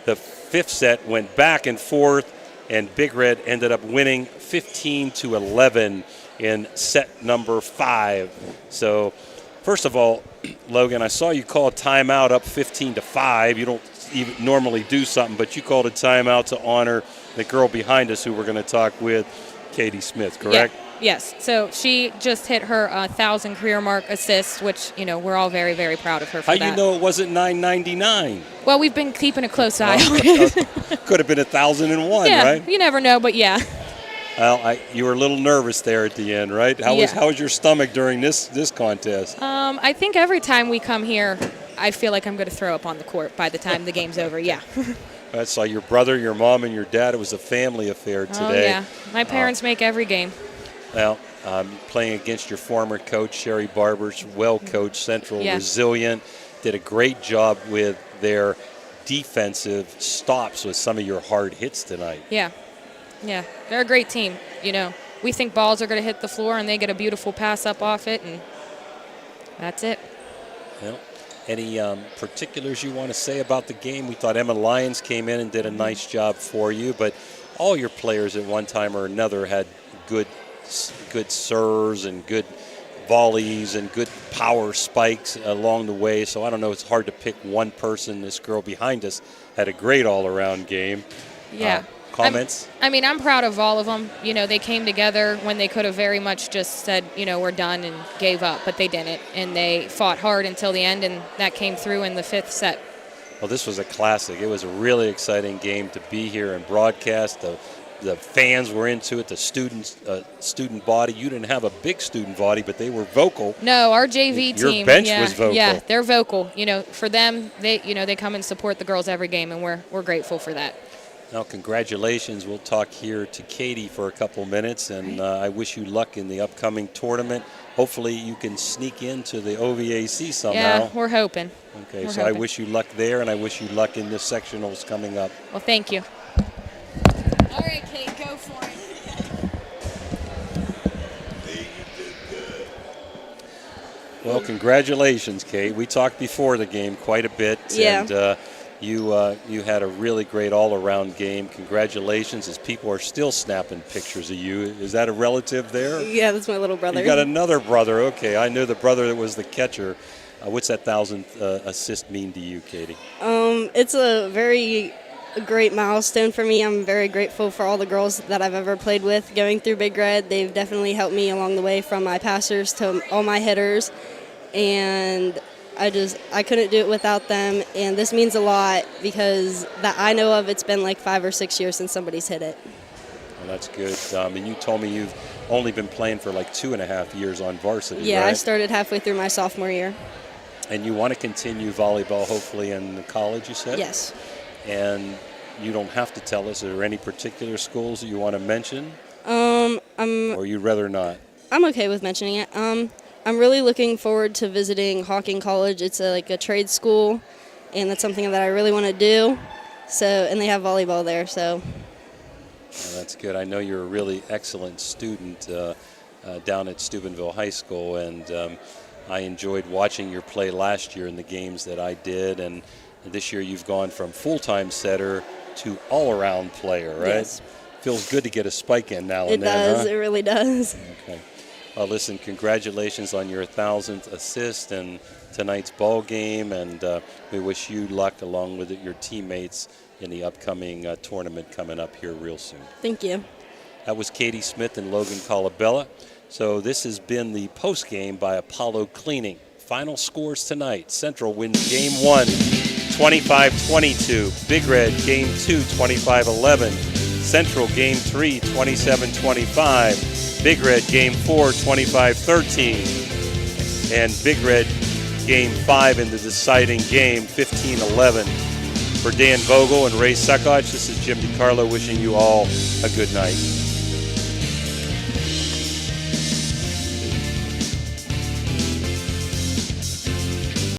the fifth set went back and forth, and Big Red ended up winning 15-11 in set number 5. So, first of all, Logan, I saw you call a timeout up 15-5. You don't even normally do something, but you called a timeout to honor the girl behind us who we're going to talk with, Katie Smith, correct? Yeah. Yes. So she just hit her 1,000 career mark assist, which, you know, we're all very, very proud of her for How that. you know it wasn't 999? Well, we've been keeping a close eye on it. Could have been 1,001, yeah, right? You never know, but yeah. Well, you were a little nervous there at the end, right? How was your stomach during this contest? I think every time we come here, I feel like I'm going to throw up on the court by the time the game's over. Yeah. I saw your brother, your mom, and your dad. It was a family affair today. Oh, yeah. My parents make every game. Well, playing against your former coach, Sherry Barbers, well-coached, Central, resilient, did a great job with their defensive stops with some of your hard hits tonight. Yeah, they're a great team. We think balls are going to hit the floor, and they get a beautiful pass up off it, and that's it. Well, any particulars you want to say about the game? We thought Emma Lyons came in and did a nice job for you, but all your players at one time or another had good serves and good volleys and good power spikes along the way. So I don't know, it's hard to pick one person. This girl behind us had a great all-around game. Yeah. Comments? I'm proud of all of them. They came together when they could have very much just said, we're done and gave up, but they didn't. And they fought hard until the end, and that came through in the 5th set. Well, this was a classic. It was a really exciting game to be here and broadcast. The fans were into it, the student body. You didn't have a big student body, but they were vocal. No, our JV team. Your bench was vocal. Yeah, they're vocal. For them, they come and support the girls every game, and we're grateful for that. Now, congratulations. We'll talk here to Katie for a couple minutes, and I wish you luck in the upcoming tournament. Hopefully you can sneak into the OVAC somehow. Yeah, we're hoping. Okay, so I wish you luck there, and I wish you luck in the sectionals coming up. Well, thank you. All right, Kate, go for it. Well, congratulations, Kate. We talked before the game quite a bit. Yeah. And you had a really great all-around game. Congratulations, as people are still snapping pictures of you. Is that a relative there? Yeah, that's my little brother. You got another brother. Okay, I knew the brother that was the catcher. What's that 1,000th assist mean to you, Katie? It's a very great milestone for me. I'm very grateful for all the girls that I've ever played with going through Big Red. They've definitely helped me along the way, from my passers to all my hitters, and I couldn't do it without them, and this means a lot because that I know of, it's been like 5 or 6 years since somebody's hit it. Well, that's good. And you told me you've only been playing for like 2.5 years on varsity, Yeah, right? I started halfway through my sophomore year. And you want to continue volleyball hopefully in college, you said? Yes. And you don't have to tell us, are there any particular schools that you want to mention? Or you'd rather not? I'm okay with mentioning it. I'm really looking forward to visiting Hawking College. It's like a trade school, and that's something that I really want to do. And they have volleyball there, so. Well, that's good. I know you're a really excellent student down at Steubenville High School, and I enjoyed watching your play last year in the games that I did, and this year you've gone from full-time setter to all-around player, right? Yes. Feels good to get a spike in now and then, It does. huh? It really does. Okay. Well, listen, congratulations on your 1,000th assist and tonight's ball game, and we wish you luck along with your teammates in the upcoming tournament coming up here real soon. Thank you. That was Katie Smith and Logan Colabella. So this has been the post game by Apollo Cleaning. Final scores tonight: Central wins game 1, 25-22. Big Red game 2, 25-11. Central game 3, 27-25. Big Red game 4, 25-13. And Big Red game 5 in the deciding game, 15-11. For Dan Vogel and Ray Suckoch, this is Jim DiCarlo wishing you all a good night.